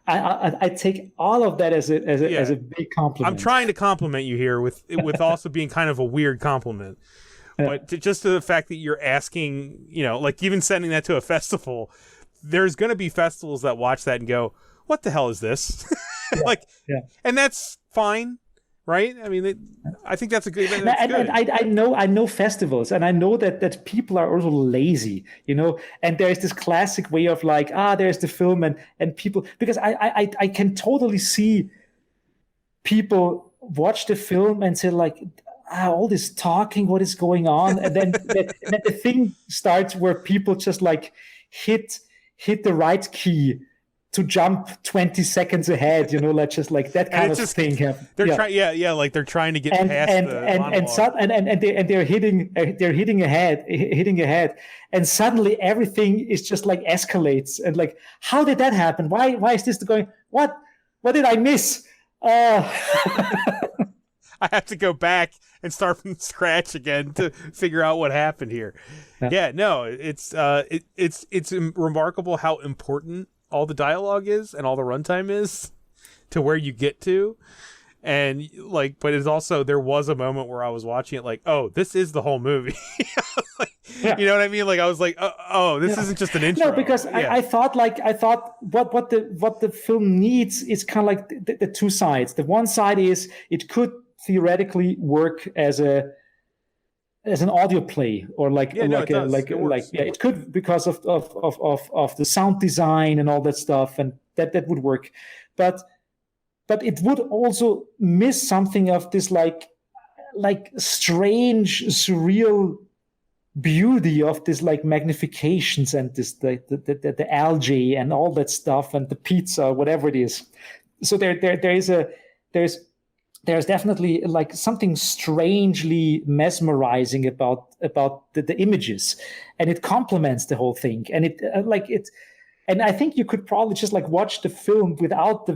I take all of that as a big compliment. I'm trying to compliment you here with also being kind of a weird compliment, but just to the fact that you're asking, like even sending that to a festival, there's going to be festivals that watch that and go, what the hell is this? And that's fine. Right? I mean, I think that's a good. And I know festivals, and I know that people are also lazy, And there's this classic way of like, there's the film, and people, because I can totally see people watch the film and say like, all this talking, what is going on, and then the thing starts where people just like hit the right key to jump 20 seconds ahead, like just like that kind of thing. They're trying, like they're trying to get past and they're hitting ahead, and suddenly everything is just like escalates, and like, how did that happen? Why is this going? What did I miss? I have to go back and start from scratch again to figure out what happened here. It's remarkable how important all the dialogue is and all the runtime is to where you get to, and like, but it's also, there was a moment where I was watching it like, oh, this is the whole movie. You know what I mean? Like, I was like, oh, this isn't just an intro. No, because I thought what the film needs is kind of like the two sides. The one side is it could theoretically work as an audio play, or it could, because of the sound design and all that stuff, and that would work, but it would also miss something of this like strange surreal beauty of this like magnifications and this the algae and all that stuff and the pizza, whatever it is. So there's definitely like something strangely mesmerizing about the images, and it complements the whole thing. And and I think you could probably just like watch the film without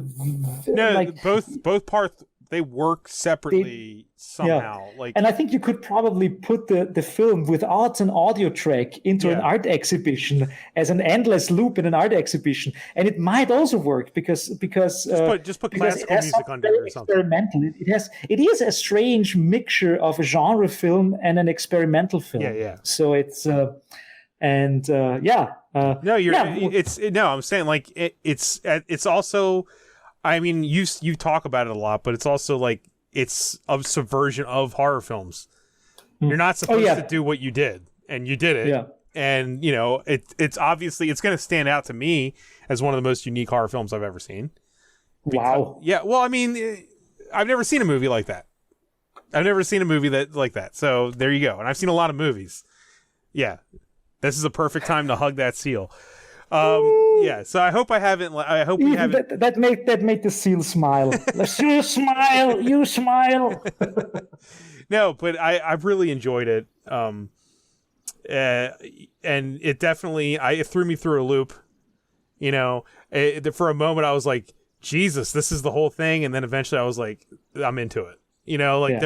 both parts, they work separately somehow. Like, and I think you could probably put the film without an audio track into an art exhibition as an endless loop in an art exhibition, and it might also work because just put classical music under it or something. Experimental. It is a strange mixture of a genre film and an experimental film. So it's I'm saying like it's also. I mean, you talk about it a lot, but it's also like it's a subversion of horror films. You're not supposed to do what you did, and you did it. Yeah. And it's obviously, it's going to stand out to me as one of the most unique horror films I've ever seen. Wow. Yeah. Well, I mean, I've never seen a movie like that. like that. So there you go. And I've seen a lot of movies. Yeah. This is a perfect time to hug that seal. So I hope we haven't. That made the seal smile. You smile. No, but I've really enjoyed it. And it definitely it threw me through a loop, You know, for a moment I was like, Jesus, this is the whole thing, and then eventually I was like, I'm into it. You know, like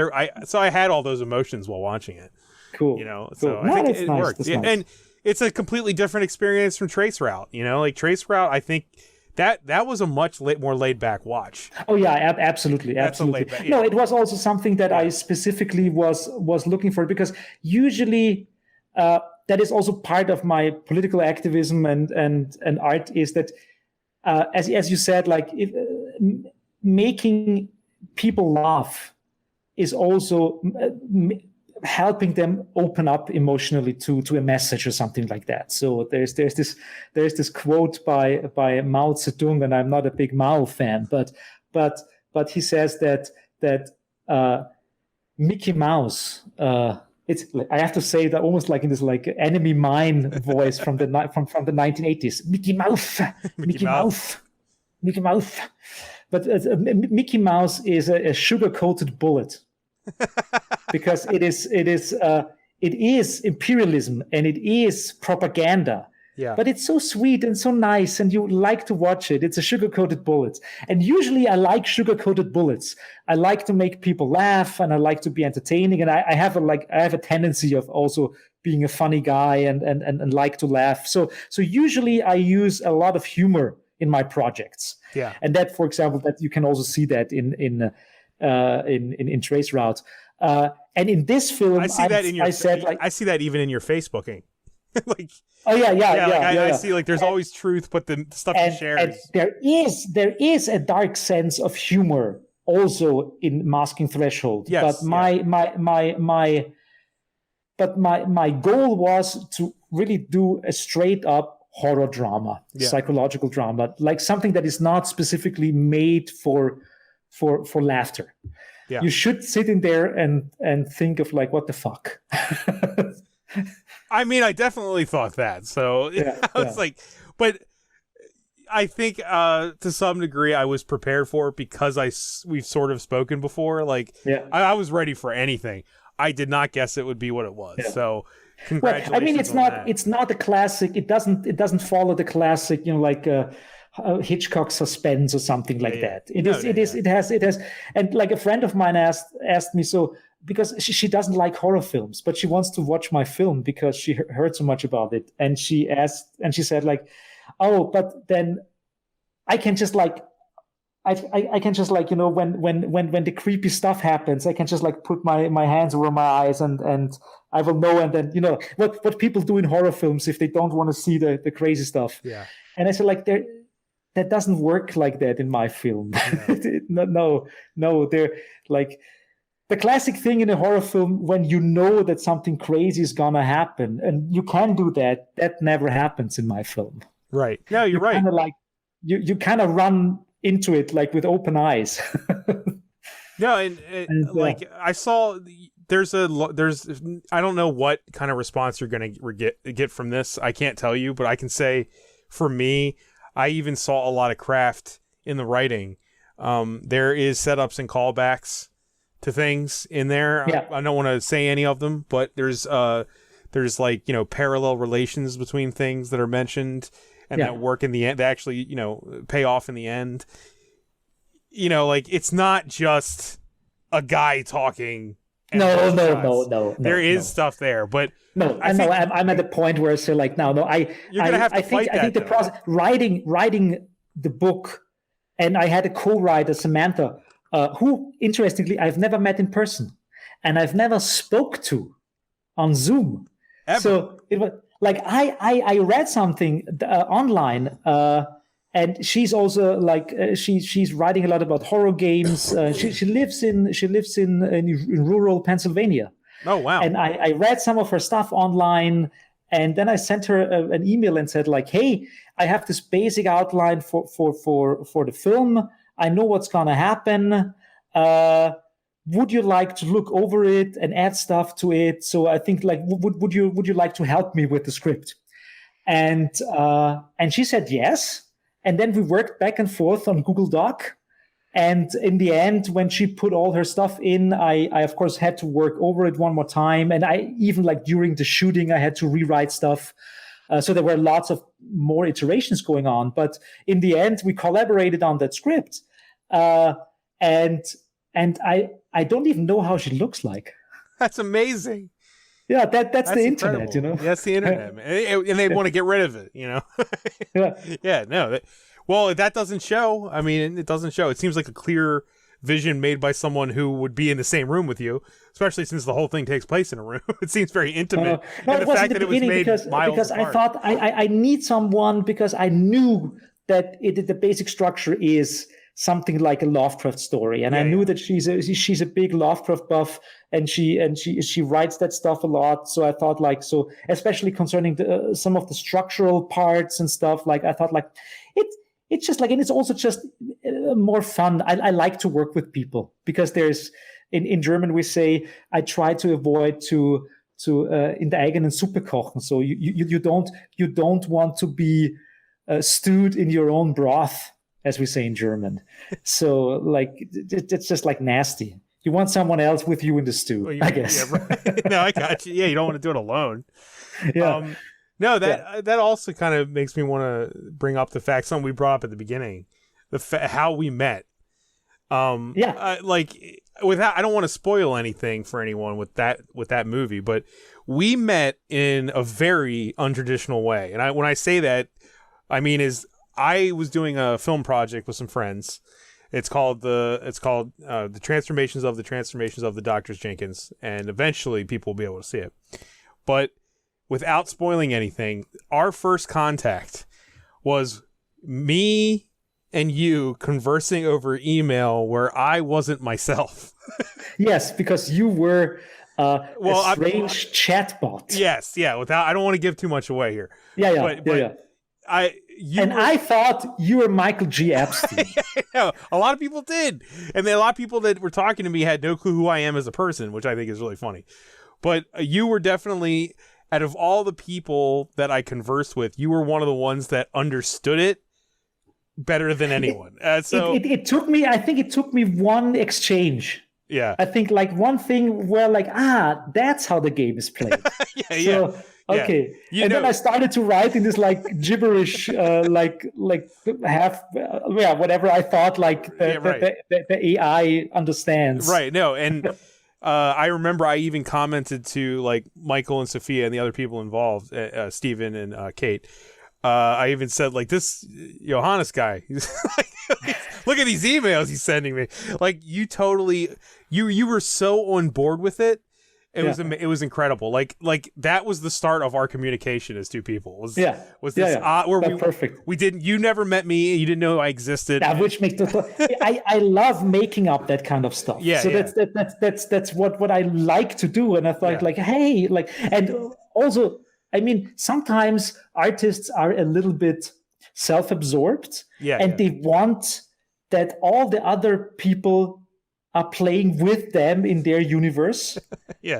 so I had all those emotions while watching it. Cool. You know, cool. so No, I think that's it nice. worked. That's Yeah, nice. and it's a completely different experience from Trace Route. You know, like Trace Route, I think that was a much more laid back watch. Oh yeah, absolutely, absolutely. Back, No, it was also something that I specifically was looking for, because usually that is also part of my political activism and art, is that as you said, like making people laugh is also helping them open up emotionally to a message or something like that. So there's this quote by Mao Zedong, and I'm not a big Mao fan, but he says that Mickey Mouse, it's, I have to say that almost like in this like enemy mine voice from the 1980s. Mickey Mouse, Mickey Mouse, Mickey Mouse. But Mickey Mouse is a sugar-coated bullet. Because it is imperialism and it is propaganda. Yeah. But it's so sweet and so nice, and you like to watch it. It's a sugar-coated bullet. And usually I like sugar-coated bullets. I like to make people laugh, and I like to be entertaining. And I have a tendency of also being a funny guy and like to laugh. So usually I use a lot of humor in my projects. Yeah. And that, for example, that you can also see that in Trace Route. And in this film, I see that I see that even in your Facebooking. Like, oh yeah. I see, like, there's always truth, but the stuff you share and there is a dark sense of humor also in Masking Threshold. Yes, but my goal was to really do a straight up horror drama, psychological drama, like something that is not specifically made for laughter. Yeah. You should sit in there and think of like, what the fuck? I mean, I definitely thought that. So I was like, but I think to some degree I was prepared for it because we've sort of spoken before. Like, I was ready for anything. I did not guess it would be what it was. Yeah. So congratulations. Well, I mean, it's not a classic. It doesn't follow the classic, like Hitchcock Suspense or something like that. It has, and like a friend of mine asked me, so because she doesn't like horror films, but she wants to watch my film because she heard so much about it, and she said like, oh, but then I can just like. I can just like, when the creepy stuff happens, I can just like put my hands over my eyes and I will know. And then, what people do in horror films if they don't want to see the crazy stuff. Yeah. And I said like, that doesn't work like that in my film. No, they're like the classic thing in a horror film when you know that something crazy is going to happen and you can do that. That never happens in my film. Right. No, you're right. Kind of like, you kind of run into it like with open eyes. No, and like I saw there's I don't know what kind of response you're gonna get from this. I can't tell you, but I can say for me, I even saw a lot of craft in the writing. There is setups and callbacks to things in there. Yeah. I don't want to say any of them, but there's like, parallel relations between things that are mentioned and that work in the end. They actually, pay off in the end. Like, it's not just a guy talking. No. There is stuff there, but no, I'm at the point where I say like, you're gonna have to fight that. I think the process writing the book, and I had a co-writer, Samantha, who interestingly I've never met in person, and I've never spoke to on Zoom. Ever. So it was like I read something online, and she's also like she's writing a lot about horror games. She lives in rural Pennsylvania. Oh wow! And I read some of her stuff online, and then I sent her an email and said like, "Hey, I have this basic outline for the film. I know what's gonna happen. Would you like to look over it and add stuff to it? So I think like, would you like to help me with the script?" And she said yes. And then we worked back and forth on Google Doc. And in the end, when she put all her stuff in, I of course had to work over it one more time. And I even like during the shooting, I had to rewrite stuff. So there were lots of more iterations going on. But in the end, we collaborated on that script. And I don't even know how she looks like. That's amazing. Yeah, that's the incredible. internet, you know. That's the internet, man. And they want to get rid of it, you know. Yeah. No. Well, that doesn't show. I mean, it doesn't show. It seems like a clear vision made by someone who would be in the same room with you, especially since the whole thing takes place in a room. It seems very intimate. No, and it the was fact in the that it was beginning made miles because apart. I thought I need someone, because I knew that the basic structure is something like a Lovecraft story, and I knew that she's a big Lovecraft buff, and she writes that stuff a lot. So I thought, like, so especially concerning some of the structural parts and stuff, like I thought, like, it's just like, and it's also just more fun. I like to work with people, because there's in German we say, I try to avoid to in der eigenen Suppe kochen. So you don't want to be stewed in your own broth, as we say in German. So like it's just like nasty. You want someone else with you in the stew, I guess. Yeah, right. No, I got you. Yeah, you don't want to do it alone. Yeah. No, that also kind of makes me want to bring up the fact, something we brought up at the beginning, how we met. Like, without, I don't want to spoil anything for anyone with that movie, but we met in a very untraditional way. And when I say that, I mean I was doing a film project with some friends. It's called the Transformations of the Dr. Jenkins, and eventually people will be able to see it. But without spoiling anything, our first contact was me and you conversing over email where I wasn't myself. Yes, because you were a strange chatbot. Yes, yeah. I don't want to give too much away here. Yeah. I thought you were Michael G. Epstein. No, a lot of people did, and then a lot of people that were talking to me had no clue who I am as a person, which I think is really funny. But you were definitely, out of all the people that I conversed with, you were one of the ones that understood it better than anyone. So it took me, I think it took me one exchange. Yeah. I think like one thing where like, that's how the game is played. Okay. Then I started to write in this like gibberish, like whatever I thought like the AI understands. Right. No. And I remember I even commented to like Michael and Sophia and the other people involved, Stephen and Kate. I even said like, this Johannes guy, he's like, look at these emails he's sending me. Like, you totally, you were so on board with it. It was incredible. Like that was the start of our communication as two people. Where perfect. You never met me. You didn't know I existed. Yeah, which makes I love making up that kind of stuff. Yeah. So that's what I like to do. And I thought like, hey, like, and also, I mean, sometimes artists are a little bit self-absorbed, and they want that all the other people are playing with them in their universe.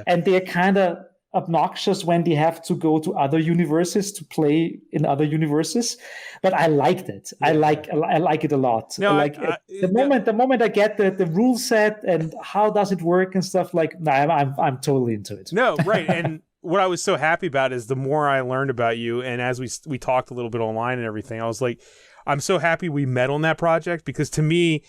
And they're kind of obnoxious when they have to go to other universes to play in other universes. But I liked it. I like it a lot. No, the moment I get the rule set and how does it work and stuff, like, I'm totally into it. No, right. And what I was so happy about is the more I learned about you, and as we talked a little bit online and everything, I was like, I'm so happy we met on that project, because to me,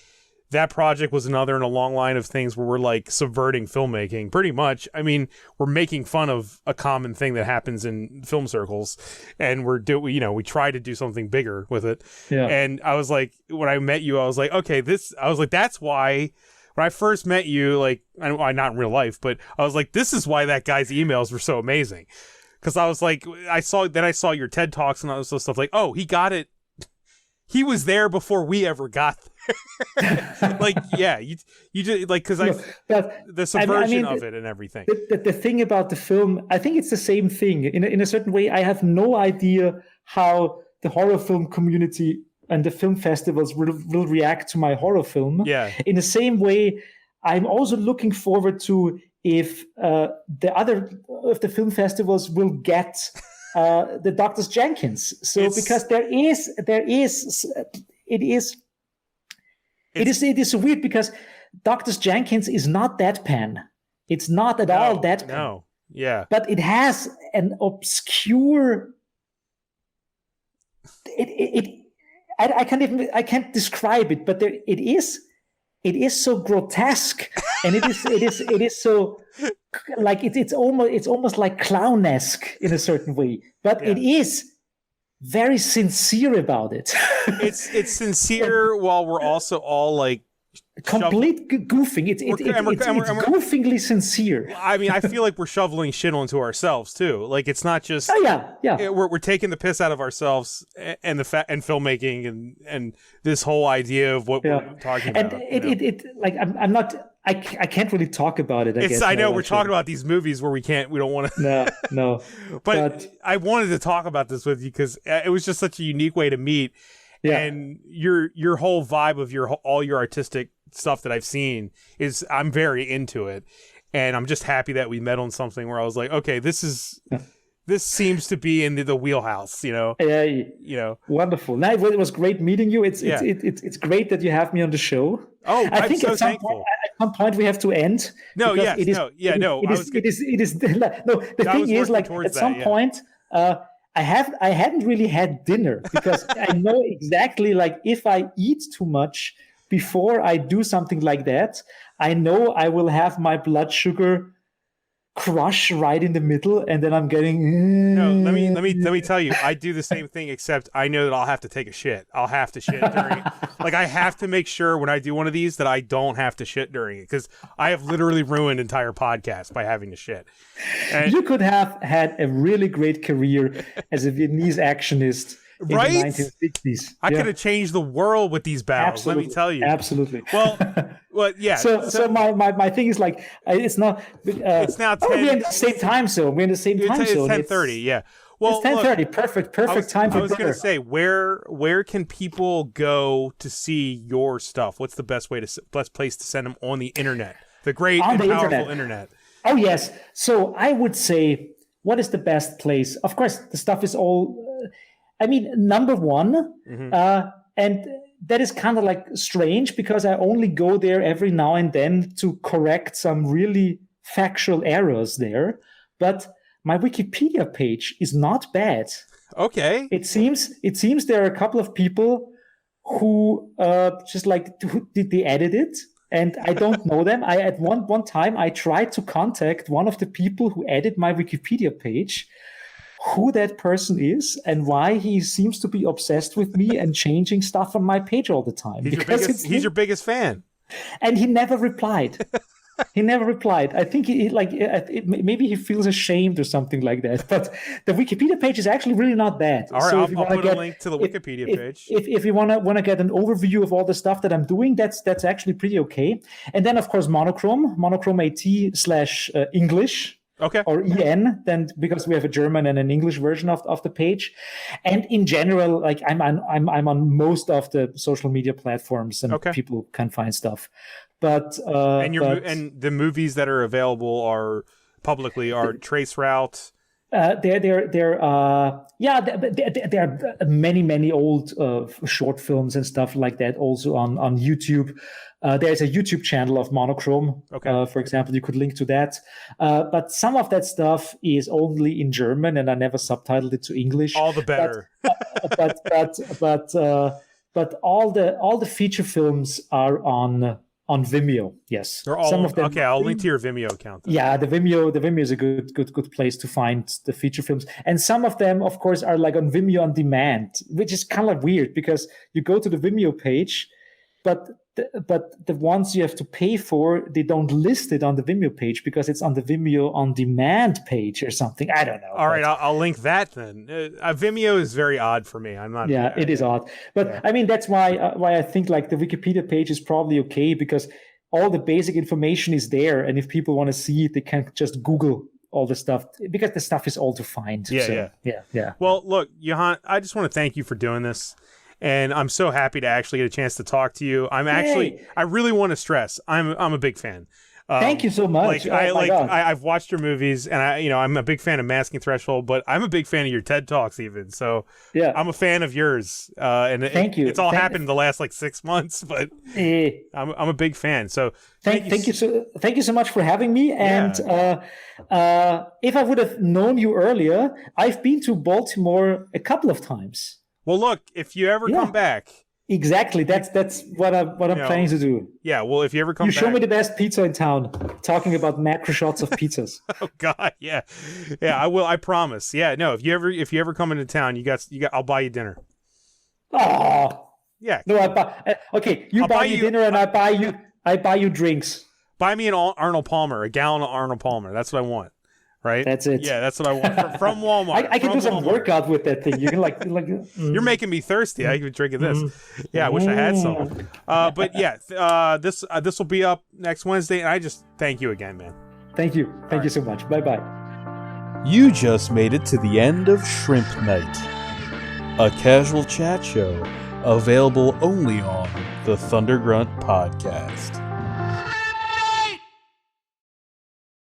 that project was another in a long line of things where we're like subverting filmmaking pretty much. I mean, we're making fun of a common thing that happens in film circles, and we try to do something bigger with it. Yeah. And I was like, when I met you, I was like, okay, that's why when I first met you, like, not in real life, but I was like, this is why that guy's emails were so amazing. Cause I was like, I saw your TED Talks and all this stuff, like, oh, he got it. He was there before we ever got there. Like, yeah, you just like, because the subversion of it and everything. The thing about the film, I think it's the same thing. In a certain way, I have no idea how the horror film community and the film festivals will react to my horror film. Yeah. In the same way, I'm also looking forward to if the film festivals will get the Dr. Jenkins. So because it is so weird, because Dr. Jenkins is not deadpan. It's not at all deadpan. No. Yeah. But it has an obscure I can't describe it, but it is so grotesque, and it is so like it's almost like clownesque in a certain way, but it is very sincere about it. It's sincere while we're also all like complete goofing. It's goofingly sincere. I mean, I feel like we're shoveling shit onto ourselves too. Like it's not just we're taking the piss out of ourselves and and filmmaking and this whole idea of what we're talking about. And I can't really talk about it. I know we're talking about these movies where we don't want to. No. But I wanted to talk about this with you because it was just such a unique way to meet. Yeah. And your whole vibe of all your artistic stuff that I've seen is I'm very into it, and I'm just happy that we met on something where I was like, okay, this seems to be in the wheelhouse, you know. Yeah, wonderful. Now, it was great meeting you. It's great that you have me on the show. Oh, I think I'm so thankful. At some point we have to end. No, yes, it is. The thing is, like at some point. I hadn't really had dinner because I know exactly, like, if I eat too much before I do something like that, I know I will have my blood sugar crush right in the middle, and then I'm getting. No, let me tell you, I do the same thing, except I know that I'll have to take a shit. I'll have to shit during it. Like, I have to make sure when I do one of these that I don't have to shit during it, because I have literally ruined entire podcasts by having to shit. And you could have had a really great career as a Viennese actionist. In the 1960s. I could have changed the world with these battles. Absolutely. Let me tell you. Absolutely. Well, yeah. So my thing is like it's not. It's now 10. We're in the same time zone. We're in the same time zone. It's 10:30. Yeah. Well, it's 10:30. Perfect time for dinner. I was going to say, where can people go to see your stuff? What's the best place to send them on the internet? The great and powerful internet. Oh yes. So I would say, what is the best place? Of course, the stuff is all. I mean, number one, and that is kind of like strange because I only go there every now and then to correct some really factual errors there. But my Wikipedia page is not bad. Okay. It seems there are a couple of people who just like they edit it, and I don't know them. At one time I tried to contact one of the people who edit my Wikipedia page, who that person is and why he seems to be obsessed with me and changing stuff on my page all the time. He's your biggest fan. And he never replied. I think maybe he feels ashamed or something like that. But the Wikipedia page is actually really not bad. All right, so I'll put a link to the Wikipedia page. If you want to get an overview of all the stuff that I'm doing, that's actually pretty okay. And then, of course, Monochrome AT/English. Okay. Or EN, then because we have a German and an English version of the page, and in general, like I'm on most of the social media platforms, and people can find stuff. But and the movies that are available are publicly Traceroute. There are many old short films and stuff like that also on YouTube. There's a YouTube channel of Monochrome, for example. You could link to that. But some of that stuff is only in German, and I never subtitled it to English. All the better. But all the feature films are on Vimeo. Yes, they're all some of them. Okay, I'll link to your Vimeo account then. Yeah, the Vimeo is a good place to find the feature films, and some of them, of course, are like on Vimeo on demand, which is kind of weird because you go to the Vimeo page, but the ones you have to pay for, they don't list it on the Vimeo page because it's on the Vimeo on demand page or something. I don't know. All right, I'll link that then. Vimeo is very odd for me. I'm not. Yeah, it is odd, but I mean that's why I think like the Wikipedia page is probably okay because all the basic information is there, and if people want to see it, they can just Google all the stuff because the stuff is all to find. Yeah. Well, look, Johan, I just want to thank you for doing this. And I'm so happy to actually get a chance to talk to you. I really want to stress, I'm a big fan. Thank you so much. I've watched your movies, and I'm a big fan of Masking Threshold, but I'm a big fan of your TED Talks even. So yeah, I'm a fan of yours. And thank you. It's all happened in the last like 6 months, but I'm a big fan. So thank you so much for having me. And if I would have known you earlier, I've been to Baltimore a couple of times. Well, look, if you ever come back. Exactly. That's what I'm planning to do. Yeah, well, if you ever come back. You show me the best pizza in town, talking about macro shots of pizzas. Oh God, yeah. Yeah, I will, I promise. Yeah, no, if you ever come into town, you got I'll buy you dinner. Oh. Yeah. No, okay, you buy me dinner and I buy you drinks. Buy me an Arnold Palmer, a gallon of Arnold Palmer. That's what I want. Right? That's it. Yeah, that's what I want from Walmart. I can do some workout with that thing. You can like You're making me thirsty. I could drink this. Yeah, I wish I had some. But yeah, this will be up next Wednesday, and I just thank you again, man. Thank you. Thank you so much. Bye-bye. You just made it to the end of Shrimp Night, a casual chat show available only on the Thunder Grunt podcast.